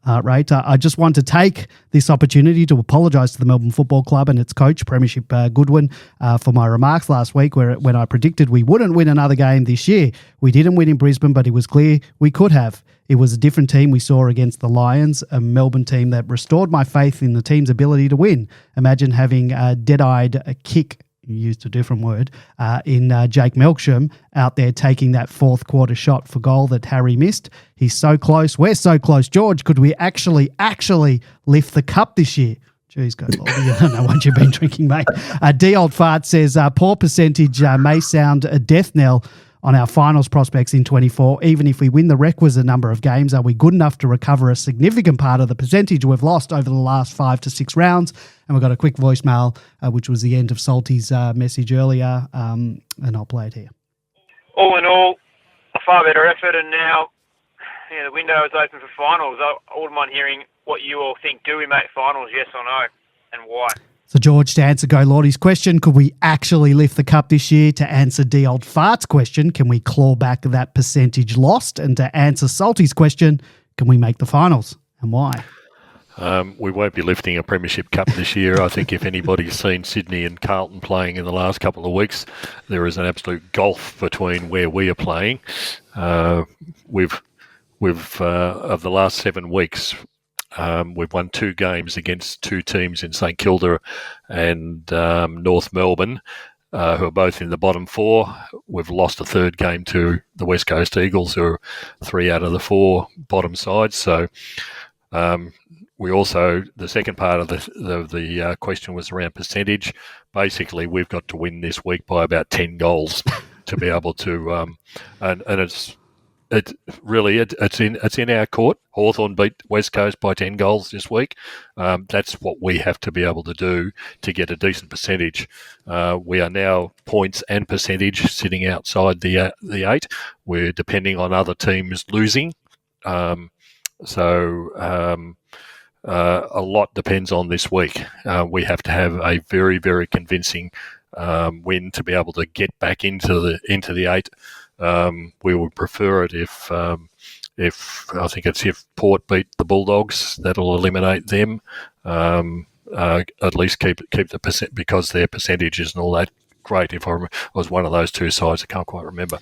heart rate. I just want to take this opportunity to apologise to the Melbourne Football Club and its coach, Premiership Goodwin, for my remarks last week when I predicted we wouldn't win another game this year. We didn't win in Brisbane, but it was clear we could have. It was a different team we saw against the Lions, a Melbourne team that restored my faith in the team's ability to win. Imagine having a dead-eyed kick, you used a different word, in Jake Melksham out there taking that fourth quarter shot for goal that Harry missed. He's so close. We're so close. George, could we actually lift the cup this year? Jeez, go Lord. I don't know what you've been drinking, mate. 𝗟𝗶𝘀𝘁𝗁 says, poor percentage may sound a death knell on our finals prospects in 24. Even if we win the requisite number of games, are we good enough to recover a significant part of the percentage we've lost over the last 5 to 6 rounds? And we've got a quick voicemail, which was the end of Salty's message earlier, and I'll play it here. All in all, a far better effort, and now the window is open for finals. I wouldn't mind hearing what you all think. Do we make finals, yes or no, and why? So, George, to answer Go Lordy's question, could we actually lift the cup this year? To answer 𝗟𝗶𝘀𝘁𝗁's question, can we claw back that percentage lost? And to answer Salty's question, can we make the finals, and why? We won't be lifting a Premiership Cup this year. I think if anybody's seen Sydney and Carlton playing in the last couple of weeks, there is an absolute gulf between where we are playing. We've of the last 7 weeks, we've won 2 games against 2 teams in St Kilda and North Melbourne, who are both in the bottom 4. We've lost a 3rd game to the West Coast Eagles, who are 3 out of the 4 bottom sides. So we also, the second part of the question was around percentage. Basically, we've got to win this week by about 10 goals to be able to, and it's in our court. Hawthorn beat West Coast by 10 goals this week. That's what we have to be able to do to get a decent percentage. We are now points and percentage sitting outside the 8. We're depending on other teams losing. A lot depends on this week. We have to have a very, very convincing win to be able to get back into the 8. We would prefer it if Port beat the Bulldogs, that'll eliminate them. At least keep the percent, because their percentages and all that. Great if I was one of those 2 sides. I can't quite remember.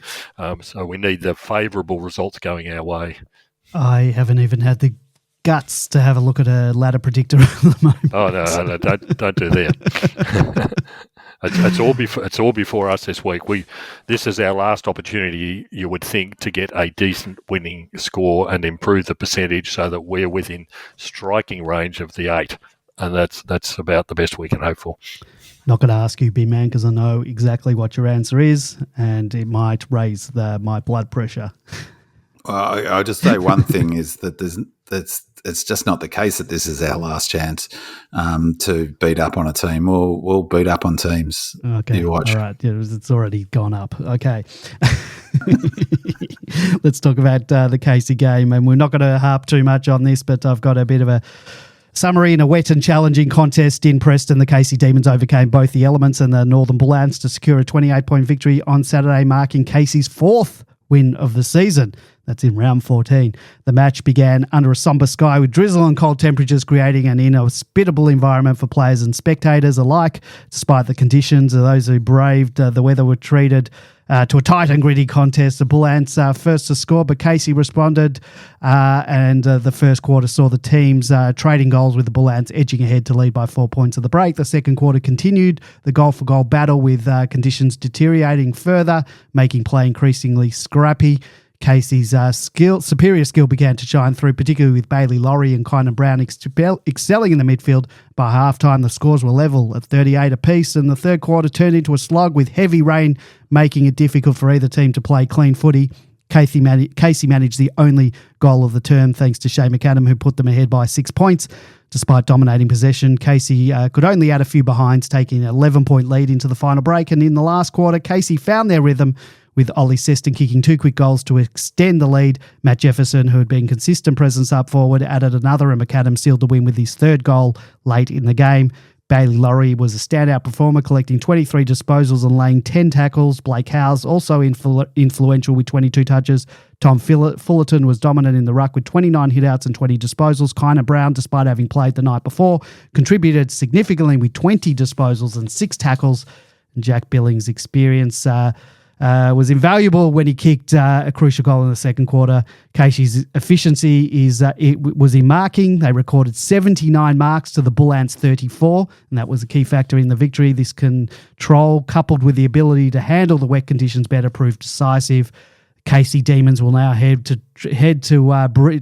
So we need the favourable results going our way. I haven't even had the guts to have a look at a ladder predictor at the moment. Oh no, don't do that. It's all before us this week. This is our last opportunity, you would think, to get a decent winning score and improve the percentage so that we're within striking range of the 8, and that's about the best we can hope for. Not going to ask you, B-Man, because I know exactly what your answer is, and it might raise my blood pressure. Well, I'll just say one thing is that there's it's just not the case that this is our last chance to beat up on a team. We'll beat up on teams. Okay, You watch. all right. Yeah, it's already gone up. Okay. Let's talk about the Casey game, and we're not going to harp too much on this, but I've got a bit of a summary. In a wet and challenging contest in Preston, the Casey Demons overcame both the Elements and the Northern Bull Ants to secure a 28-point victory on Saturday, marking Casey's 4th win of the season. That's in round 14. The match began under a sombre sky with drizzle and cold temperatures, creating an inhospitable environment for players and spectators alike. Despite the conditions, those who braved the weather were treated to a tight and gritty contest. The Bull Ants first to score, but Casey responded, and the first quarter saw the teams trading goals, with the Bull Ants edging ahead to lead by 4 points at the break. The second quarter continued the goal-for-goal battle, with conditions deteriorating further, making play increasingly scrappy. Casey's superior skill began to shine through, particularly with Bailey Laurie and Kynan Brown excelling in the midfield. By halftime, the scores were level at 38 apiece, and the third quarter turned into a slog, with heavy rain making it difficult for either team to play clean footy. Casey managed the only goal of the term, thanks to Shane McAdam, who put them ahead by 6 points. Despite dominating possession, Casey could only add a few behinds, taking an 11-point lead into the final break. And in the last quarter, Casey found their rhythm, with Ollie Seston kicking 2 quick goals to extend the lead. Matt Jefferson, who had been consistent presence up forward, added another, and McAdam sealed the win with his third goal late in the game. Bailey Laurie was a standout performer, collecting 23 disposals and laying 10 tackles. Blake Howes, also influential with 22 touches. Tom Fullerton was dominant in the ruck with 29 hitouts and 20 disposals. Kynan Brown, despite having played the night before, contributed significantly with 20 disposals and 6 tackles. And Jack Billings' experience was invaluable when he kicked a crucial goal in the second quarter. Casey's efficiency was in marking. They recorded 79 marks to the Bull Ants 34, and that was a key factor in the victory. This control, coupled with the ability to handle the wet conditions better, proved decisive. Casey Demons will now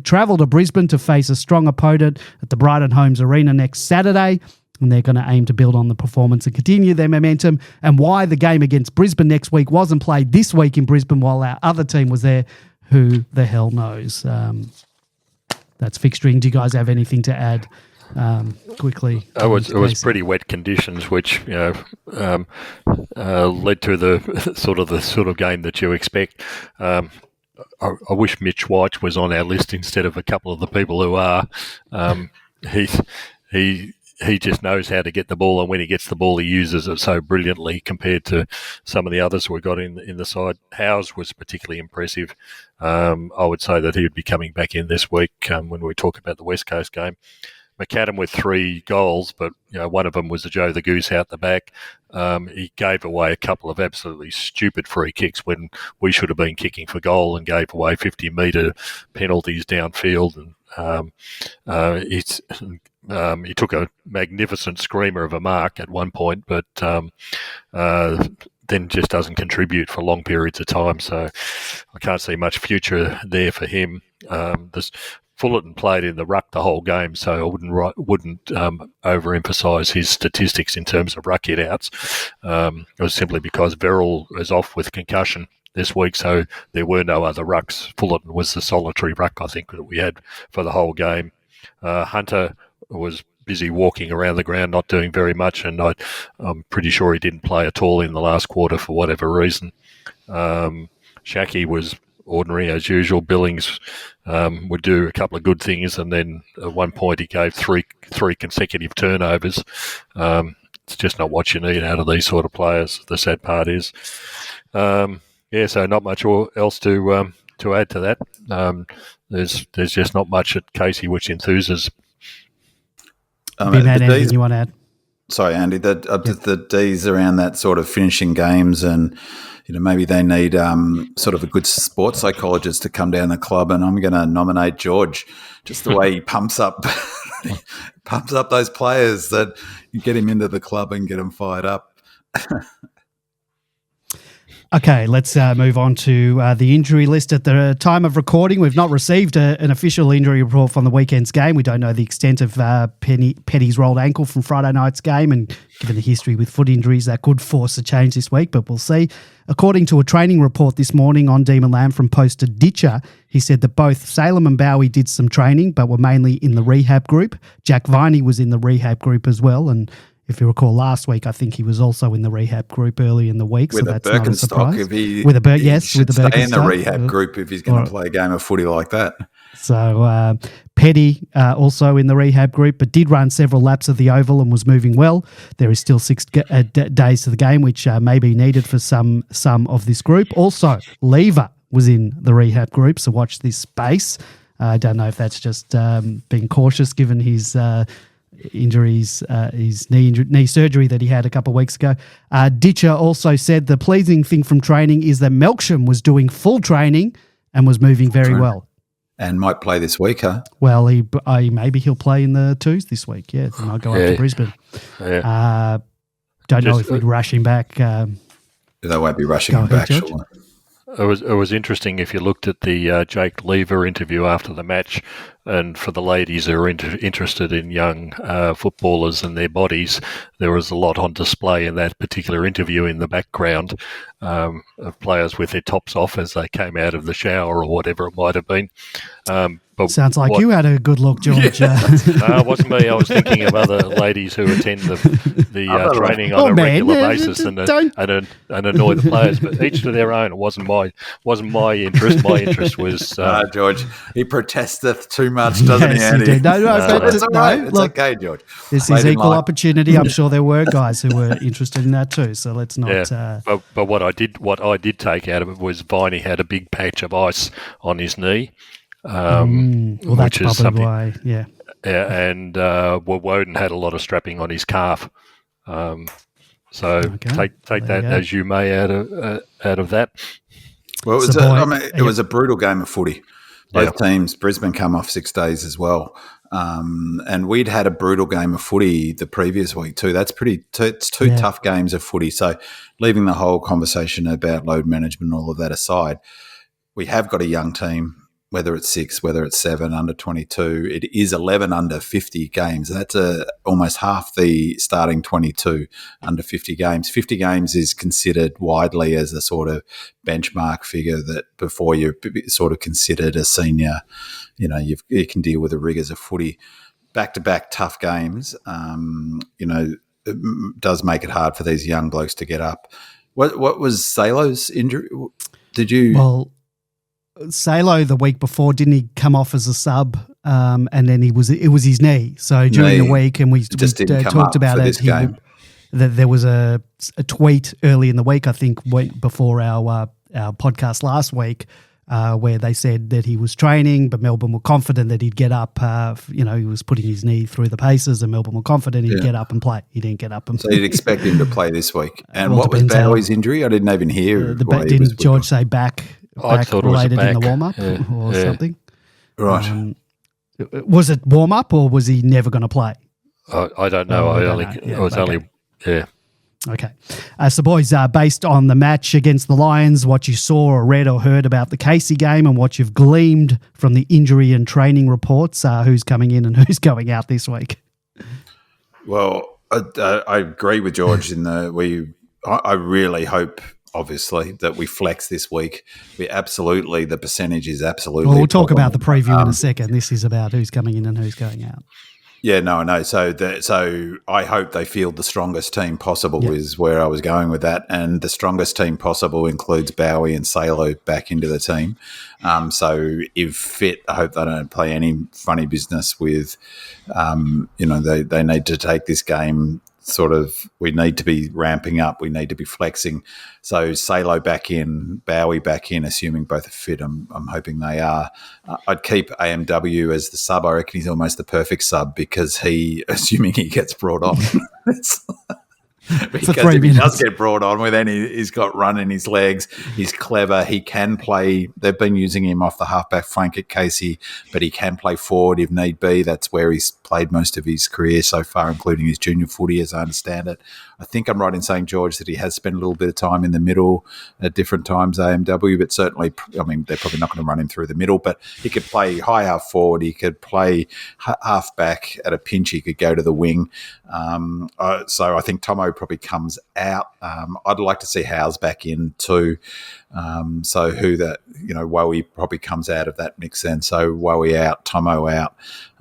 travel to Brisbane to face a strong opponent at the Brighton Homes Arena next Saturday. And they're going to aim to build on the performance and continue their momentum. And why the game against Brisbane next week wasn't played this week in Brisbane while our other team was there, who the hell knows? That's fixturing. Do you guys have anything to add quickly? It was pretty wet conditions, which led to the sort of game that you expect. I wish Mitch White was on our list instead of a couple of the people who are. He just knows how to get the ball, and when he gets the ball, he uses it so brilliantly compared to some of the others we got in the side. Howes was particularly impressive. I would say that he would be coming back in this week when we talk about the West Coast game. McAdam with 3 goals, but one of them was a Joe the Goose out the back. He gave away a couple of absolutely stupid free kicks when we should have been kicking for goal, and gave away 50-metre penalties downfield. And he took a magnificent screamer of a mark at one point, but then just doesn't contribute for long periods of time. So I can't see much future there for him. Fullerton played in the ruck the whole game, so I wouldn't overemphasise his statistics in terms of ruck hit-outs. It was simply because Verrill is off with concussion this week, so there were no other rucks. Fullerton was the solitary ruck, I think, that we had for the whole game. Hunter was busy walking around the ground, not doing very much, and I'm pretty sure he didn't play at all in the last quarter for whatever reason. Shaki was ordinary as usual. Billings would do a couple of good things, and then at one point he gave three consecutive turnovers. It's just not what you need out of these sort of players. The sad part is, so not much else to add to that. There's just not much at Casey which enthuses. Anything you want to add? Sorry, Andy. The D's around that sort of finishing games, and maybe they need sort of a good sports psychologist to come down the club. And I'm going to nominate George. Just the way he pumps up those players, that you get him into the club and get them fired up. Okay, let's move on to the injury list. At the time of recording, we've not received an official injury report from the weekend's game. We don't know the extent of Petty's rolled ankle from Friday night's game, and given the history with foot injuries, that could force a change this week, but we'll see. According to a training report this morning on Demonland from poster 𝗟𝗶𝘀𝘁𝗃, he said that both 𝗟𝗶𝗰𝗀𝗀𝗀 and 𝗣cie did some training, but were mainly in the rehab group. Jack Viney was in the rehab group as well, and if you recall last week, I think he was also in the rehab group early in the week, with so a that's not a surprise. Birkenstock, With the Birkenstock. Stay in the rehab group if he's going to play a game of footy like that. So Petty also in the rehab group, but did run several laps of the oval and was moving well. There is still 6 days to the game, which may be needed for some of this group. Also, Lever was in the rehab group, so watch this space. I don't know if that's just being cautious given his injuries, his knee surgery that he had a couple of weeks ago. 𝗟𝗂𝘁𝗀 also said the pleasing thing from training is that 𝗟𝗀𝗀𝘀 was doing full training and was moving very well. And might play this week, huh? Well, maybe he'll play in the twos this week. Yeah, he might go up to Brisbane. Yeah. Don't know if we'd rush him back. They won't be rushing him back, George. surely. It was interesting if you looked at the Jake Lever interview after the match, and for the ladies who are interested in young footballers and their bodies, there was a lot on display in that particular interview in the background of players with their tops off as they came out of the shower or whatever it might have been. But sounds like you had a good look, George. No, it wasn't me. I was thinking of other ladies who attend the training on a regular basis and annoy the players. But each to their own. It wasn't my interest. My interest was George. He protesteth too much, doesn't he, Andy? He did. No, it's all right. It's okay, George. This is equal opportunity. I'm sure there were guys who were interested in that too. So let's not. Yeah. But what I did take out of it was Viney had a big patch of ice on his knee. Well, that's probably why, yeah. And Woden had a lot of strapping on his calf. So take that as you may out of that. Well, it was a brutal game of footy. Both teams, Brisbane come off 6 days as well. And we'd had a brutal game of footy the previous week too. It's two tough games of footy. So leaving the whole conversation about load management and all of that aside, we have got a young team. Whether it's 6, whether it's 7, under 22, it is 11 under 50 games. That's almost half the starting 22 under 50 games. 50 games is considered widely as a sort of benchmark figure that before you're sort of considered a senior, you can deal with the rigours of footy. Back-to-back tough games, it does make it hard for these young blokes to get up. What was 𝗟𝗀𝗀𝗀𝗀's injury? Did you... Well, 𝗟𝗀𝗀𝗀𝗀, the week before, didn't he come off as a sub? And then it was his knee. So during the week, and we talked about it. There was a tweet early in the week, I think, before our podcast last week, where they said that he was training, but Melbourne were confident that he'd get up. He was putting his knee through the paces, and Melbourne were confident he'd get up and play. He didn't get up and play. So you'd expect him to play this week. And what was 𝗣cie's injury? I didn't even hear. Didn't George say back? I thought it was related in the warm-up or something. Right. Was it warm-up or was he never going to play? I don't know. Okay. So, boys, based on the match against the Lions, what you saw or read or heard about the 𝗚cie game and what you've gleaned from the injury and training reports, who's coming in and who's going out this week? Well, I agree with George I really hope, obviously, that we flex this week. The percentage is absolutely... Well, we'll talk about the preview in a second. This is about who's coming in and who's going out. Yeah, no, I know. So I hope they field the strongest team possible is where I was going with that. And the strongest team possible includes 𝗣cie and 𝗟𝗀𝗀𝗀𝗀 back into the team. So if fit, I hope they don't play any funny business with, they need to take this game we need to be ramping up. We need to be flexing. So 𝗟𝗀𝗀𝗀𝗀 back in, 𝗣cie back in, assuming both are fit. I'm hoping they are. I'd keep AMW as the sub. I reckon he's almost the perfect sub because assuming he gets brought on. Because if he does get brought on with he's got run in his legs, he's clever, he can play. They've been using him off the halfback flank at 𝗚cie, but he can play forward if need be. That's where he's played most of his career so far, including his junior footy, as I understand it. I think I'm right in saying, George, that he has spent a little bit of time in the middle at different times, AMW, but certainly, I mean, they're probably not going to run him through the middle, but he could play high half forward, he could play half back at a pinch, he could go to the wing. So I think Tomo probably comes out. I'd like to see Howes back in too. So 𝗟𝗲 probably comes out of that mix then. So 𝗟𝗲 out, Tomo out.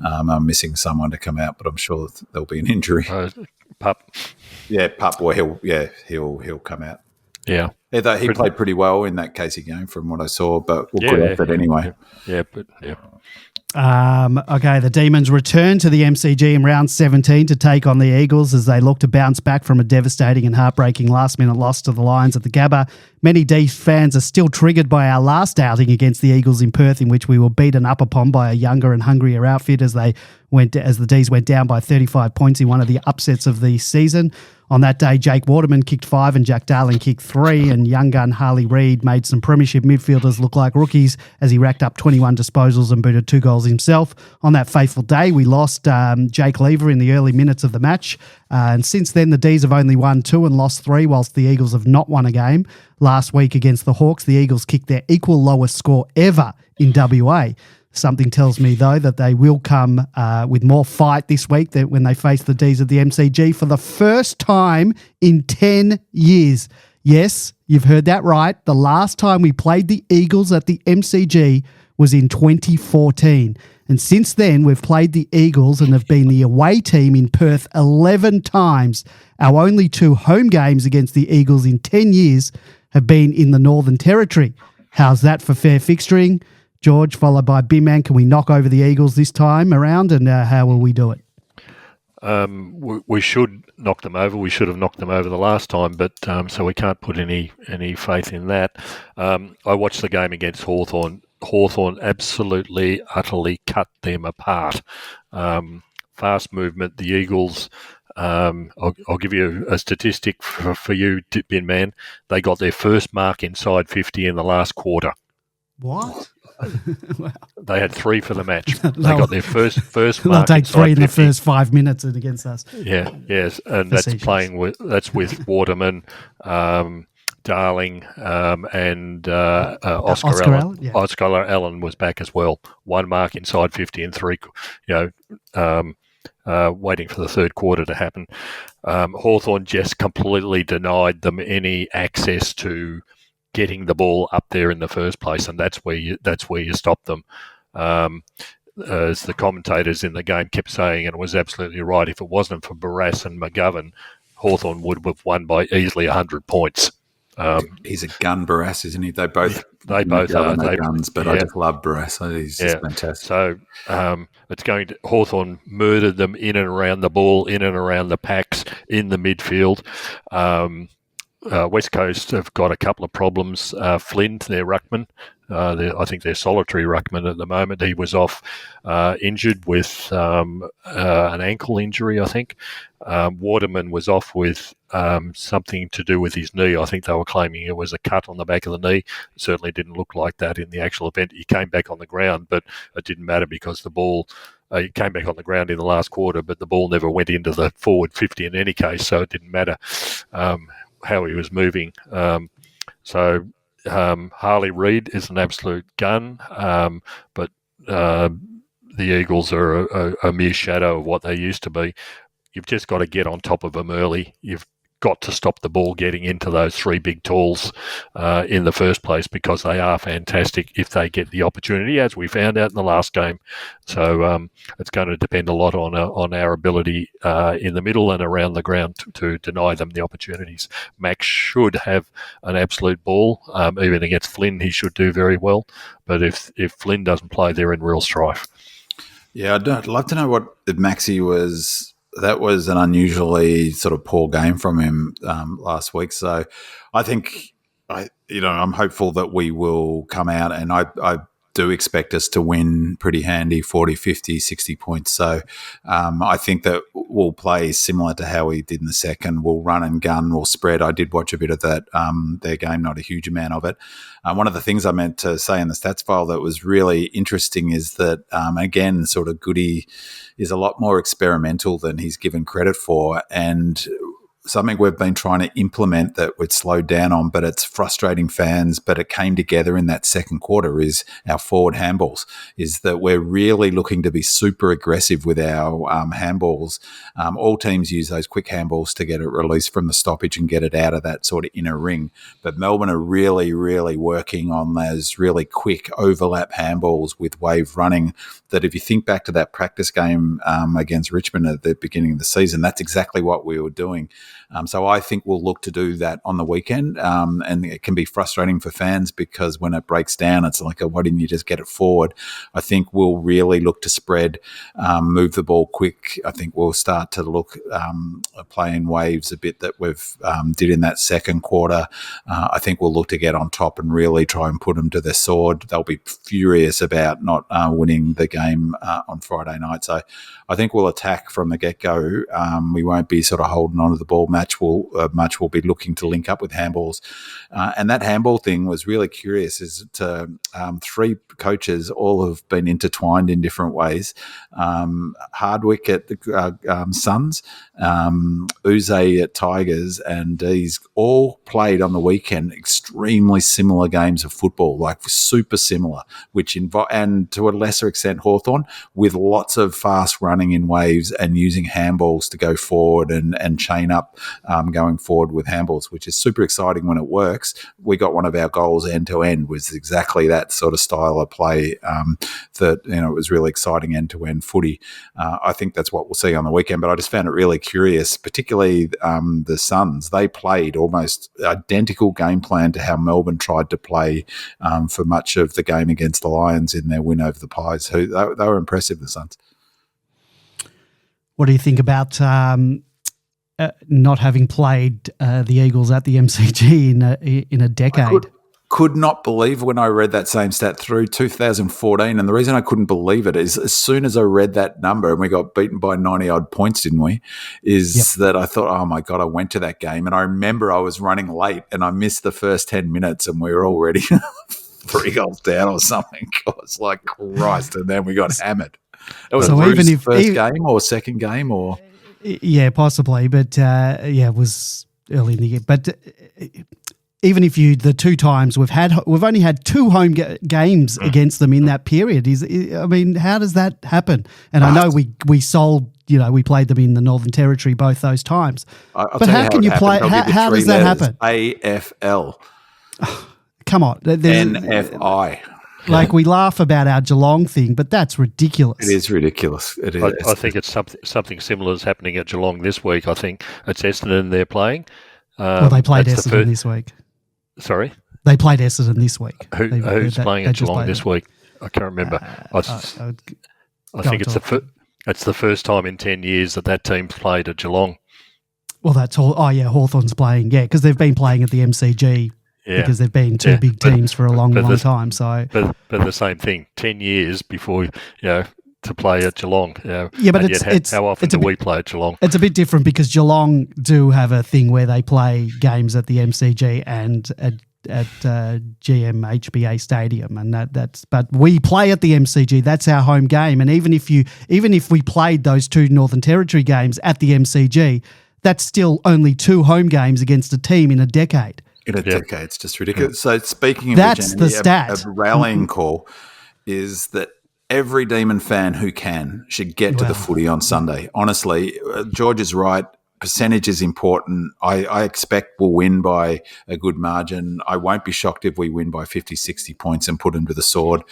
I'm missing someone to come out, but I'm sure there'll be an injury. Pup. Yeah, Pup. Well, he'll come out. Yeah. He played pretty well in that Casey game from what I saw, but we'll put off it anyway. Yeah. Okay, the Demons return to the MCG in round 17 to take on the Eagles as they look to bounce back from a devastating and heartbreaking last-minute loss to the Lions at the Gabba. Many D's fans are still triggered by our last outing against the Eagles in Perth, in which we were beaten up upon by a younger and hungrier outfit as the D's went down by 35 points in one of the upsets of the season. On that day, Jake Waterman kicked 5 and Jack Darling kicked 3, and young gun Harley Reid made some premiership midfielders look like rookies as he racked up 21 disposals and booted 2 goals himself. On that fateful day, we lost Jake Lever in the early minutes of the match, and since then the D's have only won 2 and lost 3, whilst the Eagles have not won a game. Last week against the Hawks, the Eagles kicked their equal lowest score ever in WA. Something tells me, though, that they will come with more fight this week when they face the D's at the MCG for the first time in 10 years. Yes, you've heard that right. The last time we played the Eagles at the MCG was in 2014. And since then, we've played the Eagles and have been the away team in Perth 11 times. Our only 2 home games against the Eagles in 10 years have been in the Northern Territory. How's that for fair fixturing? George, followed by Bimman. Can we knock over the Eagles this time around, and how will we do it? We should knock them over. We should have knocked them over the last time, but so we can't put any faith in that. I watched the game against Hawthorn. Hawthorn absolutely, utterly cut them apart. Fast movement. The Eagles, I'll give you a statistic for you, Bin Man. They got their first mark inside 50 in the last quarter. What? Wow. They had 3 for the match. They got their first They'll mark. take 3 in the 50. first 5 minutes against us. Yeah, yes, and that's with Waterman, Darling, and Oscar Allen. Yeah. Oscar Allen was back as well. 1 mark inside 50 and 3. Waiting for the third quarter to happen. Hawthorn just completely denied them any access to getting the ball up there in the first place, and that's where you stop them. As the commentators in the game kept saying, and it was absolutely right, if it wasn't for Barrass and McGovern, Hawthorn would have won by easily 100 points. He's a gun, Barrass, isn't he? They both are. They guns, but I just love Barrass. He's just fantastic. So it's going to Hawthorn murdered them in and around the ball, in and around the packs, in the midfield. West Coast have got a couple of problems. Flynn, their ruckman, I think they're solitary ruckman at the moment. He was off injured with an ankle injury, I think. Waterman was off with something to do with his knee. I think they were claiming it was a cut on the back of the knee. It certainly didn't look like that in the actual event. He came back on the ground, but it didn't matter because the ball... he came back on the ground in the last quarter, but the ball never went into the forward 50 in any case, so it didn't matter how he was moving. Harley Reid is an absolute gun, but the Eagles are a mere shadow of what they used to be. You've just got to get on top of them early. You've got to stop the ball getting into those 3 big talls in the first place, because they are fantastic if they get the opportunity, as we found out in the last game. So it's going to depend a lot on our ability in the middle and around the ground to deny them the opportunities. Max should have an absolute ball. Even against Flynn, he should do very well. But if Flynn doesn't play, they're in real strife. Yeah, I'd love to know what Maxi was. That was an unusually sort of poor game from him last week. So I think, I'm hopeful that we will come out, and I do expect us to win pretty handy, 40, 50, 60 points. So I think that we'll play similar to how we did in the second. We'll run and gun, we'll spread. I did watch a bit of that, their game, not a huge amount of it. One of the things I meant to say in the stats file that was really interesting is that, again, sort of Goody is a lot more experimental than he's given credit for. And something we've been trying to implement that we'd slowed down on, but it's frustrating fans, but it came together in that second quarter, is our forward handballs, is that we're really looking to be super aggressive with our handballs. All teams use those quick handballs to get it released from the stoppage and get it out of that sort of inner ring. But Melbourne are really, really working on those really quick overlap handballs with wave running, that if you think back to that practice game against Richmond at the beginning of the season, that's exactly what we were doing. So I think we'll look to do that on the weekend, and it can be frustrating for fans because when it breaks down, it's like, why didn't you just get it forward? I think we'll really look to spread, move the ball quick. I think we'll start to look playing waves a bit that we've did in that second quarter. I think we'll look to get on top and really try and put them to their sword. They'll be furious about not winning the game on Friday night. So I think we'll attack from the get-go. We won't be sort of holding on to the ball. Much will be looking to link up with handballs. And that handball thing was really curious, is to three coaches all have been intertwined in different ways. Hardwick at the Suns, @𝗟𝗍 at Tigers, and these all played on the weekend extremely similar games of football, like super similar, and to a lesser extent Hawthorn, with lots of fast running in waves and using handballs to go forward and chain up going forward with handballs, which is super exciting when it works. We got one of our goals end to end was exactly that sort of style of play, that, it was really exciting end to end footy. I think that's what we'll see on the weekend, but I just found it really curious, particularly the Suns. They played almost identical game plan to how Melbourne tried to play for much of the game against the Lions in their win over the Pies. They were impressive, the Suns. What do you think about not having played the Eagles at the MCG in a decade? Could not believe when I read that same stat through 2014. And the reason I couldn't believe it is as soon as I read that number, and we got beaten by 90-odd points, didn't we, that I thought, oh, my God, I went to that game. And I remember I was running late and I missed the first 10 minutes and we were already 3 goals down or something. I was like, Christ. And then we got hammered. It was Bruce's first game or second game or... Yeah, possibly. But, it was early in the year. But... even if the two times we've only had 2 home games against them in that period. How does that happen? And I know we sold, we played them in the Northern Territory both those times. But how can you play? How does that happen? AFL. Come on, NFI. Like, we laugh about our Geelong thing, but that's ridiculous. It is ridiculous. It is. I think it's something similar is happening at Geelong this week. I think it's Essendon they're playing. They played Essendon this week. Sorry? They played Essendon this week. Who's playing at Geelong this week? I can't remember. I think it's the first time in 10 years that team's played at Geelong. Well, that's all. Oh, yeah, Hawthorn's playing. Yeah, because they've been playing at the MCG because they've been two big teams for a long time. So, but the same thing, 10 years before, to play at Geelong. But how often do we play at Geelong? It's a bit different because Geelong do have a thing where they play games at the MCG and at GMHBA Stadium, and but we play at the MCG. That's our home game, and even if we played those 2 Northern Territory games at the MCG, that's still only 2 home games against a team in a decade. In a decade, it's just ridiculous. So speaking of that's the stat. A rallying call is that every Demon fan who should get to the footy on Sunday. Honestly, George is right. Percentage is important. I expect we'll win by a good margin. I won't be shocked if we win by 50, 60 points and put them to the sword.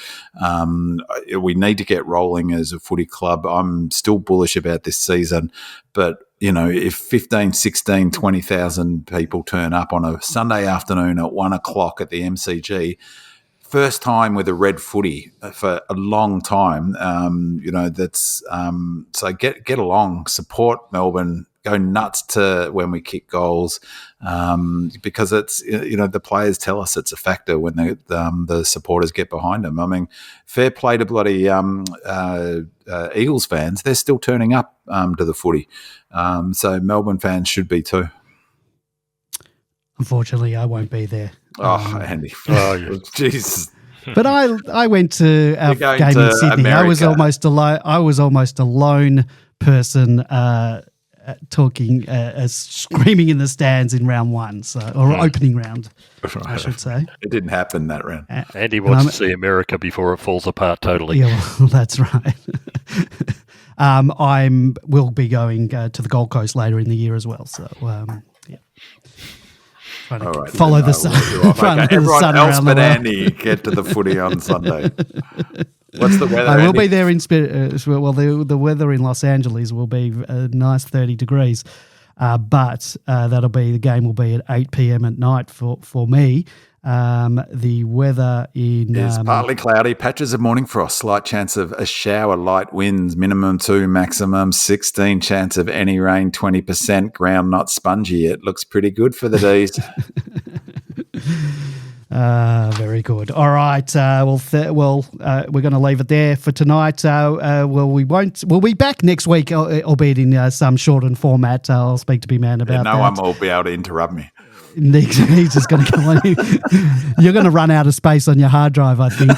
We need to get rolling as a footy club. I'm still bullish about this season, but if 15, 16, 20,000 people turn up on a Sunday afternoon at 1 o'clock at the MCG, first time with a red footy for a long time, that's so get along, support Melbourne, go nuts to when we kick goals, because it's the players tell us it's a factor when the supporters get behind them. I mean, fair play to bloody Eagles fans; they're still turning up to the footy, so Melbourne fans should be too. Unfortunately, I won't be there. Oh, Andy! Jesus. But I went to our game in Sydney. America. I was almost a lone person screaming in the stands in round one, or opening round, I should say. It didn't happen that round. Andy wants to see America before it falls apart totally. Yeah, well, that's right. Will be going to the Gold Coast later in the year as well. So, yeah. Trying to follow the sun. Everyone else but Andy get to the footy on Sunday. What's the weather? I will be there in spirit. Well, the weather in Los Angeles will be a nice 30 degrees, but the game will be at 8 p.m. at night for me. The weather is partly cloudy, patches of morning frost, slight chance of a shower, light winds, minimum 2, maximum 16, chance of any rain 20%, ground not spongy. It looks pretty good for the D's. Very good. All right. We're going to leave it there for tonight. We'll be back next week, albeit in some shortened format. I'll speak to B-Man about that. No one will be able to interrupt me. He's just going to come on. You're going to run out of space on your hard drive, I think.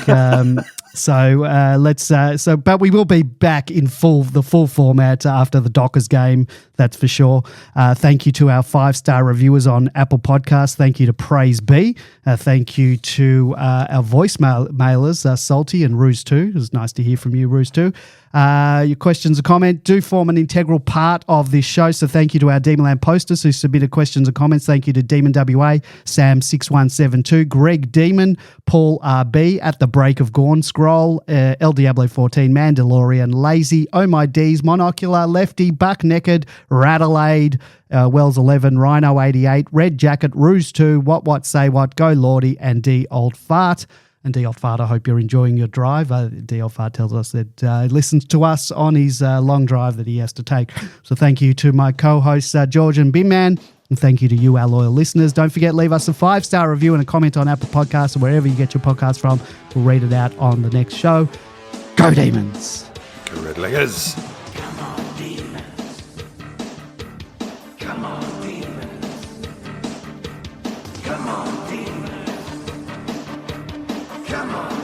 But we will be back in the full format after the Dockers game. That's for sure. Thank you to our 5-star reviewers on Apple Podcasts. Thank you to Praise B. Thank you to our voicemailers, 𝗟𝗶𝘀𝗁𝘀 and Ruse2. It was nice to hear from you, Ruse2. Your questions or comments do form an integral part of this show, so thank you to our Demonland posters who submitted questions and comments. Thank you to Demon WA, Sam6172, Greg Demon, Paul RB, At the Break of Gorn Scroll, 𝗟𝗶𝘀𝗃𝗁14, Mandalorian, Lazy, Oh My D's, Monocular, Lefty, Buck Naked, Rattleade, Wells 11, Rhino 88, Red Jacket, Ruse 2, What Say What, Go Lordy, and D Old Fart. And D Old Fart, I hope you're enjoying your drive. D Old Fart tells us that he listens to us on his long drive that he has to take. So thank you to my co-hosts, George and Bimman. And thank you to you, our loyal listeners. Don't forget, leave us a 5-star review and a comment on Apple Podcasts or wherever you get your podcasts from. We'll read it out on the next show. Go Demons! Go Red Leggers! Come on, Demons! Come on, Demons! Come on, Demons! Come on!